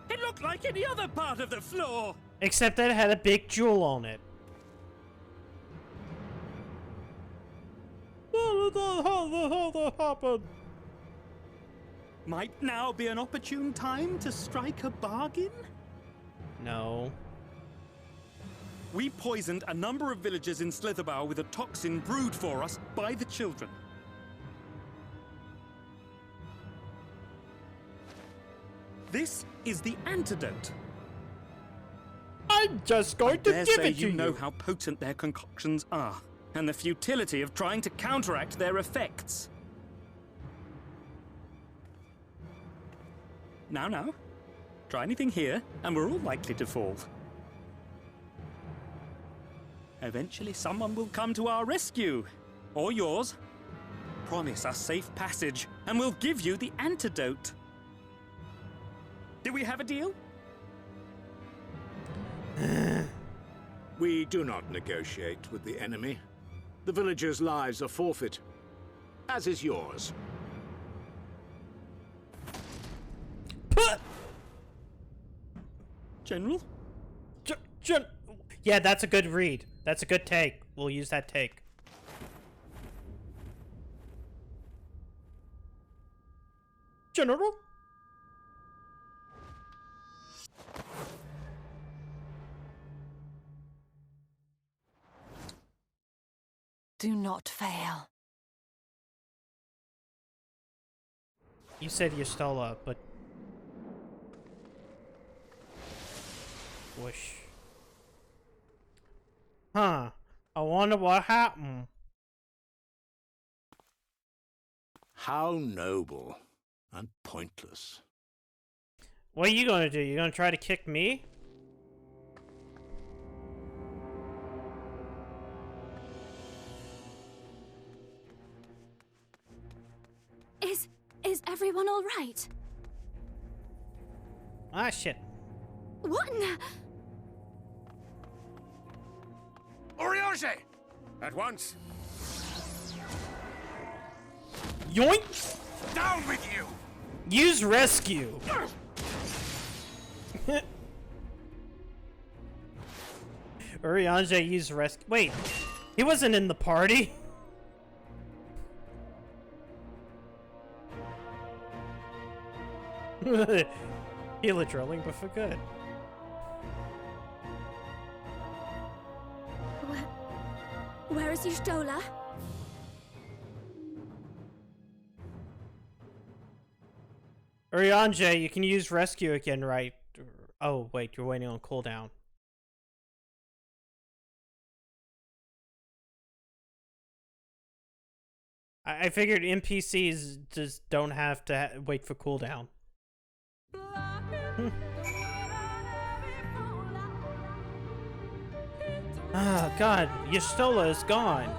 It looked like any other part of the floor. Except that it had a big jewel on it. How that happened? Might now be an opportune time to strike a bargain? No. We poisoned a number of villagers in Slitherbough with a toxin brewed for us by the children. This is the antidote. I'm just going to give it to you know how potent their concoctions are, and the futility of trying to counteract their effects. Now, try anything here, and we're all likely to fall. Eventually someone will come to our rescue, or yours. Promise us safe passage, and we'll give you the antidote. Do we have a deal? We do not negotiate with the enemy. The villagers' lives are forfeit, as is yours. General? Yeah, that's a good read. That's a good take. We'll use that take. General? Do not fail. You said you stole up, but... Whoosh. Huh. I wonder what happened. How noble and pointless. What are you gonna do? You gonna try to kick me? Is everyone all right? Ah, shit. What in the... Oriange! At once! Yoink! Down with you! Use rescue! Oriange used rescue. Wait, he wasn't in the party? Healer drilling, but for good. Where is Y'shtola? Oriange, you can use rescue again, right? Oh, wait, you're waiting on cooldown. I figured NPCs just don't have to wait for cooldown. Oh god, Y'shtola is gone.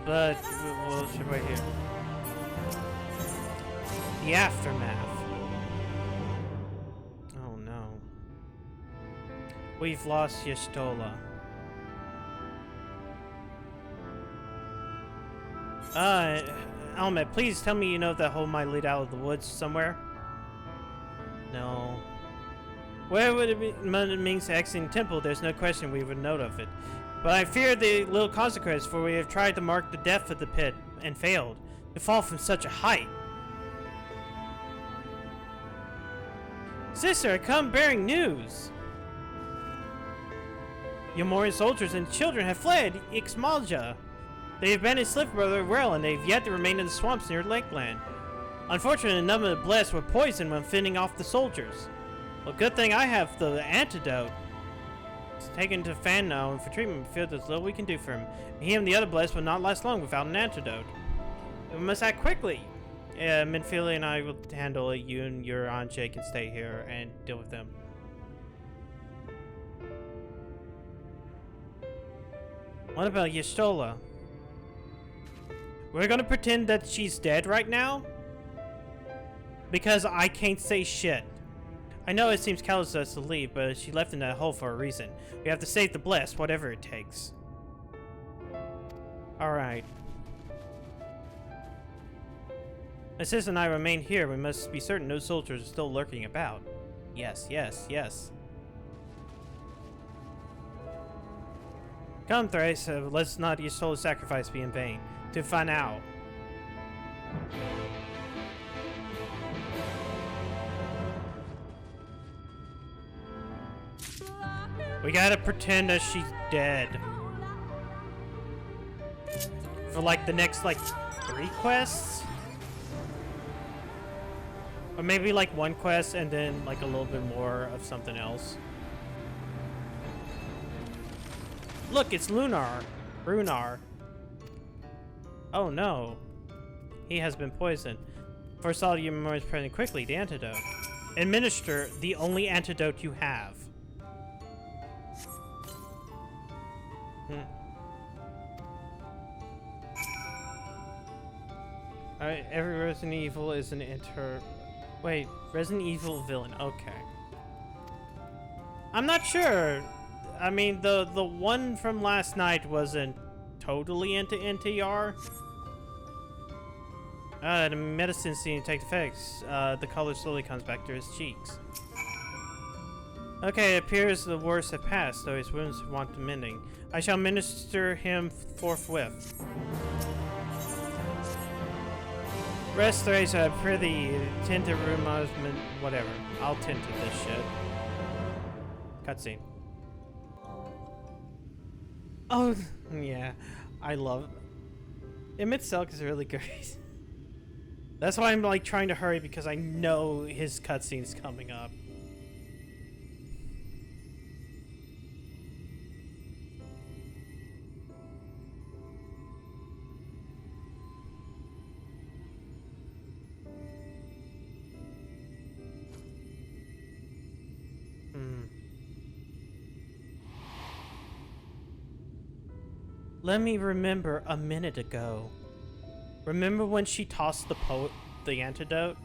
But we'll right here. The aftermath. Oh no. We've lost Y'shtola. Almet, please tell me you know that hole might lead out of the woods somewhere. No. Where would it be? Ming's exiting temple, there's no question we would note of it. But I fear the little consequence, for we have tried to mark the depth of the pit, and failed. To fall from such a height. Sister, I come bearing news. Yomorian soldiers and children have fled Ixmalja. They have abandoned Slipbrother well, and they've yet to remain in the swamps near Lakeland. Unfortunately, none of the blessed were poisoned when fending off the soldiers. Well, good thing I have the antidote. It's taken to Fan now, and for treatment, we feel there's little we can do for him. He and the other blessed will not last long without an antidote. We must act quickly. Minfili and I will handle it. You and your Anjay can stay here and deal with them. What about Y'shtola? We're gonna pretend that she's dead right now? Because I can't say shit. I know it seems callous to us to leave, but she left in that hole for a reason. We have to save the blessed, whatever it takes. Alright. My sister and I remain here. We must be certain no soldiers are still lurking about. Yes, yes, yes. Come, Thrace, let's not your soul's sacrifice be in vain. To find out. We gotta pretend that she's dead. For like the next like 3 quests? Or maybe like 1 quest and then like a little bit more of something else. Look, it's Runar. Oh no. He has been poisoned. First all your memories present quickly, the antidote. Administer the only antidote you have. Alright, every Resident Evil is an Wait, Resident Evil villain, okay. I'm not sure. I mean, the one from last night wasn't totally into NTR. The medicine seems to take effects. The color slowly comes back to his cheeks. Okay, it appears the worst have passed, though his wounds want mending. I shall minister him forthwith. Rest, Thrace, I prithee, tend to rumors, whatever. I'll tend to this shit. Cutscene. Oh, yeah. I love Emmett Selk is really great. That's why I'm like trying to hurry, because I know his cutscene's coming up. Let me remember a minute ago. Remember when she tossed the antidote?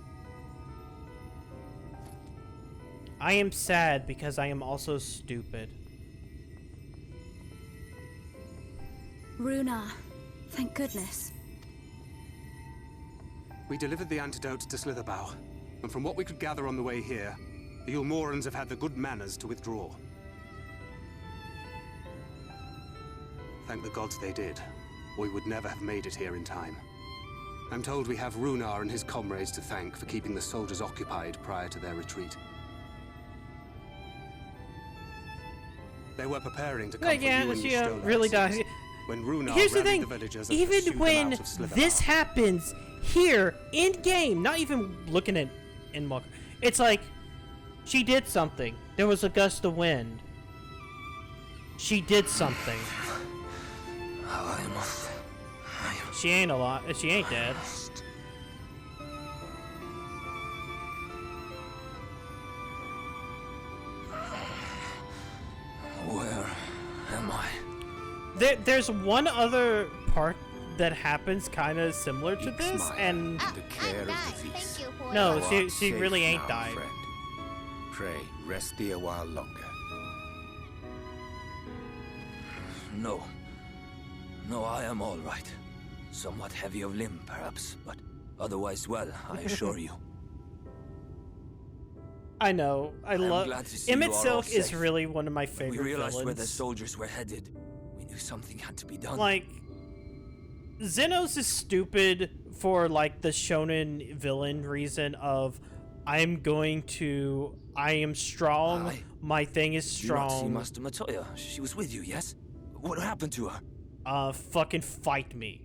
I am sad because I am also stupid. Runar, thank goodness. We delivered the antidote to Slitherbow, and from what we could gather on the way here, the Ulmorans have had the good manners to withdraw. Thank the gods they did, or we would never have made it here in time. I'm told we have Runar and his comrades to thank for keeping the soldiers occupied prior to their retreat. They were preparing to comfort you and Y'shtola, really does. When Runar Here's the thing, the villagers and even pursued them when out of Slitherbow. this happens here in game, not even looking at Endwalker, it's like she did something. There was a gust of wind. She did something. She ain't she ain't dead. Where am I? There's one other part that happens kind of similar to this, and the care of the feast. no, Thou art she safe really ain't now, died. friend. Pray, rest thee a while longer. No. No, I am all right. Somewhat heavy of limb, perhaps, but otherwise well, I assure you. I know. I love Emmett Silk is really one of my favorite We realized villains. where the soldiers were headed. We knew something had to be done. Like, Xenos is stupid for like the shonen villain reason of I'm going to... I am strong. My thing is strong. You not see Master Matoya? She was with you, yes? What happened to her? Fucking fight me.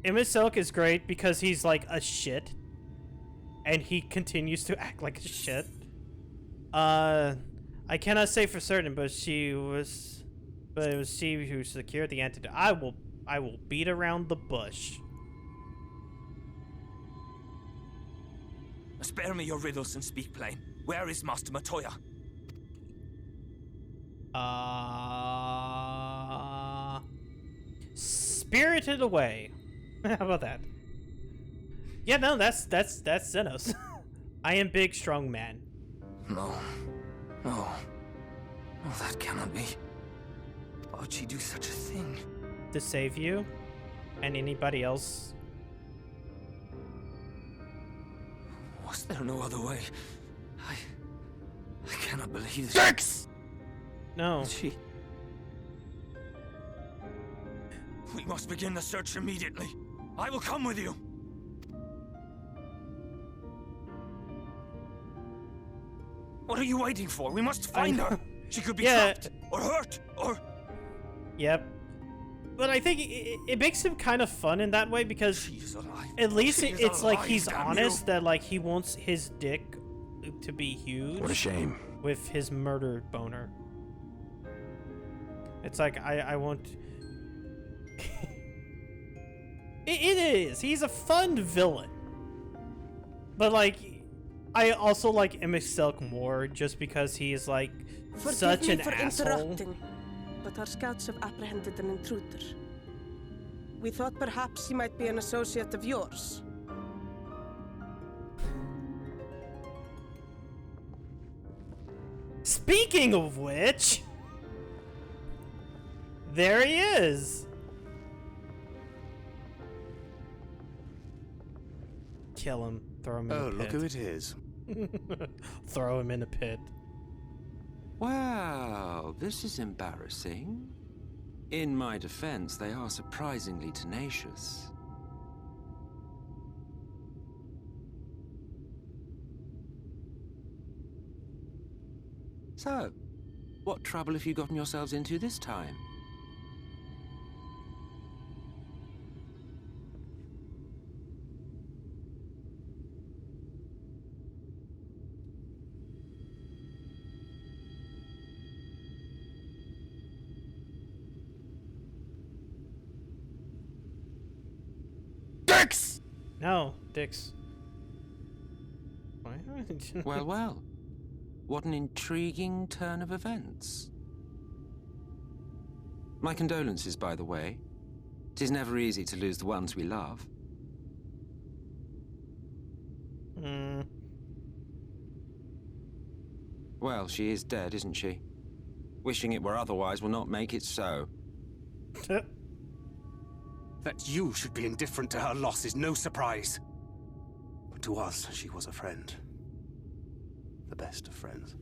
Emma Silk is great because he's like a shit. And he continues to act like a shit. I cannot say for certain, but it was she who secured the antidote. I will beat around the bush. Spare me your riddles and speak plain. Where is Master Matoya? Spirited away. How about that? Yeah, no, that's Xenos. I am big, strong man. No, that cannot be. Why would she do such a thing? To save you and anybody else. Was there no other way? I cannot believe this. Dix! No. We must begin the search immediately. I will come with you. What are you waiting for? We must find her. She could be trapped or hurt or... Yep. But I think it makes him kind of fun in that way because at least it's like he's honest that like he wants his dick to be huge. What a shame. With his murder boner. It's like I want... It is. He's a fun villain. But like, I also like Emma Silk more just because he is like such an asshole. But our scouts have apprehended an intruder. We thought perhaps he might be an associate of yours. Speaking of which, there he is. Kill him. Throw him in a pit. Oh, look who it is. Throw him in a pit. Well, this is embarrassing. In my defense, they are surprisingly tenacious. So, what trouble have you gotten yourselves into this time? Dix! No, Dix. Well, well. What an intriguing turn of events. My condolences, by the way. It is never easy to lose the ones we love. Well, she is dead, isn't she? Wishing it were otherwise will not make it so. That you should be indifferent to her loss is no surprise. But to us, she was a friend. The best of friends.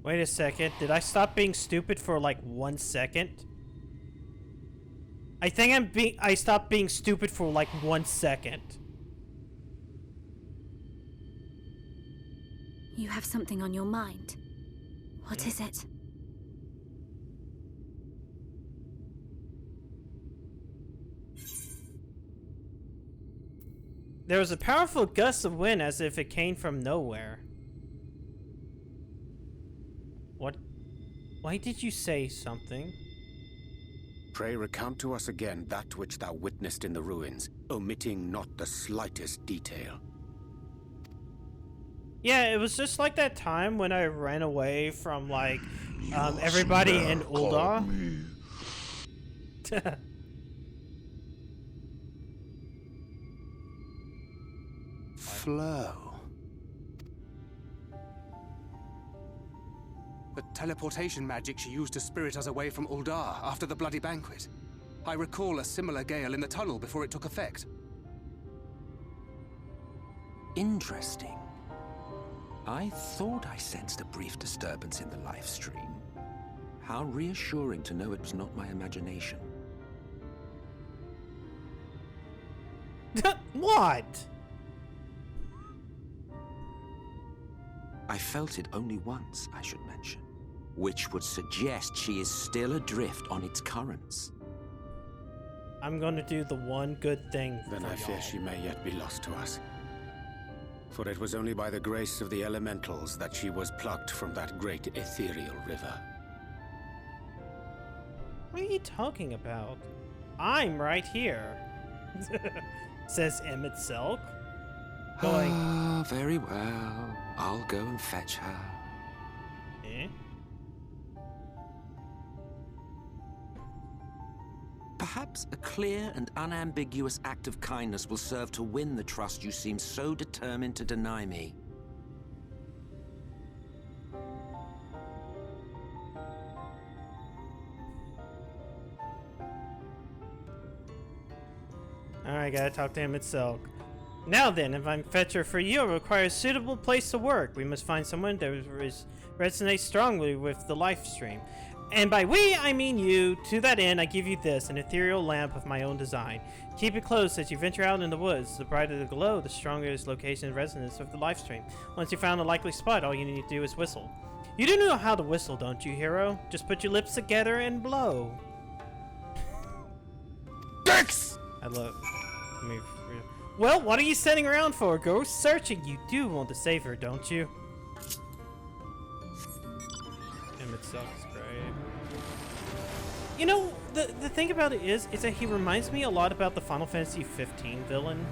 Wait a second. Did I stop being stupid for like 1 second? I think I stopped being stupid for like 1 second. You have something on your mind. What is it? There was a powerful gust of wind as if it came from nowhere. What? Why did you say something? Pray recount to us again that which thou witnessed in the ruins, omitting not the slightest detail. Yeah, it was just like that time when I ran away from, like, everybody in Ul'dah. Flow. The teleportation magic she used to spirit us away from Ul'dah after the bloody banquet. I recall a similar gale in the tunnel before it took effect. Interesting. I thought I sensed a brief disturbance in the live stream. How reassuring to know it was not my imagination. What? I felt it only once, I should mention, which would suggest she is still adrift on its currents. I'm gonna do the one good thing. Then I fear she may yet be lost to us. For it was only by the grace of the elementals that she was plucked from that great ethereal river. What are you talking about? I'm right here. Says Emmett Selk. Going. Ah, very well. I'll go and fetch her. Eh? Perhaps a clear and unambiguous act of kindness will serve to win the trust you seem so determined to deny me. Alright, gotta talk to him itself. Now then, if I'm fetcher for you, it requires a suitable place to work. We must find someone that resonates strongly with the live stream. And by we, I mean you. To that end, I give you this, an ethereal lamp of my own design. Keep it close as you venture out in the woods. The brighter the glow, the stronger its location and resonance of the live stream. Once you found a likely spot, all you need to do is whistle. You do know how to whistle, don't you, hero? Just put your lips together and blow. Dex! I love... Well, what are you sitting around for? Go searching. You do want to save her, don't you? Emmett sucks, great. You know, the thing about it is that he reminds me a lot about the Final Fantasy XV villain.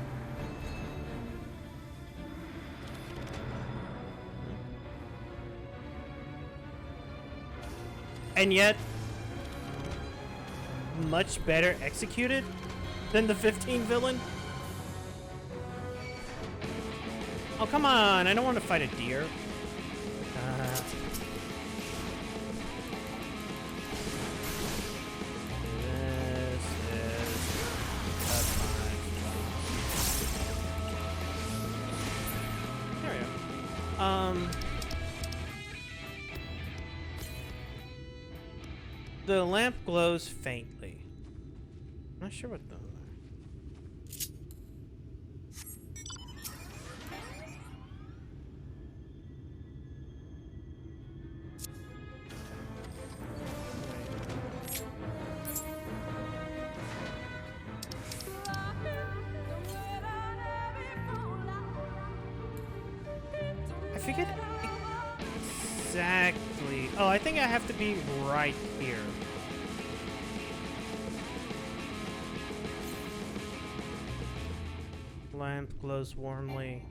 And yet, much better executed than the 15 villain. Oh, come on. I don't want to fight a deer. There we go. The lamp glows faintly. I'm not sure what the... I forget exactly. Oh, I think I have to be right here. Lamp glows warmly.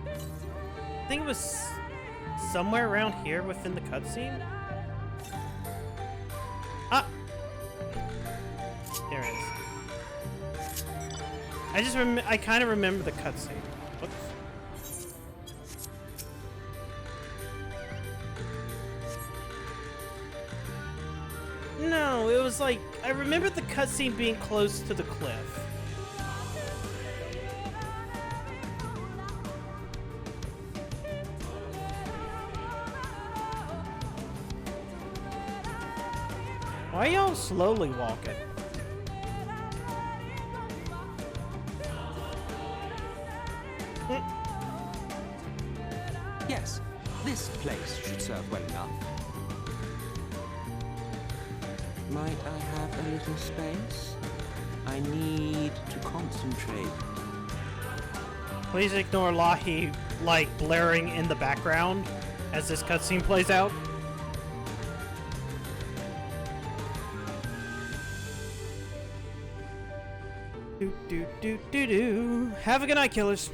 I think it was somewhere around here within the cutscene. Ah! There it is. I kind of remember the cutscene. Whoops. No, it was like, I remember the cutscene being close to the cliff. Why are y'all slowly walking? Yes, this place should serve well enough. Might I have a little space? I need to concentrate. Please ignore Lahi, like, blaring in the background as this cutscene plays out. Do. Have a good night, killers.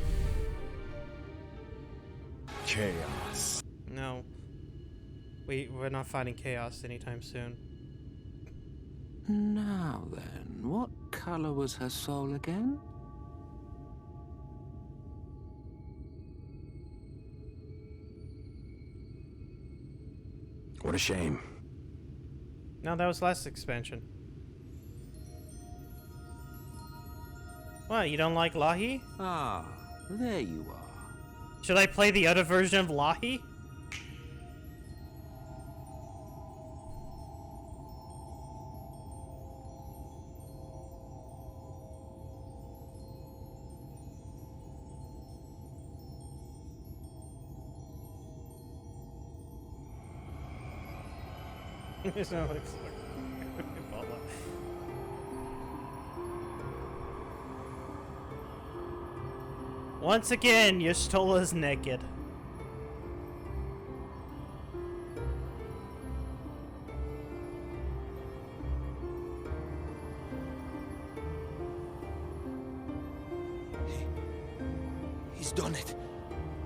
Chaos. No. We're not fighting chaos anytime soon. Now then, what color was her soul again? What a shame. No, that was last expansion. What, you don't like Lahi? Ah, there you are. Should I play the other version of Lahi? Once again, Y'shtola's naked. He's done it.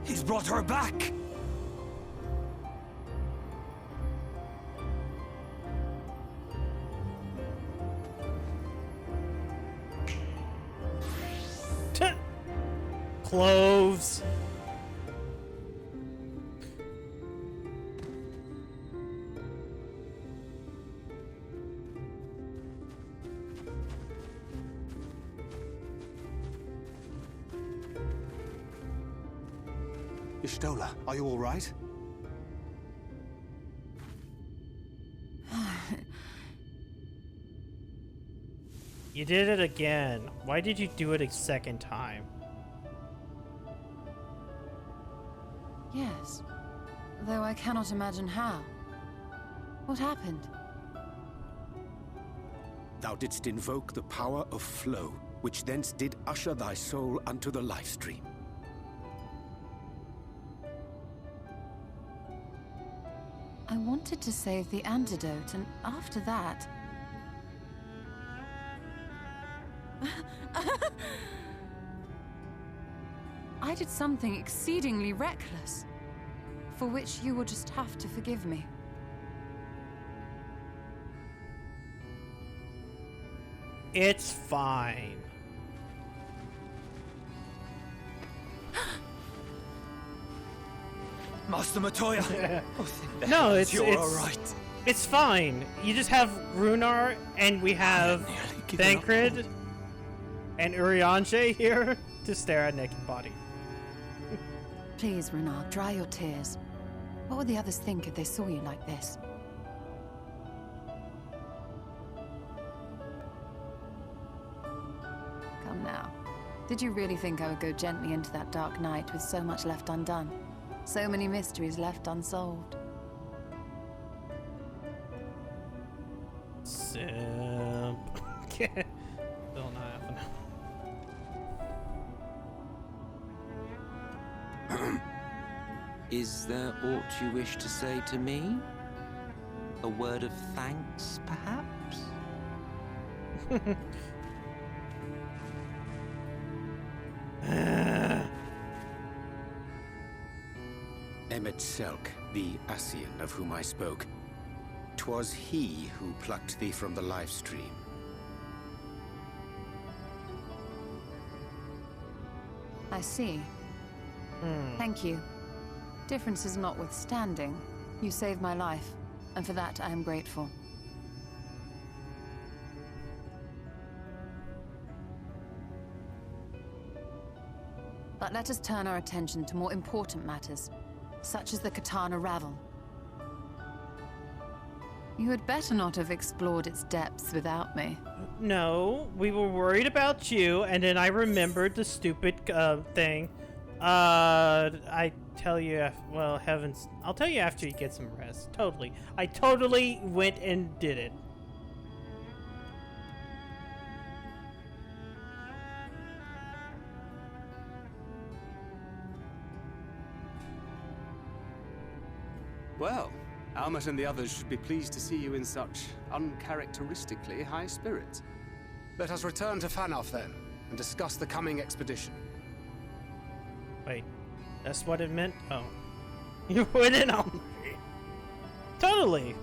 He's brought her back. Cloves. Y'shtola, are you all right? You did it again. Why did you do it a second time? Yes, though I cannot imagine how. What happened? Thou didst invoke the power of flow, which thence did usher thy soul unto the life stream. I wanted to save the antidote, and after that... I did something exceedingly reckless, for which you will just have to forgive me. It's fine. Master Matoya! No, it's you're all right. It's fine. You just have Runar, and we have Thancred and Urianger here to stare at naked body. Please, Runar, dry your tears. What would the others think if they saw you like this? Come now. Did you really think I would go gently into that dark night with so much left undone? So many mysteries left unsolved. Simp. Still not happening. Is there aught you wish to say to me? A word of thanks, perhaps? Emmet Selk, the Ascian of whom I spoke. 'Twas he who plucked thee from the life stream. I see. Thank you. Differences notwithstanding, you saved my life, and for that I am grateful. But let us turn our attention to more important matters, such as the Katana Ravel. You had better not have explored its depths without me. No, we were worried about you, and then I remembered the stupid thing. I tell you, well, heavens, I'll tell you after you get some rest. Totally. I totally went and did it. Well, Almet and the others should be pleased to see you in such uncharacteristically high spirits. Let us return to Fanoff then, and discuss the coming expedition. Wait, that's what it meant? Oh. You went in on me. Totally.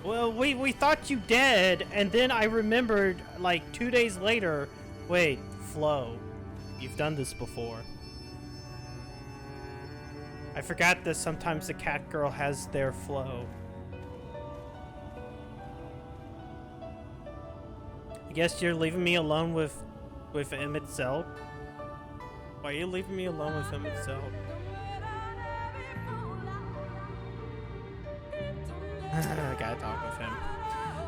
Well, we thought you dead, and then I remembered, like, 2 days later, wait, Flo, you've done this before. I forgot that sometimes the cat girl has their flow. I guess you're leaving me alone with Emmett Selk? Why are you leaving me alone with Emmett Selk? I gotta talk with him.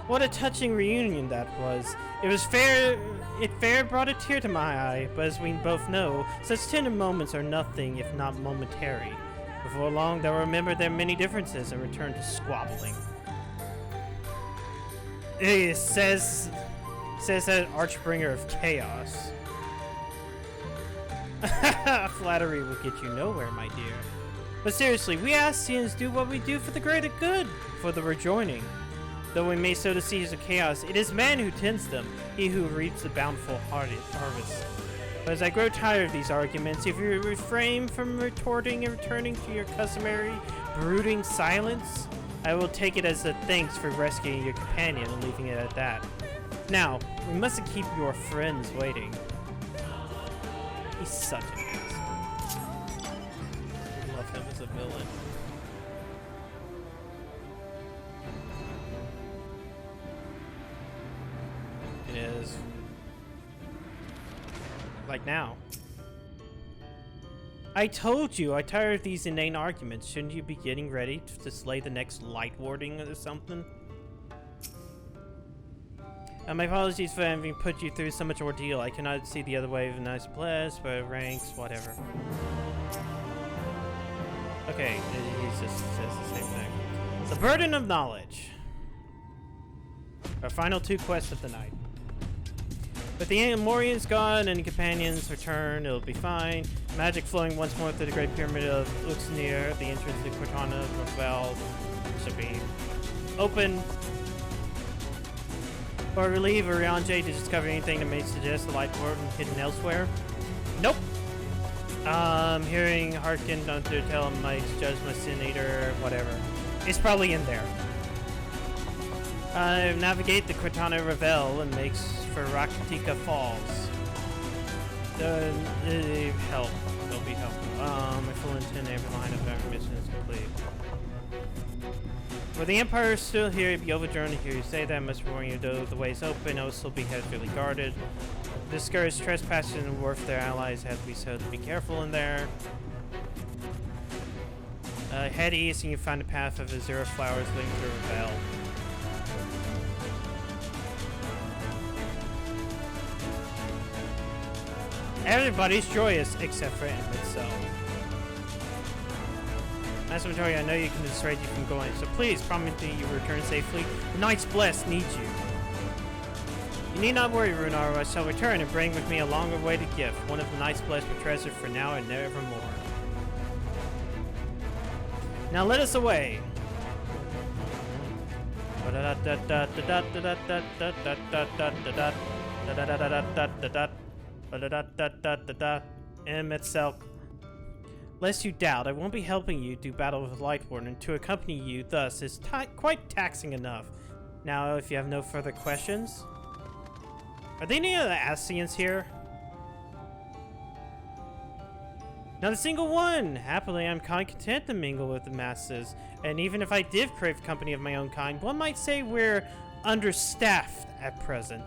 What a touching reunion that was. It brought a tear to my eye, but as we both know, such tender moments are nothing if not momentary. Before long, they'll remember their many differences and return to squabbling. It says that Archbringer of Chaos. Flattery will get you nowhere, my dear. But seriously, we Ascians do what we do for the greater good, for the rejoining. Though we may sow the seeds of chaos, it is man who tends them, he who reaps the bountiful harvest. But as I grow tired of these arguments, if you refrain from retorting and returning to your customary brooding silence, I will take it as a thanks for rescuing your companion and leaving it at that. Now, we mustn't keep your friends waiting. He's such an asshole. I love him as a villain. It is. Like now. I told you, I'm tired of these inane arguments. Shouldn't you be getting ready to slay the next light warding or something? My apologies for having put you through so much ordeal. I cannot see the other way of a nice bless, but ranks, whatever. Okay, he just says the same thing. The burden of knowledge. Our final two quests of the night. With the Amorians gone and the companions return, it'll be fine. Magic flowing once more through the Great Pyramid of Uxnir, the entrance to Cortana of Ravel should be open. Or relieve Orianjay to discover anything that may suggest the light warden hidden elsewhere. Nope. Hearing hearkened unto tell might judge my sin eater, whatever. It's probably in there. Navigate the Cortana Ravel and makes for Rakatika Falls. Help. They'll be helpful. My full intent every line of our mission is complete. Were the Empire is still here, you'd be overjourned to hear you say that. I must warn you, though the way is open, it will still be heavily guarded. Discouraged trespassers and wharf their allies have to be so to be careful in there. Head east and you find a path of azure flowers leading through Ravel. Everybody's joyous except for him itself. Master Victoria, I know you can dissuade you from going, so please promise me you return safely. The Knights Blessed needs you. You need not worry, Runaru. I shall return and bring with me a long-awaited gift, one of the Knights Blessed will treasure for now and nevermore. Now let us away. Selk. Lest you doubt, I won't be helping you do battle with Lightwarden, and to accompany you thus is quite taxing enough. Now, if you have no further questions... Are there any other Ascians here? Not a single one! Happily, I'm quite content to mingle with the masses, and even if I did crave company of my own kind, one might say we're understaffed at present.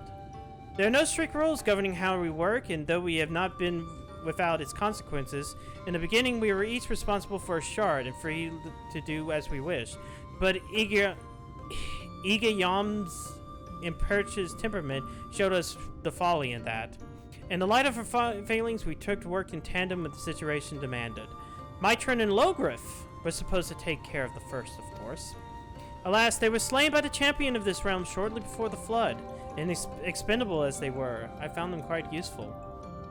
There are no strict rules governing how we work, and though we have not been without its consequences, in the beginning we were each responsible for a shard and free to do as we wish. But Yam's impetuous temperament showed us the folly in that. In the light of her failings, we took to work in tandem with the situation demanded. Mitron and Logriff were supposed to take care of the first, of course. Alas, they were slain by the champion of this realm shortly before the flood, and expendable as they were, I found them quite useful.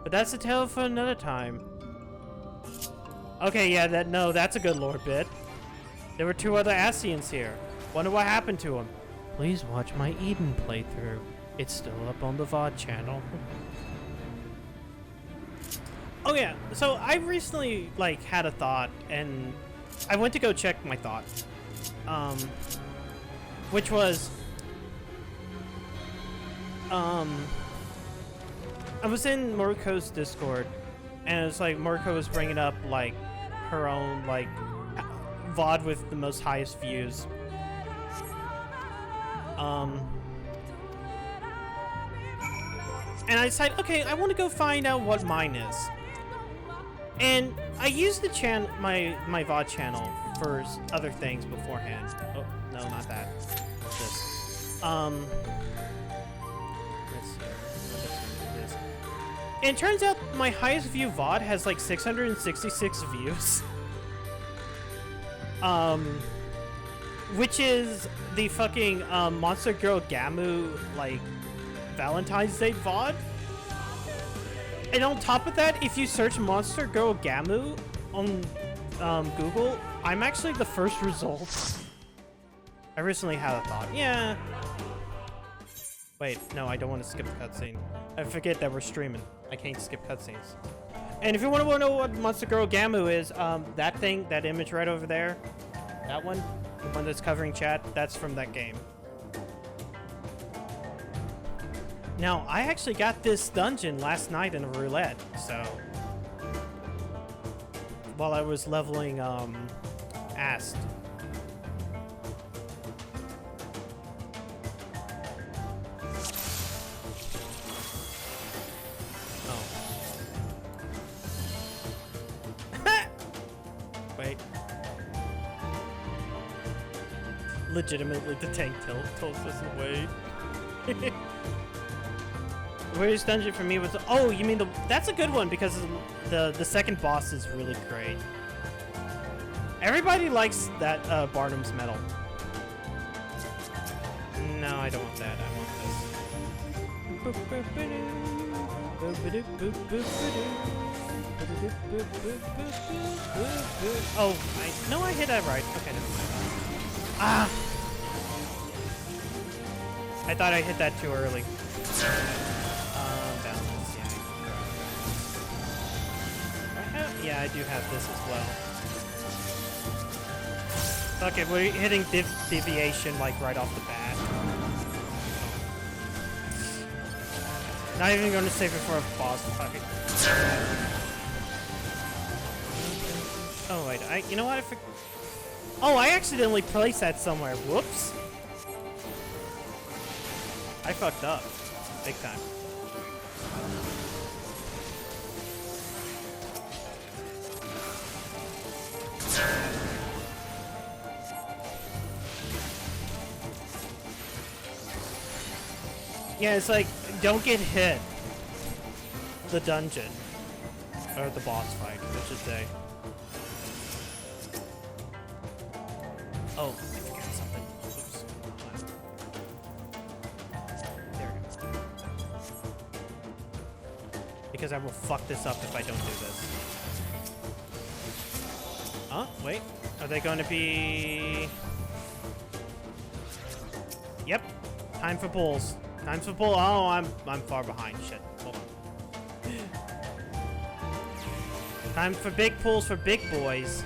But that's a tale for another time. Okay, yeah, that's a good lore bit. There were two other Ascians here. Wonder what happened to them. Please watch my Eden playthrough. It's still up on the VOD channel. Oh yeah, so I recently, had a thought, and I went to go check my thought. Which was... I was in Moriko's Discord, and it was Moriko was bringing up, her own, VOD with the most highest views. And I decided, okay, I want to go find out what mine is. And I used the my VOD channel for other things beforehand. Oh, no, not that. This. Let's see. And it turns out my highest view VOD has like 666 views. Which is the fucking Monster Girl Gamu like Valentine's Day VOD. And on top of that, if you search Monster Girl Gamu on Google, I'm actually the first result. I recently had a thought. Yeah. Wait, no, I don't want to skip the cutscene. I forget that we're streaming. I can't skip cutscenes. And if you want to know what Monster Girl Gamu is, that thing, that image right over there, that one, the one that's covering chat, that's from that game. Now, I actually got this dungeon last night in a roulette, so... while I was leveling, Ast. Oh. Wait. Legitimately, the tank tilts us away. Where's dungeon for me was... Oh, you mean the... That's a good one because the second boss is really great. Everybody likes that Barnum's Medal. No, I don't want that. I want this. Oh, no, I hit that right. Okay, never mind. Ah! I thought I hit that too early. Yeah, I do have this as well. Fuck it, we're hitting deviation like right off the bat. Not even going to save it for a boss fight. Oh wait, you know what? Oh, I accidentally placed that somewhere. Whoops. I fucked up, big time. Yeah, it's like, don't get hit. The dungeon. Or the boss fight, I should say. Oh, I forgot something. Oops. There we go. Because I will fuck this up if I don't do this. Huh? Wait. Are they going to be... Yep. Time for pulls. Time for pull. Oh, I'm far behind. Shit. Hold on. Time for big pulls for big boys.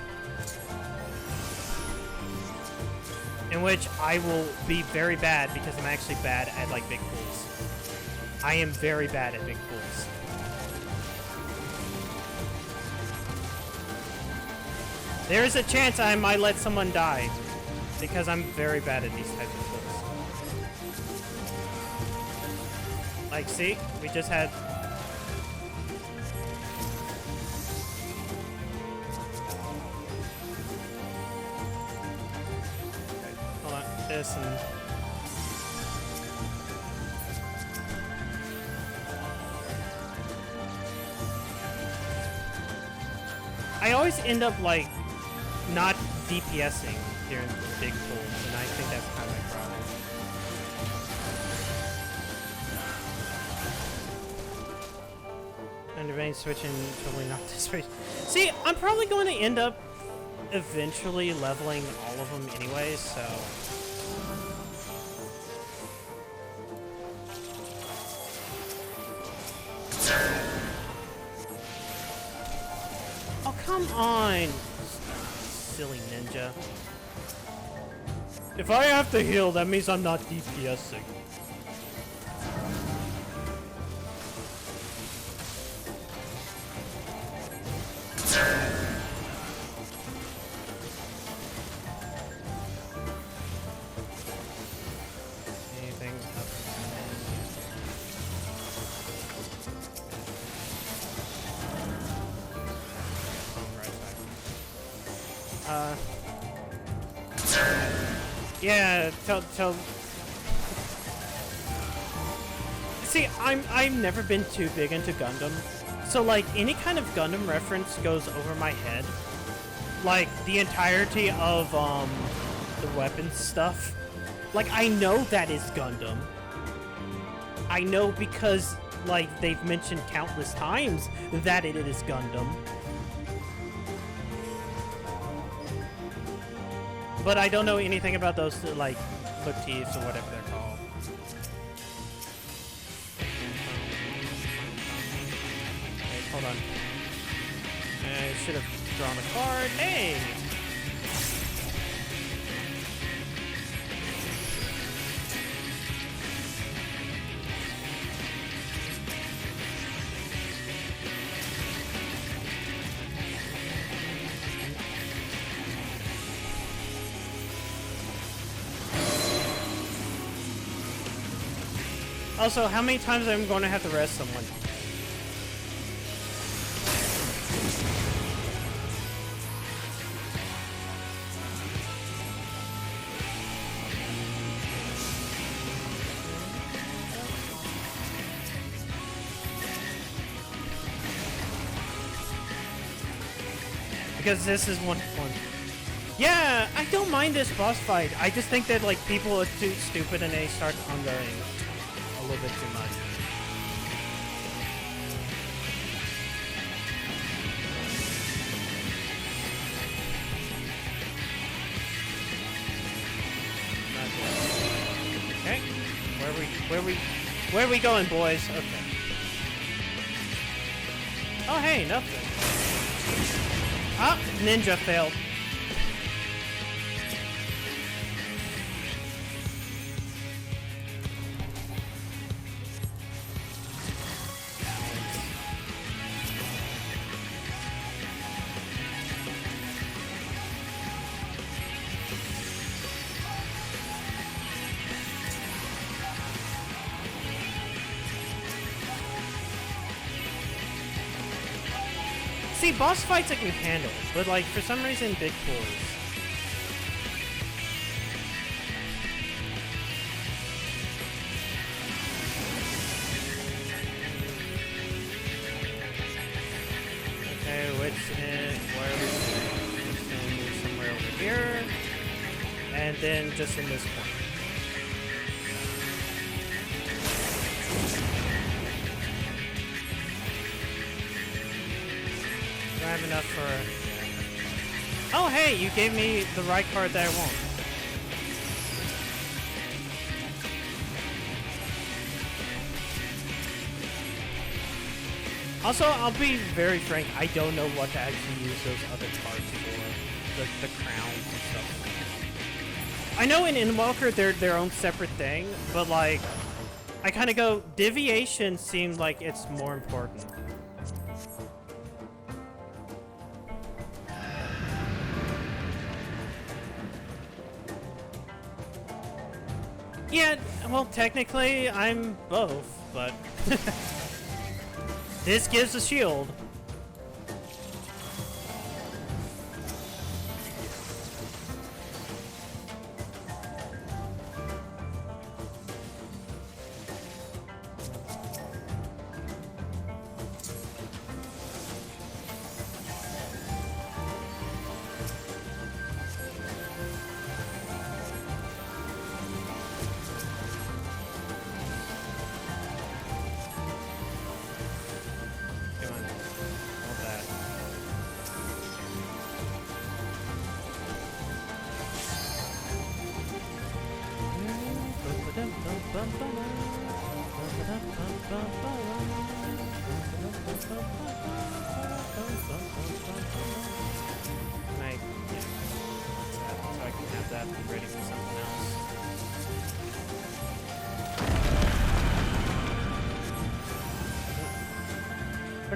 In which I will be very bad because I'm actually bad at like big pulls. I am very bad at big pulls. There is a chance I might let someone die because I'm very bad at these types of pulls. Like, see? We just had... Okay, hold on. This and... I always end up, like, not DPSing during the big pulls, and I think that's kind of my problem. And remain switching, totally not this way. See, I'm probably going to end up eventually leveling all of them anyways, so... Oh, come on! Silly ninja. If I have to heal, that means I'm not DPSing. Yeah, tell. See, I've never been too big into Gundam, so like any kind of Gundam reference goes over my head. Like the entirety of the weapons stuff. Like I know that is Gundam. I know because like they've mentioned countless times that it is Gundam. But I don't know anything about those like motifs or whatever they're called. Wait, hold on. I should have drawn a card. Hey! Also, how many times am I going to have to rest someone? Because this is one. Yeah, I don't mind this boss fight. I just think that like people are too stupid and they start unlearning a little bit too much. Okay, where are we going, boys? Okay. Oh hey, nothing. Ah, ninja failed. See, boss fights I can handle, but like for some reason, big pulls. Okay, where are we? It's gonna move somewhere over here, and then just in this point. Do I have enough for... Oh, hey, you gave me the right card that I want. Also, I'll be very frank, I don't know what to actually use those other cards for. The crowns and stuff. I know in Endwalker they're their own separate thing, but like, I kind of go, Deviation seems like it's more important. Yeah, well, technically, I'm both, but... This gives a shield.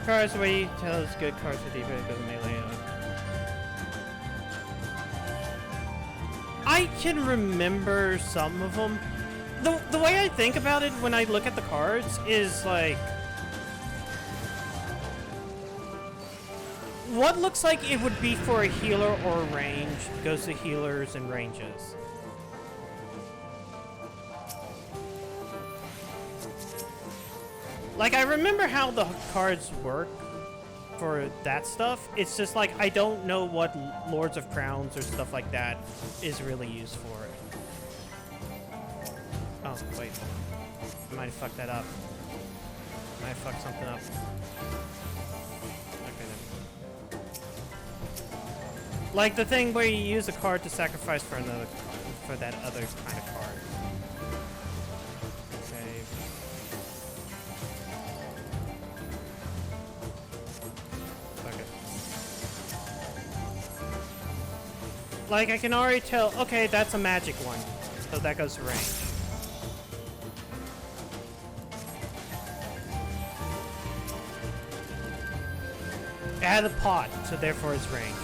Cards where you tell us good cards with deeper go melee on. I can remember some of them. The way I think about it when I look at the cards is like what looks like it would be for a healer or a range goes to healers and ranges. Like, I remember how the cards work for that stuff. It's just like, I don't know what Lords of Crowns or stuff like that is really used for it. Oh, wait. I might have fucked that up. I might have fucked something up. Okay, then. Like the thing where you use a card to sacrifice for another, for that other kind of card. Save. Fuck it. Like, I can already tell, okay, that's a magic one. So that goes to range. Add a pot, so therefore it's range.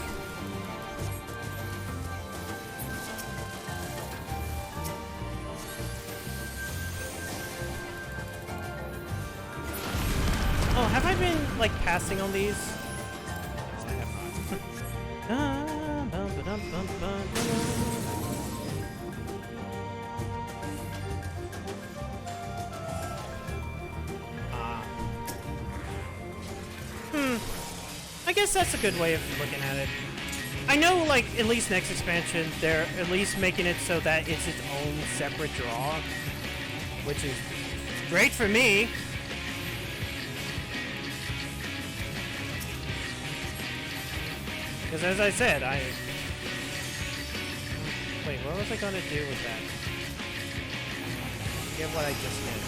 Oh, have I been, like, passing on these? I have I guess that's a good way of looking at it. I know, like, at least next expansion, they're at least making it so that it's its own separate draw, which is great for me. Because as I said, wait, what was I gonna do with that? Forget what I just did.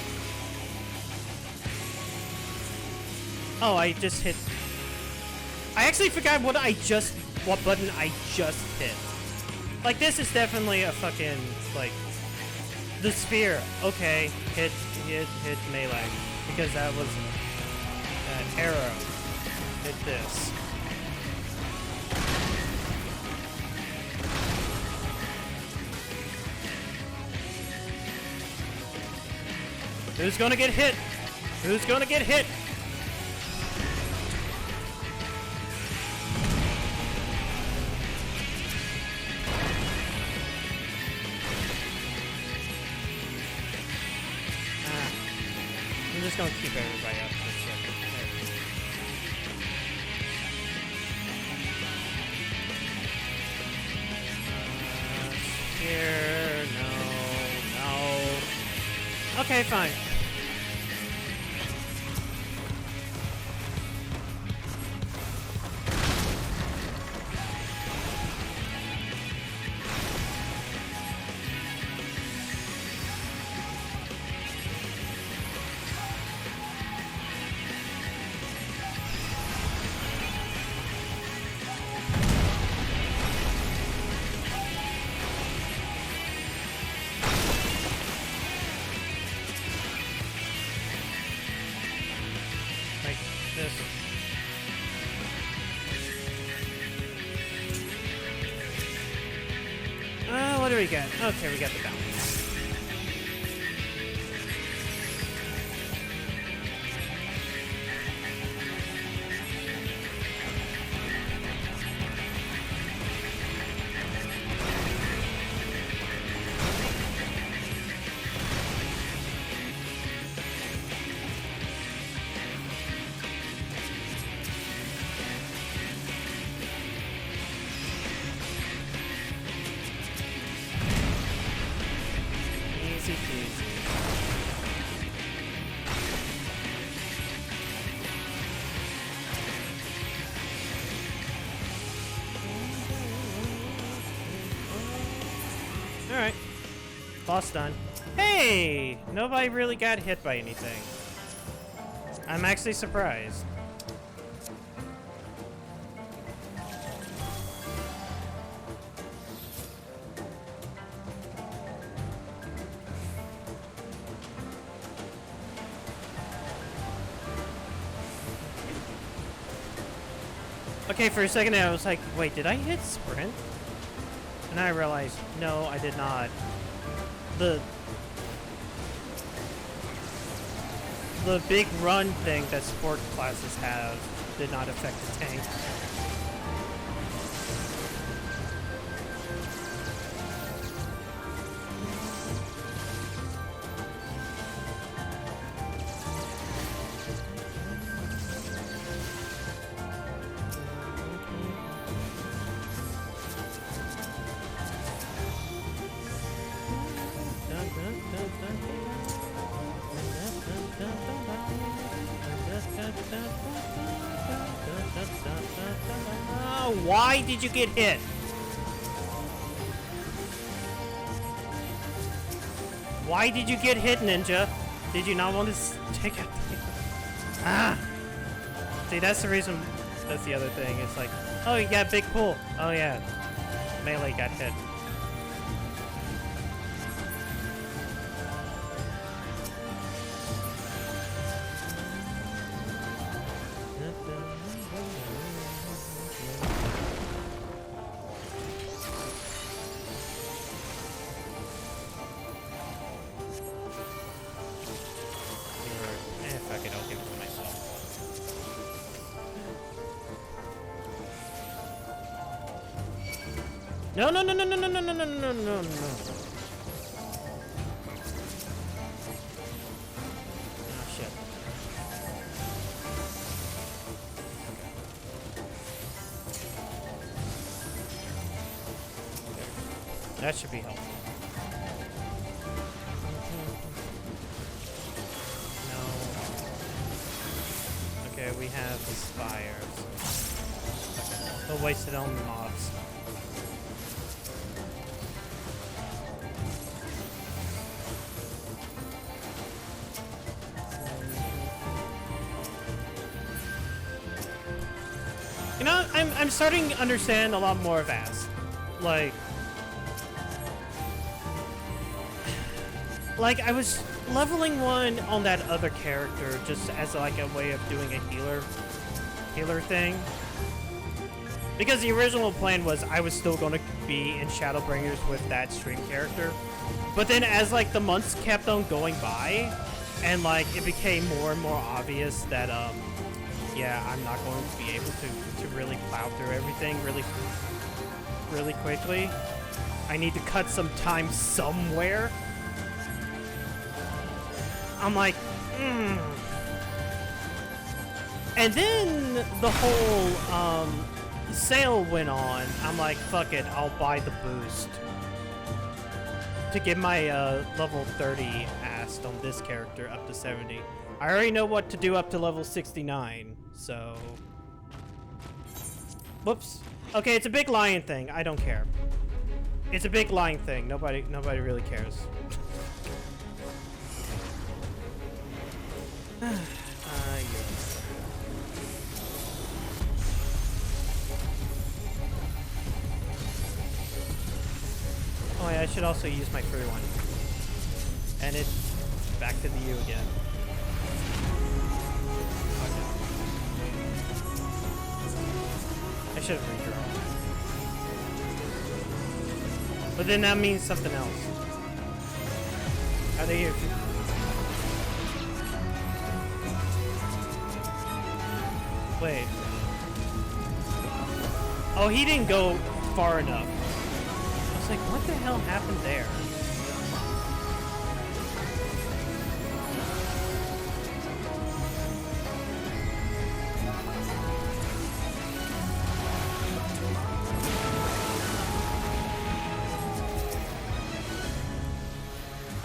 Oh, I just hit... I actually forgot what button I just hit. Like, this is definitely a fucking, like, the sphere. Okay, hit melee. Because that was an arrow. Hit this. Who's gonna get hit? Who's gonna get hit? I'm just gonna keep everybody up for a second. Here, no. Okay, fine. What do we get? Okay, we got the balance. Alright. Boss done. Hey! Nobody really got hit by anything. I'm actually surprised. Okay, for a second I was like, wait, did I hit sprint? And I realized, no, I did not. The big run thing that sport classes have did not affect the tank. why did you get hit? Why did you get hit, Ninja? Did you not want to take it? Ah! See, that's the reason. That's the other thing. It's like, oh, you got a big pool. Oh, yeah. Melee got hit. Fuck it, I'll give it to myself. No, no, no, no, no, no, no, no, no, no, no, no. Oh, shit. That should be helpful. Okay, we have the spires. We'll waste it on the mobs. You know, I'm starting to understand a lot more of As. Like I was leveling one on that other character just as like a way of doing a healer thing. Because the original plan was I was still going to be in Shadowbringers with that stream character. But then as like the months kept on going by and like it became more and more obvious that yeah, I'm not going to be able to really plow through everything really quickly. I need to cut some time somewhere. I'm like, And then the whole sale went on. I'm like, fuck it, I'll buy the boost to get my level 30 ass on this character up to 70. I already know what to do up to level 69, so... Whoops. Okay, it's a big lion thing. I don't care. It's a big lion thing. Nobody really cares. Yeah. Oh yeah, I should also use my free one. And it's back to the U again. I should have redrawn. But then that means something else. Are they here? Wait. Oh, he didn't go far enough. I was like, what the hell happened there?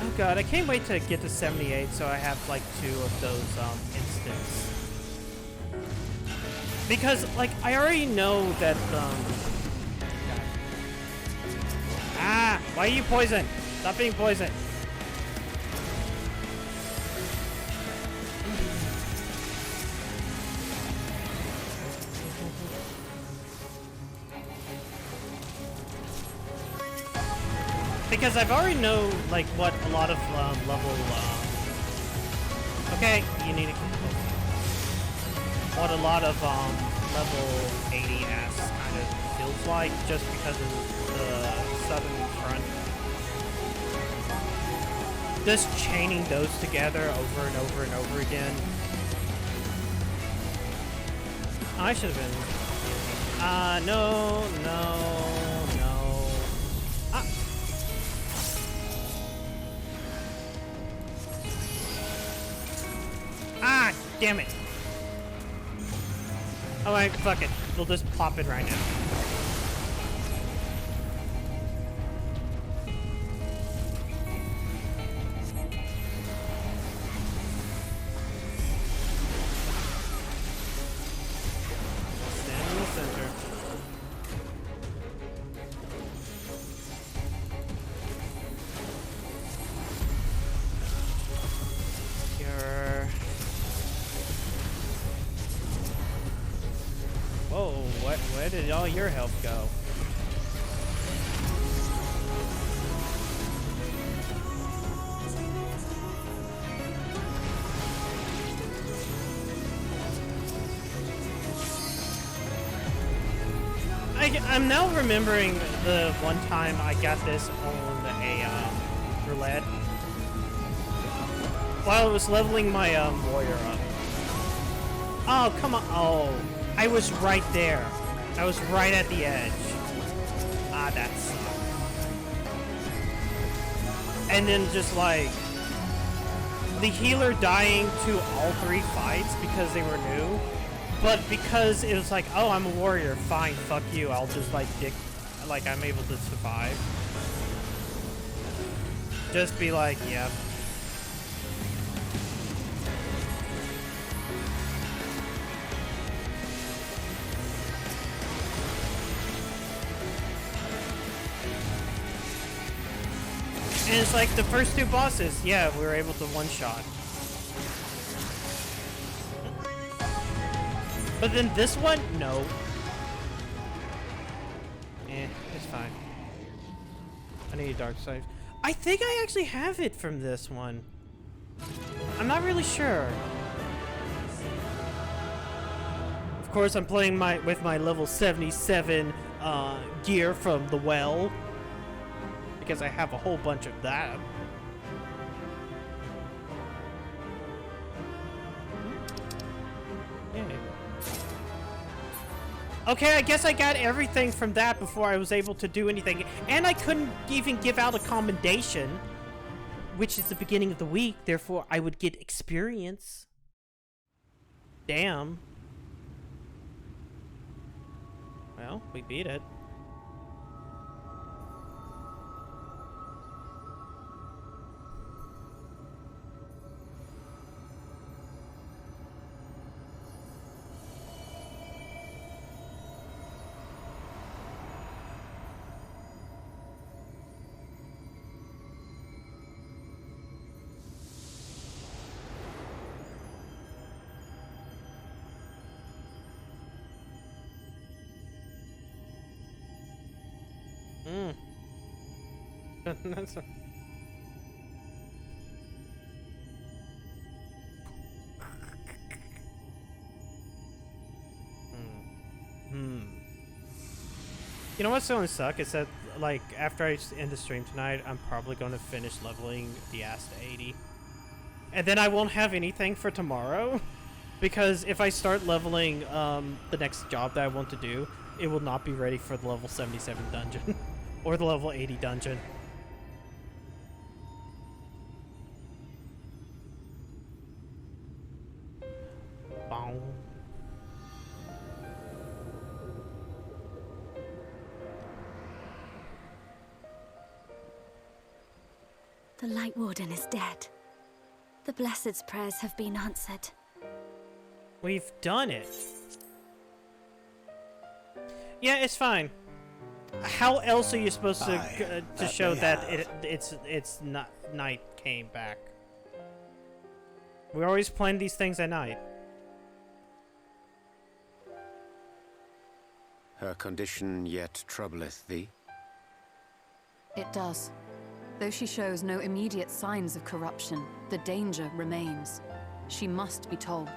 Oh god, I can't wait to get to 78 so I have like 2 of those instants. Because like I already know that Ah! Why are you poisoned? Stop being poisoned. Because I've already know like what a lot of level okay, you need to what a lot of level 80 ass kind of feels like just because of the southern front. Just chaining those together over and over and over again. I should have been no. Ah, damn it. Alright, fuck it. We'll just plop it right now. Stand in the center. Where did all your health go? I'm now remembering the one time I got this on a roulette while I was leveling my warrior up. Oh, come on. Oh, I was right there. I was right at the edge. Ah, that sucked. And then just like the healer dying to all 3 fights because they were new. But because it was like, oh, I'm a warrior, fine, fuck you, I'll just like I'm able to survive. Just be like, yep. And it's like the first 2 bosses, yeah, we were able to one-shot. But then this one, no. It's fine. I need a dark side. I think I actually have it from this one. I'm not really sure. Of course, I'm playing with my level 77 gear from the well. Because I have a whole bunch of that. Okay, I guess I got everything from that before I was able to do anything. And I couldn't even give out a commendation, which is the beginning of the week. Therefore, I would get experience. Damn. Well, we beat it. That's a... You know what's going to suck is that, like, after I end the stream tonight, I'm probably going to finish leveling the ass to 80. And then I won't have anything for tomorrow. Because if I start leveling the next job that I want to do, it will not be ready for the level 77 dungeon. Or the level 80 dungeon. Bow. The Light Warden is dead. The Blessed's prayers have been answered. We've done it. Yeah, it's fine. How else are you supposed to show that it's not night came back? We always plan these things at night. Her condition yet troubleth thee? It does. Though she shows no immediate signs of corruption, the danger remains. She must be told.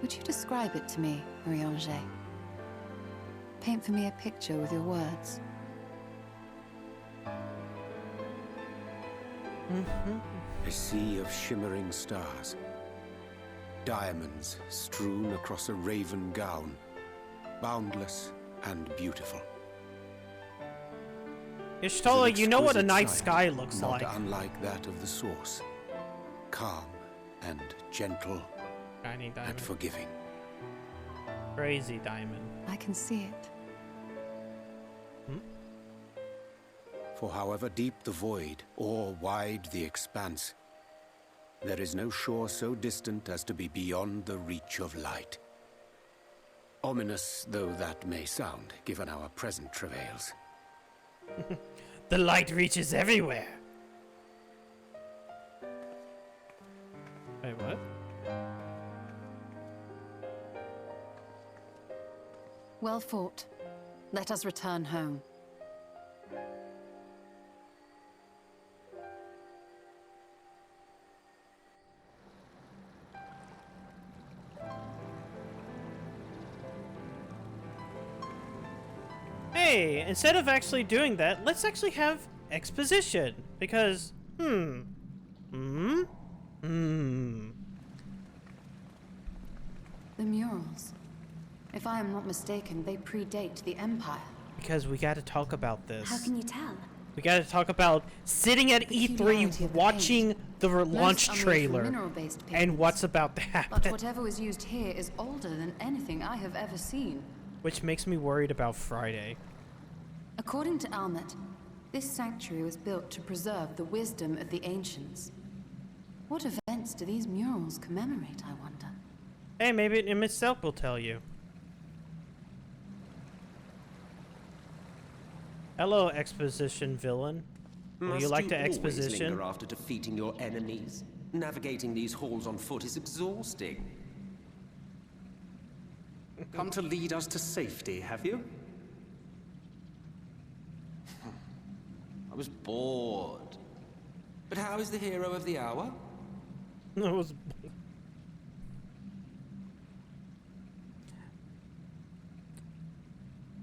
Would you describe it to me, Marie-Angé? Paint for me a picture with your words. A sea of shimmering stars. Diamonds strewn across a raven gown. Boundless and beautiful. Y'shtola, you know what a night sky looks not like. Not unlike that of the source. Calm and gentle Shiny diamond. and forgiving. Crazy diamond. I can see it. For however deep the void, or wide the expanse, there is no shore so distant as to be beyond the reach of light. Ominous though that may sound, given our present travails. The light reaches everywhere. Well fought. Let us return home. Hey, instead of actually doing that, let's actually have exposition. Because, The murals. If I am not mistaken, they predate the Empire. Because we gotta talk about this. How can you tell? We gotta talk about sitting at E3 watching the launch trailer and what's about to happen. But whatever was used here is older than anything I have ever seen. Which makes me worried about Friday. According to Almet, this sanctuary was built to preserve the wisdom of the ancients. What events do these murals commemorate, I wonder? Hey, maybe Image Self will tell you. Hello, exposition villain. Will you like the exposition? Linger after defeating your enemies? Navigating these halls on foot is exhausting. Come to lead us to safety, have you? I was bored. But how is the hero of the hour? I was.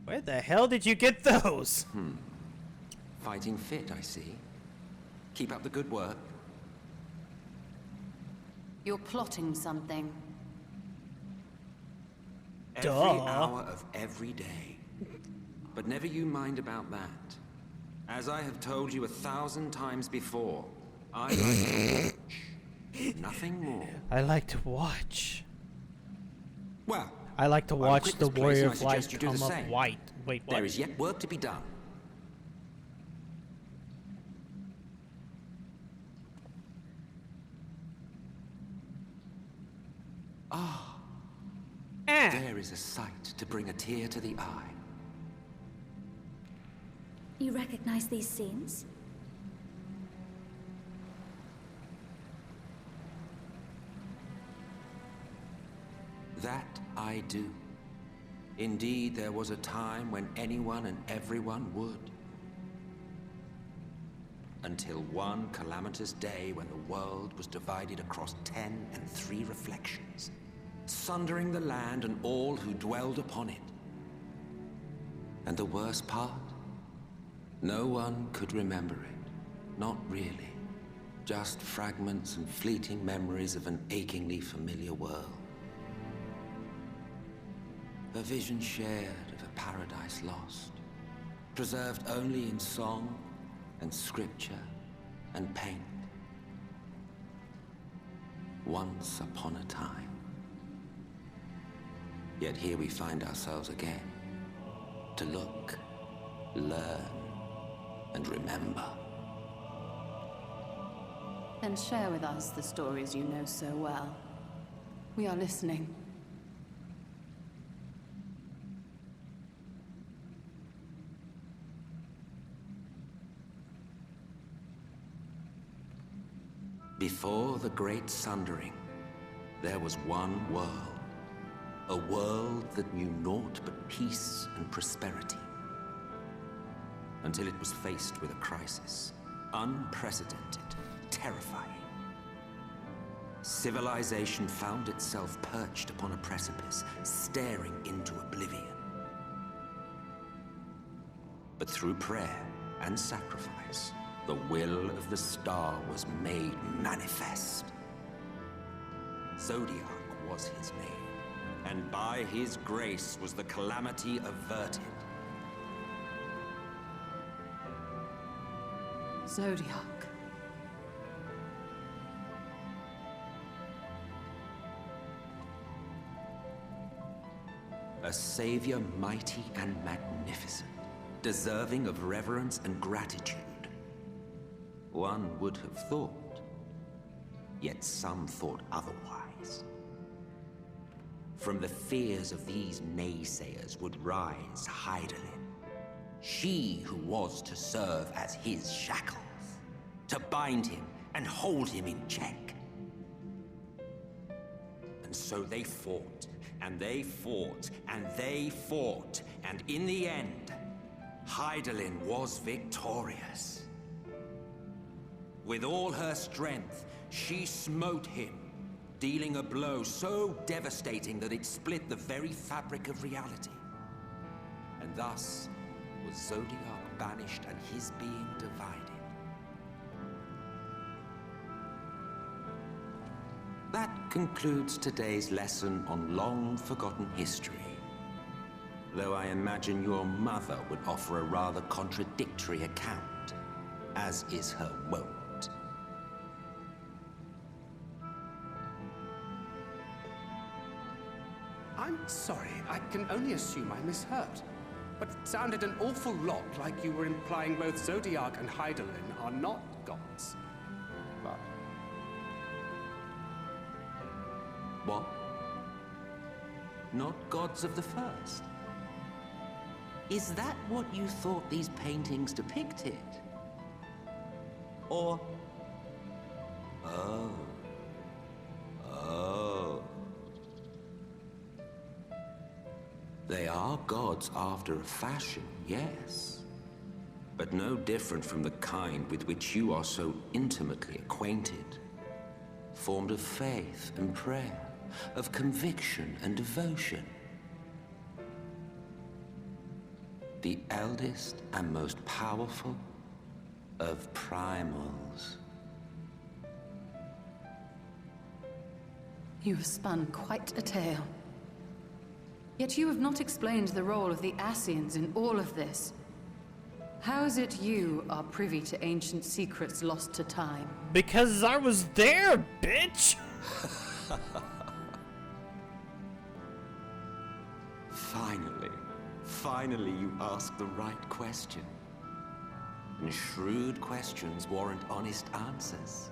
Where the hell did you get those? Fighting fit, I see. Keep up the good work. You're plotting something. Every hour of every day. But never you mind about that. As I have told you 1,000 times before, I like to watch. Nothing more. I like to watch. Well, I like to watch the Warrior of Light you do come the up same. white. Wait, what? There is yet work to be done. There is a sight to bring a tear to the eye. You recognize these scenes? That I do. Indeed, there was a time when anyone and everyone would. Until one calamitous day when the world was divided across 10 and 3 reflections, sundering the land and all who dwelled upon it. And the worst part? No one could remember it. Not really. Just fragments and fleeting memories of an achingly familiar world. A vision shared of a paradise lost, preserved only in song and scripture and paint. Once upon a time. Yet here we find ourselves again, to look, learn, and remember. Then share with us the stories you know so well. We are listening. Before the Great Sundering, there was one world. A world that knew naught but peace and prosperity. Until it was faced with a crisis. Unprecedented, terrifying. Civilization found itself perched upon a precipice, staring into oblivion. But through prayer and sacrifice, the will of the star was made manifest. Zodiac was his name, and by his grace was the calamity averted. Zodiac. A savior mighty and magnificent, deserving of reverence and gratitude. One would have thought, yet some thought otherwise. From the fears of these naysayers would rise Hydaelyn, she who was to serve as his shackles, to bind him and hold him in check. And so they fought And they fought, and they fought, and in the end, Hydaelyn was victorious. With all her strength, she smote him, dealing a blow so devastating that it split the very fabric of reality. And thus was Zodiac banished and his being divided. That concludes today's lesson on long-forgotten history. Though I imagine your mother would offer a rather contradictory account, as is her wont. I'm sorry, I can only assume I misheard. But it sounded an awful lot like you were implying both Zodiac and Hydaelyn are not gods. But... What? Not gods of the first? Is that what you thought these paintings depicted? Or... Oh. Oh. They are gods after a fashion, yes. But no different from the kind with which you are so intimately acquainted. Formed of faith and prayer, of conviction and devotion. The eldest and most powerful of primals. You have spun quite a tale. Yet you have not explained the role of the Ascians in all of this. How is it you are privy to ancient secrets lost to time? Because I was there, bitch! Finally you ask the right question. And shrewd questions warrant honest answers.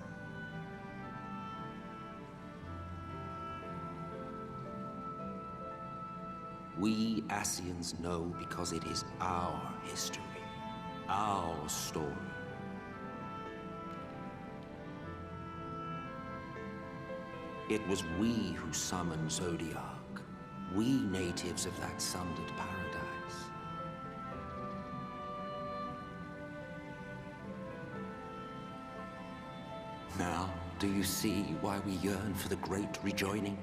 We Ascians know because it is our history, our story. It was we who summoned Zodiac, we natives of that sundered paradise. Now, do you see why we yearn for the great rejoining?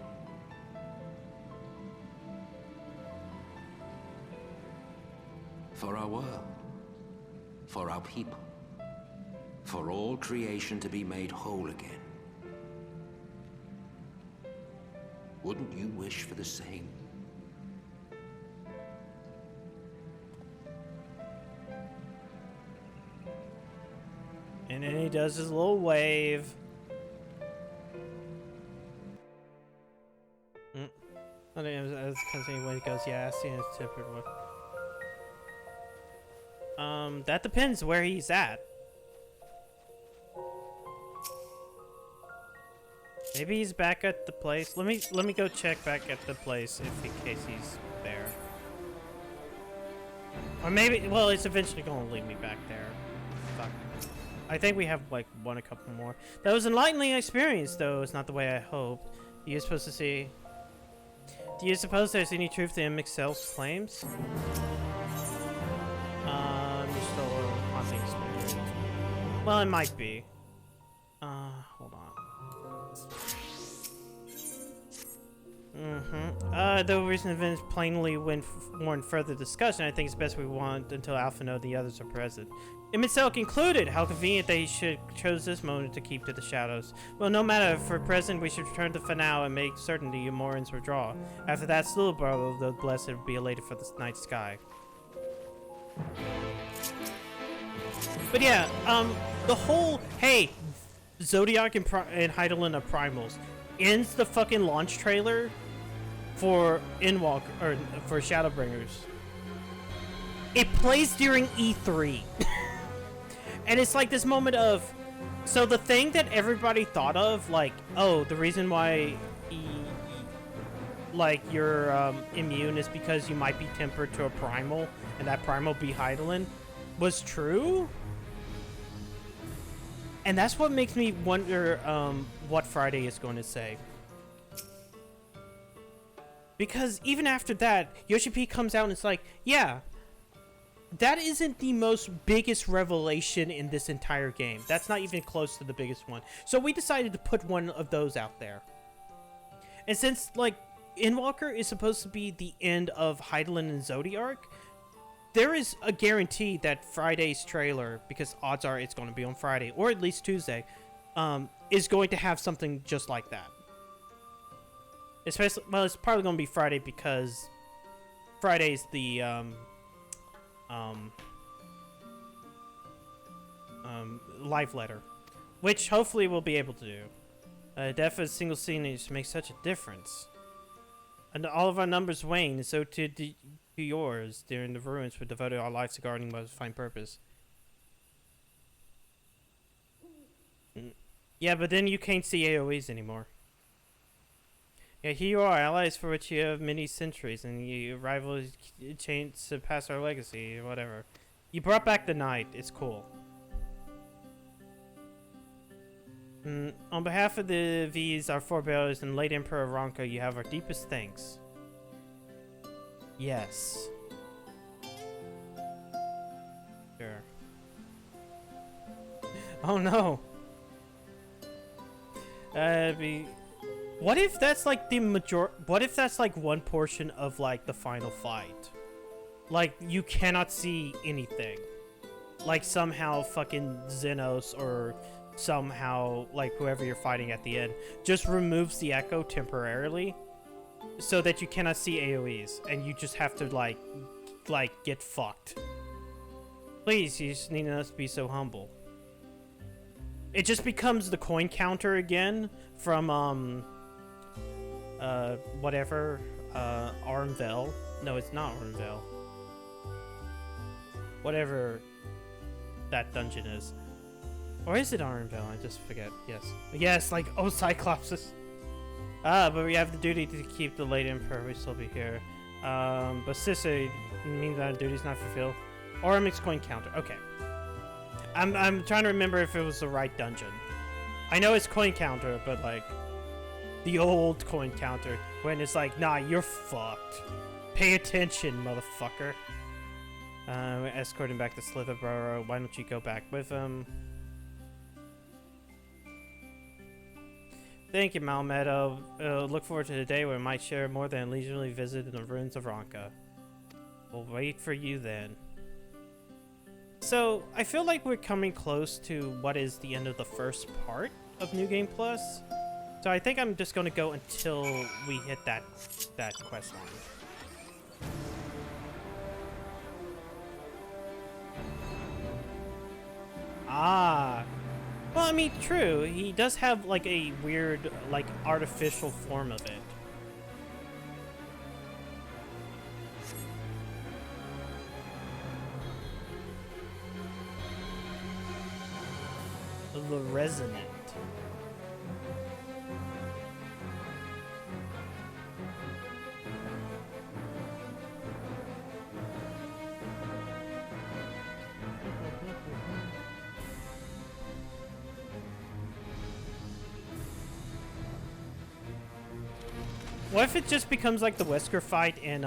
For our world, for our people, for all creation to be made whole again. Wouldn't you wish for the same? And then he does his little wave. I think as continuing he goes, yeah, I see his tempered one. That depends where he's at. Maybe he's back at the place. Let me go check back at the place if in case he's there. Or maybe, well, it's eventually going to lead me back there. Fuck. I think we have like a couple more. That was an enlightening experience, though. It's not the way I hoped. You're supposed to see. Do you suppose there's any truth to Mixel's claims? You're still a haunting spirit. Well, it might be. Hold on. The recent events plainly warrant further discussion. I think it's best we want until Alpha and the others are present. Imitsel concluded, how convenient they should chose this moment to keep to the shadows. Well, no matter, for present, we should return to Fanau and make certain the Umorans withdraw. After that, still, brother, the blessed will be elated for the night sky. But yeah, the whole, hey, Zodiac and Hydaelyn are primals ends the fucking launch trailer for Endwalker, or for Shadowbringers. It plays during E3. And it's like this moment of, so the thing that everybody thought of, like, oh, the reason why like you're immune is because you might be tempered to a primal, and that primal be Hydaelyn, was true. And that's what makes me wonder what Friday is going to say. Because even after that, Yoshi P comes out and it's like, yeah, that isn't the most biggest revelation in this entire game. That's not even close to the biggest one. So we decided to put one of those out there. And since, like, Endwalker is supposed to be the end of Hydaelyn and Zodiark, there is a guarantee that Friday's trailer, because odds are it's going to be on Friday, or at least Tuesday, is going to have something just like that. Especially, well, it's probably going to be Friday because Friday's the, live letter, which hopefully we'll be able to do. Death of a single scene makes such a difference. And all of our numbers wane, and so to yours during the ruins we devoted our lives to guarding most fine purpose. Yeah, but then you can't see AoEs anymore. Yeah, here you are, allies for which you have many centuries, and your rivals change to pass our legacy, or whatever. You brought back the night. It's cool. On behalf of the V's, our forebears, and late Emperor Ronka, you have our deepest thanks. Yes. Sure. Oh no. What if that's like the what if that's like one portion of like the final fight? Like you cannot see anything. Like somehow fucking Xenos or somehow like whoever you're fighting at the end just removes the echo temporarily so that you cannot see AoEs and you just have to like get fucked. Please, you just need us to be so humble. It just becomes the coin counter again from whatever Armvel. No, it's not Armvel. Whatever that dungeon is. Or is it Armvel? I just forget. Yes. Yes, like, oh, Cyclopses. But we have the duty to keep the late Emperor. We still be here. But Sisse means that duty's not fulfilled. Or a mixed coin counter. Okay. I'm trying to remember if it was the right dungeon. I know it's coin counter, but like the old coin counter when it's like, nah, you're fucked. Pay attention, motherfucker. We're escorting back to Slitherborough. Why don't you go back with him? Thank you, Malmeadow. Look forward to the day where we might share more than a leisurely visit in the ruins of Ronka. We'll wait for you then. So, I feel like we're coming close to what is the end of the first part of New Game Plus. So I think I'm just going to go until we hit that quest line. Ah. Well, I mean, true. He does have, like, a weird, like, artificial form of it. The resonant. What if it just becomes like the Wesker fight in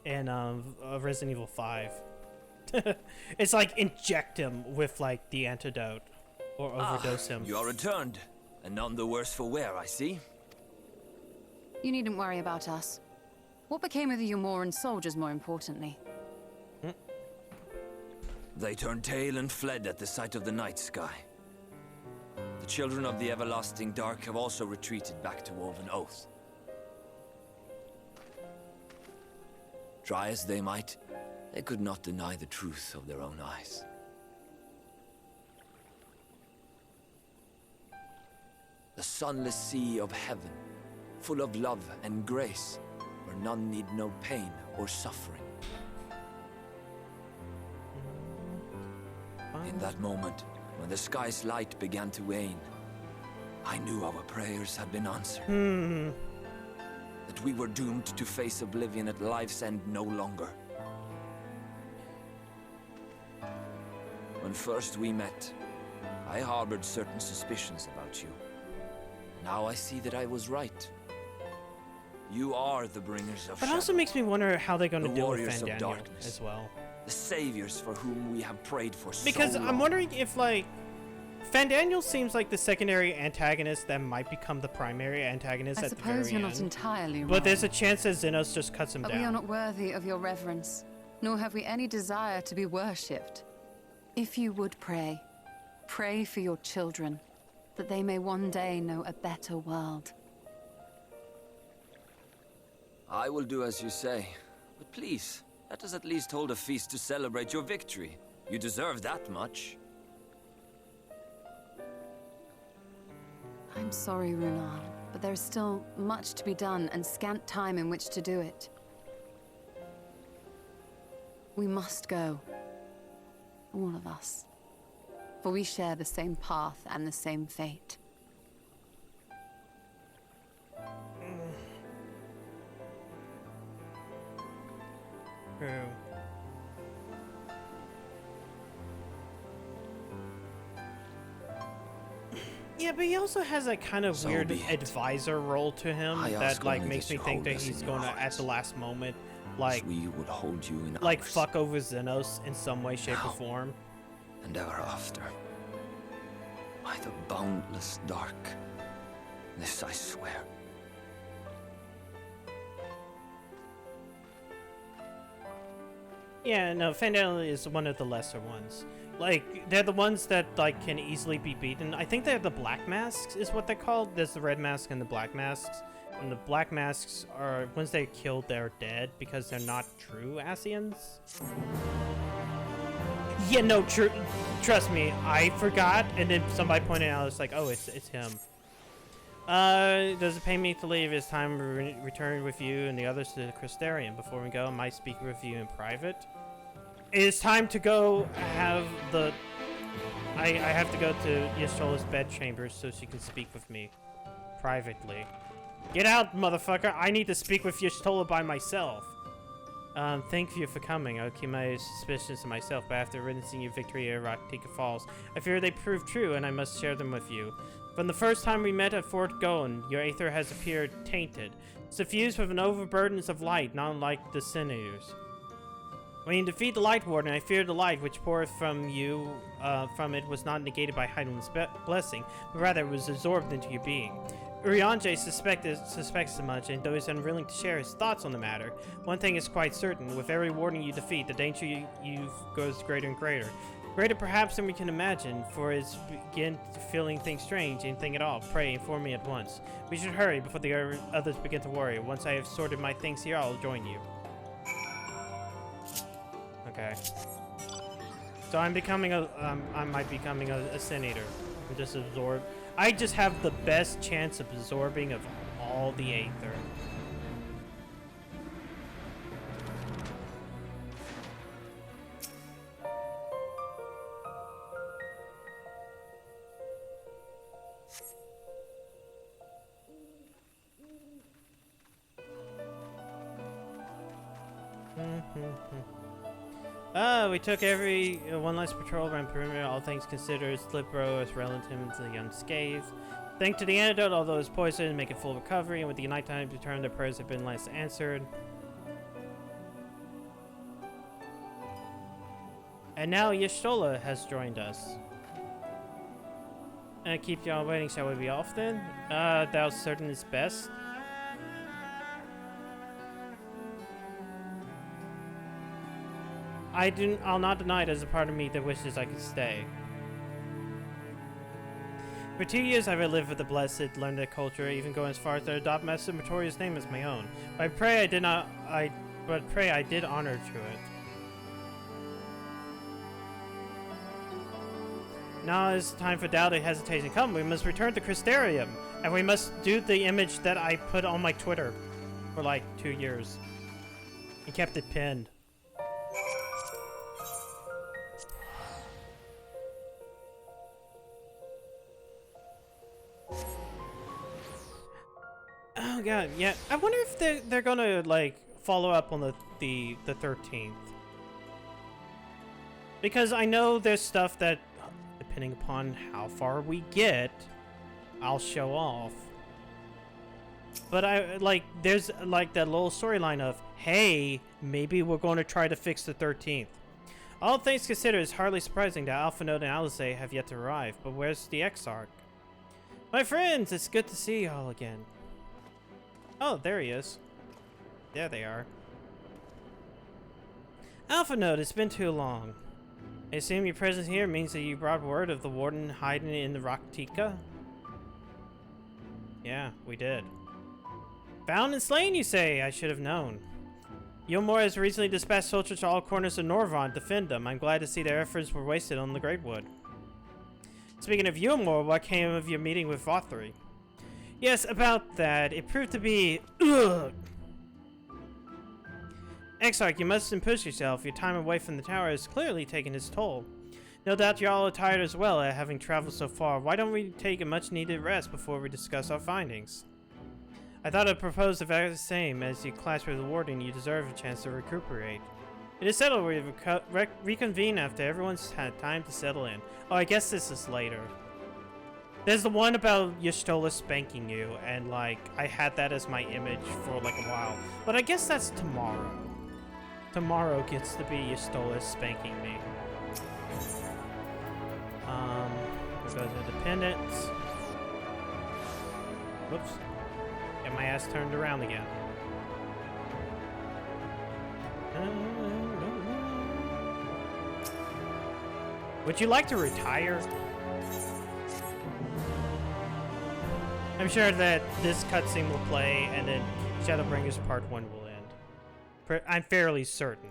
Resident Evil 5? It's like inject him with like the antidote or overdose him. You are returned, and none the worse for wear, I see. You needn't worry about us. What became of the Umoran soldiers, more importantly? They turned tail and fled at the sight of the night sky. The children of the everlasting dark have also retreated back to Woven Oath. Try as they might, they could not deny the truth of their own eyes. The sunless sea of heaven, full of love and grace, where none need know pain or suffering. In that moment, when the sky's light began to wane, I knew our prayers had been answered. That we were doomed to face oblivion at life's end no longer. When first we met, I harbored certain suspicions about you. Now I see that I was right. You are the bringers of But it also shadow, makes me wonder how they're going to the deal with warriors of Fandaniel darkness, as well. the saviors for whom we have prayed for Because so long. I'm wondering if, like, Fandaniel seems like the secondary antagonist that might become the primary antagonist I at the very suppose you're not end. entirely wrong. But there's a chance that Xenos just cuts him But down. we are not worthy of your reverence, nor have we any desire to be worshipped. If you would pray, pray for your children, that they may one day know a better world. I will do as you say. But please, let us at least hold a feast to celebrate your victory. You deserve that much. I'm sorry, Runar, but there is still much to be done and scant time in which to do it. We must go. All of us. For we share the same path and the same fate. True. Yeah, but he also has that kind of So weird be it. advisor role to him I that ask like only makes that me you think hold that us he's in your going to, at hearts. the last moment, like We would hold you in like ours, fuck over Xenos in some way, shape, or Now. form. and ever after. By the boundless dark. This I swear. Yeah, no, Fandaniel is one of the lesser ones. Like, they're the ones that, like, can easily be beaten. I think they're the Black Masks, is what they're called. There's the Red Mask and the Black Masks. And the Black Masks are, once they're killed, they're dead because they're not true Asians. Yeah, no, trust me, I forgot, and then somebody pointed out, it's like, oh, it's him. Does it pay me to leave? It's time to return with you and the others to the Crystarium. Before we go, I might speak with you in private. It's time to go have the... I have to go to Y'shtola's bedchamber so she can speak with me. Privately. Get out, motherfucker! I need to speak with Y'shtola by myself. Thank you for coming. I'll keep my suspicions to myself, but after witnessing your victory at Raktika Falls, I fear they prove true, and I must share them with you. From the first time we met at Fort Goen, your aether has appeared tainted, suffused with an overburdens of light, not unlike the sinews. When you defeat the Light Warden, I fear the light which poureth from you, from it was not negated by Heidel's blessing, but rather was absorbed into your being. Urianger suspects as much, and though he's unwilling to share his thoughts on the matter, one thing is quite certain: with every warden you defeat, the danger you goes greater and greater. Greater perhaps than we can imagine, for it's begin feeling things strange, anything at all. Pray, inform me at once. We should hurry before the others begin to worry. Once I have sorted my things here, I'll join you. Okay. So I'm becoming a, I might be becoming a Sin Eater. I'm just absorb. I just have the best chance of absorbing of all the aether. We took every one last patrol around perimeter. All things considered, Slipro is relatively unscathed. Thanks to the antidote, although it's poison, make a full recovery, and with the nighttime return, their prayers have been less answered. And now Y'shtola has joined us. Keep y'all waiting, shall we be off then? Thou certain is best. I'll not deny it as a part of me that wishes I could stay. For 2 years I've lived with the Blessed, learned their culture, even going as far as to adopt Master Matoria's name as my own. But I pray I did honor to it. Now is time for doubt and hesitation. Come, we must return to Crystarium, and we must do the image that I put on my Twitter for like 2 years. And kept it pinned. Oh god, yeah. I wonder if they're gonna like follow up on the 13th. Because I know there's stuff that, depending upon how far we get, I'll show off. But there's like that little storyline of, hey, maybe we're going to try to fix the 13th. All things considered, it's hardly surprising that Alpha Node and Alizé have yet to arrive, but where's the Exarch? My friends, it's good to see you all again. Oh, there he is. There they are. Alpha Node, it's been too long. I assume your presence here means that you brought word of the Warden hiding in the Raktika? Yeah, we did. Found and slain, you say? I should have known. Yulmore has recently dispatched soldiers to all corners of Norvon to defend them. I'm glad to see their efforts were wasted on the Greatwood. Speaking of Yulmore, what came of your meeting with Vothri? Yes, about that. It proved to be... Ugh. Exarch, you mustn't push yourself. Your time away from the tower has clearly taken its toll. No doubt you all are tired as well at having traveled so far. Why don't we take a much-needed rest before we discuss our findings? I thought I'd propose the very same. As you clash with the Warden, you deserve a chance to recuperate. It is settled. We reconvene after everyone's had time to settle in. Oh, I guess this is later. There's the one about Y'shtola spanking you, and like, I had that as my image for like a while. But I guess that's tomorrow. Tomorrow gets to be Y'shtola spanking me. There goes Independence. Whoops. Get my ass turned around again. Would you like to retire? I'm sure that this cutscene will play and then Shadowbringers Part 1 will end. I'm fairly certain.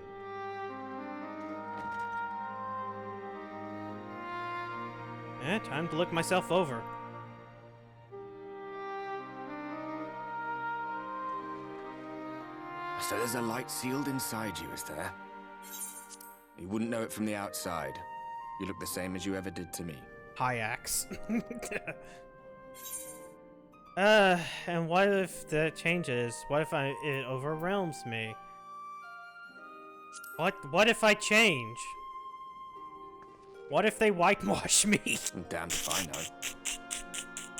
Time to look myself over. So there's a light sealed inside you, is there? You wouldn't know it from the outside. You look the same as you ever did to me. High axe. And what if that changes? What if it overwhelms me? What if I change? What if they whitewash me? I'm damned if I know.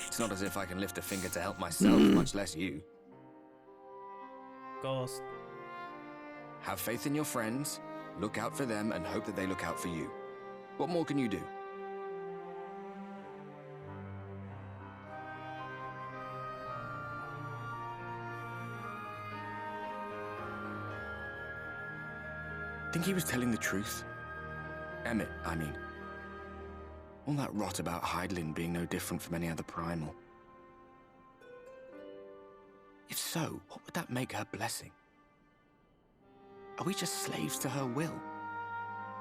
It's not as if I can lift a finger to help myself, much less you. Ghost. Have faith in your friends, look out for them, and hope that they look out for you. What more can you do? Think he was telling the truth? Emmett, I mean. All that rot about Hydaelyn being no different from any other primal. If so, what would that make her blessing? Are we just slaves to her will?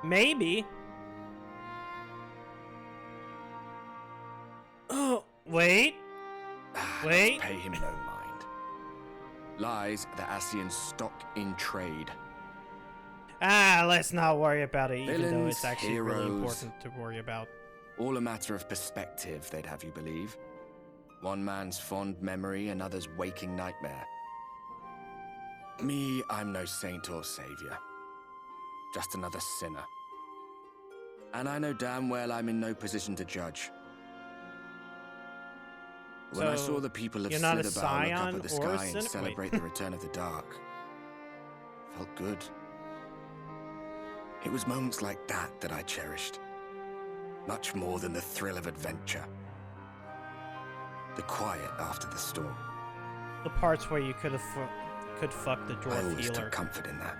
Maybe. Oh, wait. Wait. Pay him no mind. Lies the Ascians stock in trade. Let's not worry about it, even though it's Villains, actually really heroes, important to worry about. All a matter of perspective, they'd have you believe. One man's fond memory, another's waking nightmare. Me, I'm no saint or savior. Just another sinner. And I know damn well I'm in no position to judge. When I saw the people of Slitherbough look up at the sky and celebrate the return of the dark, felt good. It was moments like that that I cherished. Much more than the thrill of adventure. The quiet after the storm. The parts where you could fuck the I dwarf always healer. took comfort in that.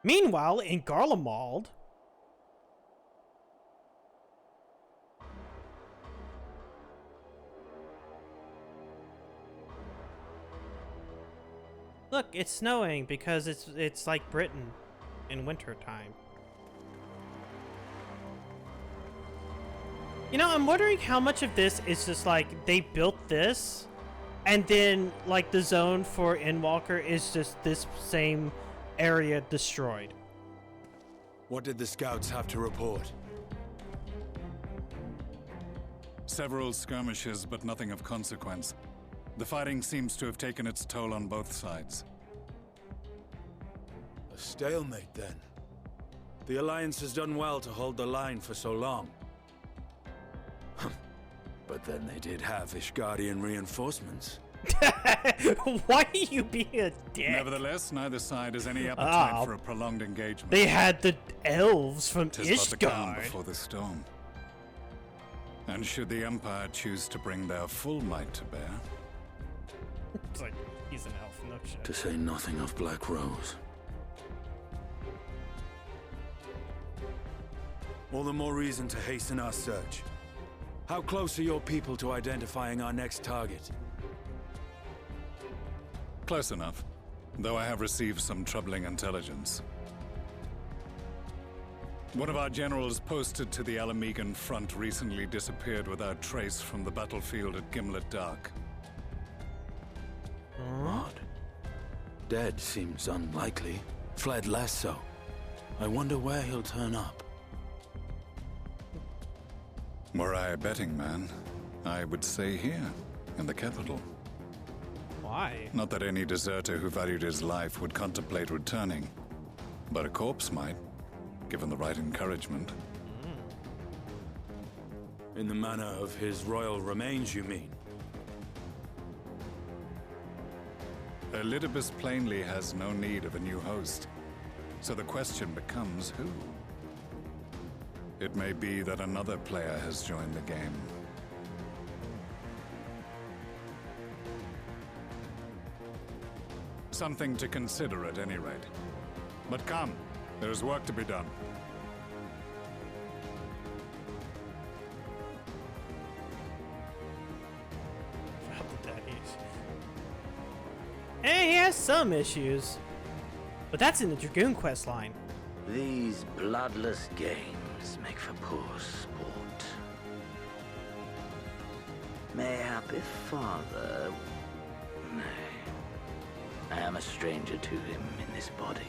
Meanwhile, in Garlemald, look, it's snowing because it's like Britain in winter time. You know, I'm wondering how much of this is just like they built this and then like the zone for Endwalker is just this same area destroyed. What did the scouts have to report? Several skirmishes, but nothing of consequence. The fighting seems to have taken its toll on both sides. A A stalemate, then. The Alliance has done well to hold the line for so long. But then they did have Ishgardian reinforcements. Why are you being a dick? Nevertheless, neither side has any appetite for a prolonged engagement. They had the elves from 'Tis but the calm Ishgard. before the storm. And should the Empire choose to bring their full might to bear, It's like, he's an elf, no shit. To say nothing of Black Rose. All the more reason to hasten our search. How close are your people to identifying our next target? close enough, though I have received some troubling intelligence. One of our generals posted to the Alamegan front recently disappeared without trace from the battlefield at Gimlet Dark. Odd. Dead seems unlikely. Fled less so. I wonder where he'll turn up. Were I a betting man, I would say here, in the capital. Why? Not that any deserter who valued his life would contemplate returning, but a corpse might, given the right encouragement. In the manner of his royal remains, you mean? Elidibus plainly has no need of a new host, so the question becomes who? It may be that another player has joined the game. Something to consider at any rate. But come, there's work to be done. He has some issues, but that's in the Dragoon quest line. These bloodless games make for poor sport. Mayhap if father... Nay. I am a stranger to him in this body.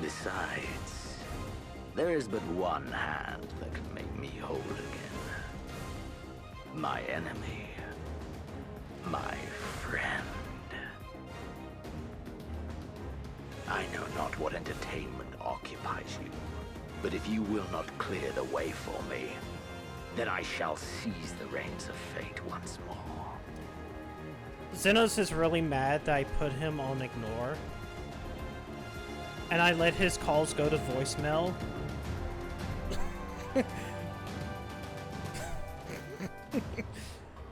Besides, there is but one hand that can make me whole again. My enemy. My friend. I know not what entertainment occupies you, but if you will not clear the way for me, then I shall seize the reins of fate once more. Xenos is really mad that I put him on ignore, and I let his calls go to voicemail.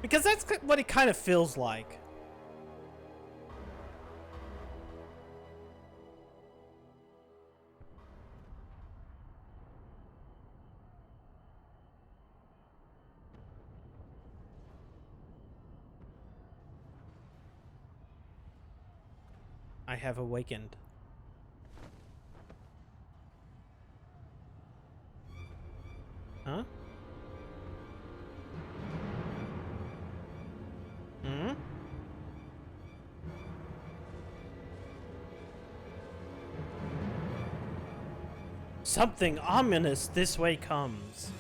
Because that's what it kind of feels like. I have awakened. Huh? Hmm? Something ominous this way comes.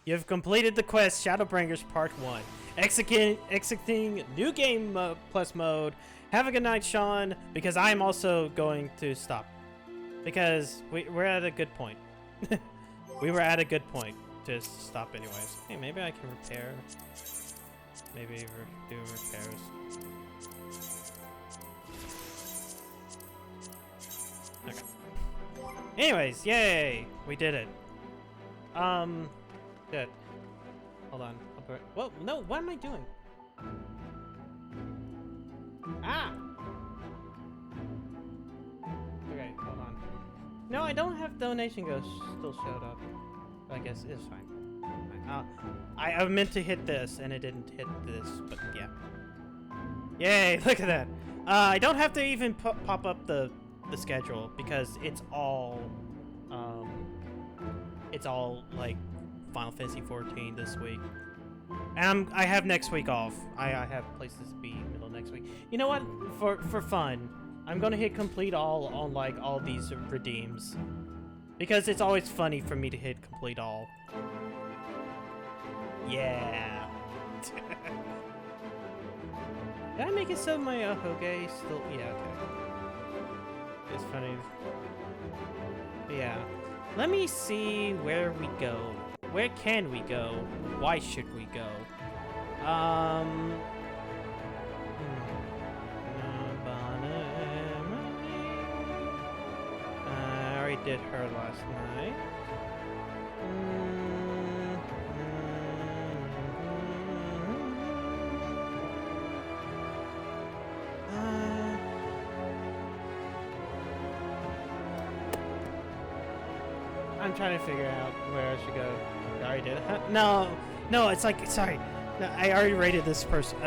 You have completed the quest Shadowbringers Part 1. Exiting new game plus mode. Have a good night, Sean, because I'm also going to stop. Because we're at a good point. We were at a good point to stop anyways. Hey, maybe I can repair. Maybe do repairs. Okay. Anyways, yay! We did it. Good. Hold on. Whoa, no, what am I doing? Ah! Okay, hold on. No, I don't have donation ghost still showed up. I guess it's fine. I meant to hit this, and it didn't hit this, but yeah. Yay, look at that. I don't have to even pop up the schedule, because it's all, like, Final Fantasy XIV this week. And I have next week off. I have places to be middle of next week. You know what? For fun, I'm gonna hit complete all on like all these redeems, because it's always funny for me to hit complete all. Yeah. Did I make it so my Hoge still? Yeah, okay. It's funny. Yeah. Let me see where we go. Where can we go? Why should we go? I already did her last night. I'm trying to figure out where I should go. I already did. No, it's like, sorry. No, I already rated this person,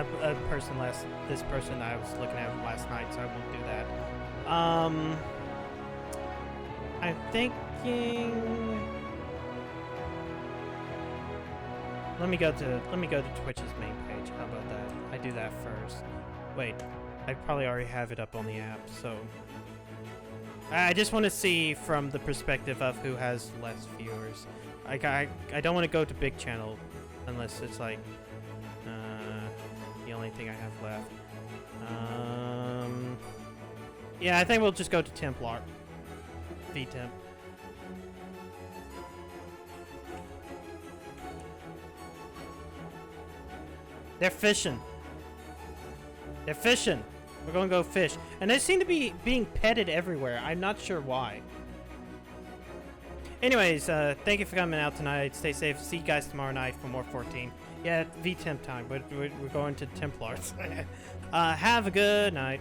this person I was looking at last night, so I won't do that. I'm thinking. Let me go to Twitch's main page. How about that? I do that first. Wait, I probably already have it up on the app, so. I just want to see from the perspective of who has less viewers. I don't want to go to big channel unless it's like the only thing I have left. Yeah, I think we'll just go to Templar. V-Temp. They're fishing. They're fishing. We're gonna go fish. And they seem to be being petted everywhere. I'm not sure why. Anyways, thank you for coming out tonight. Stay safe. See you guys tomorrow night for more 14. Yeah, V-Temp time. We're going to Templars. Have a good night.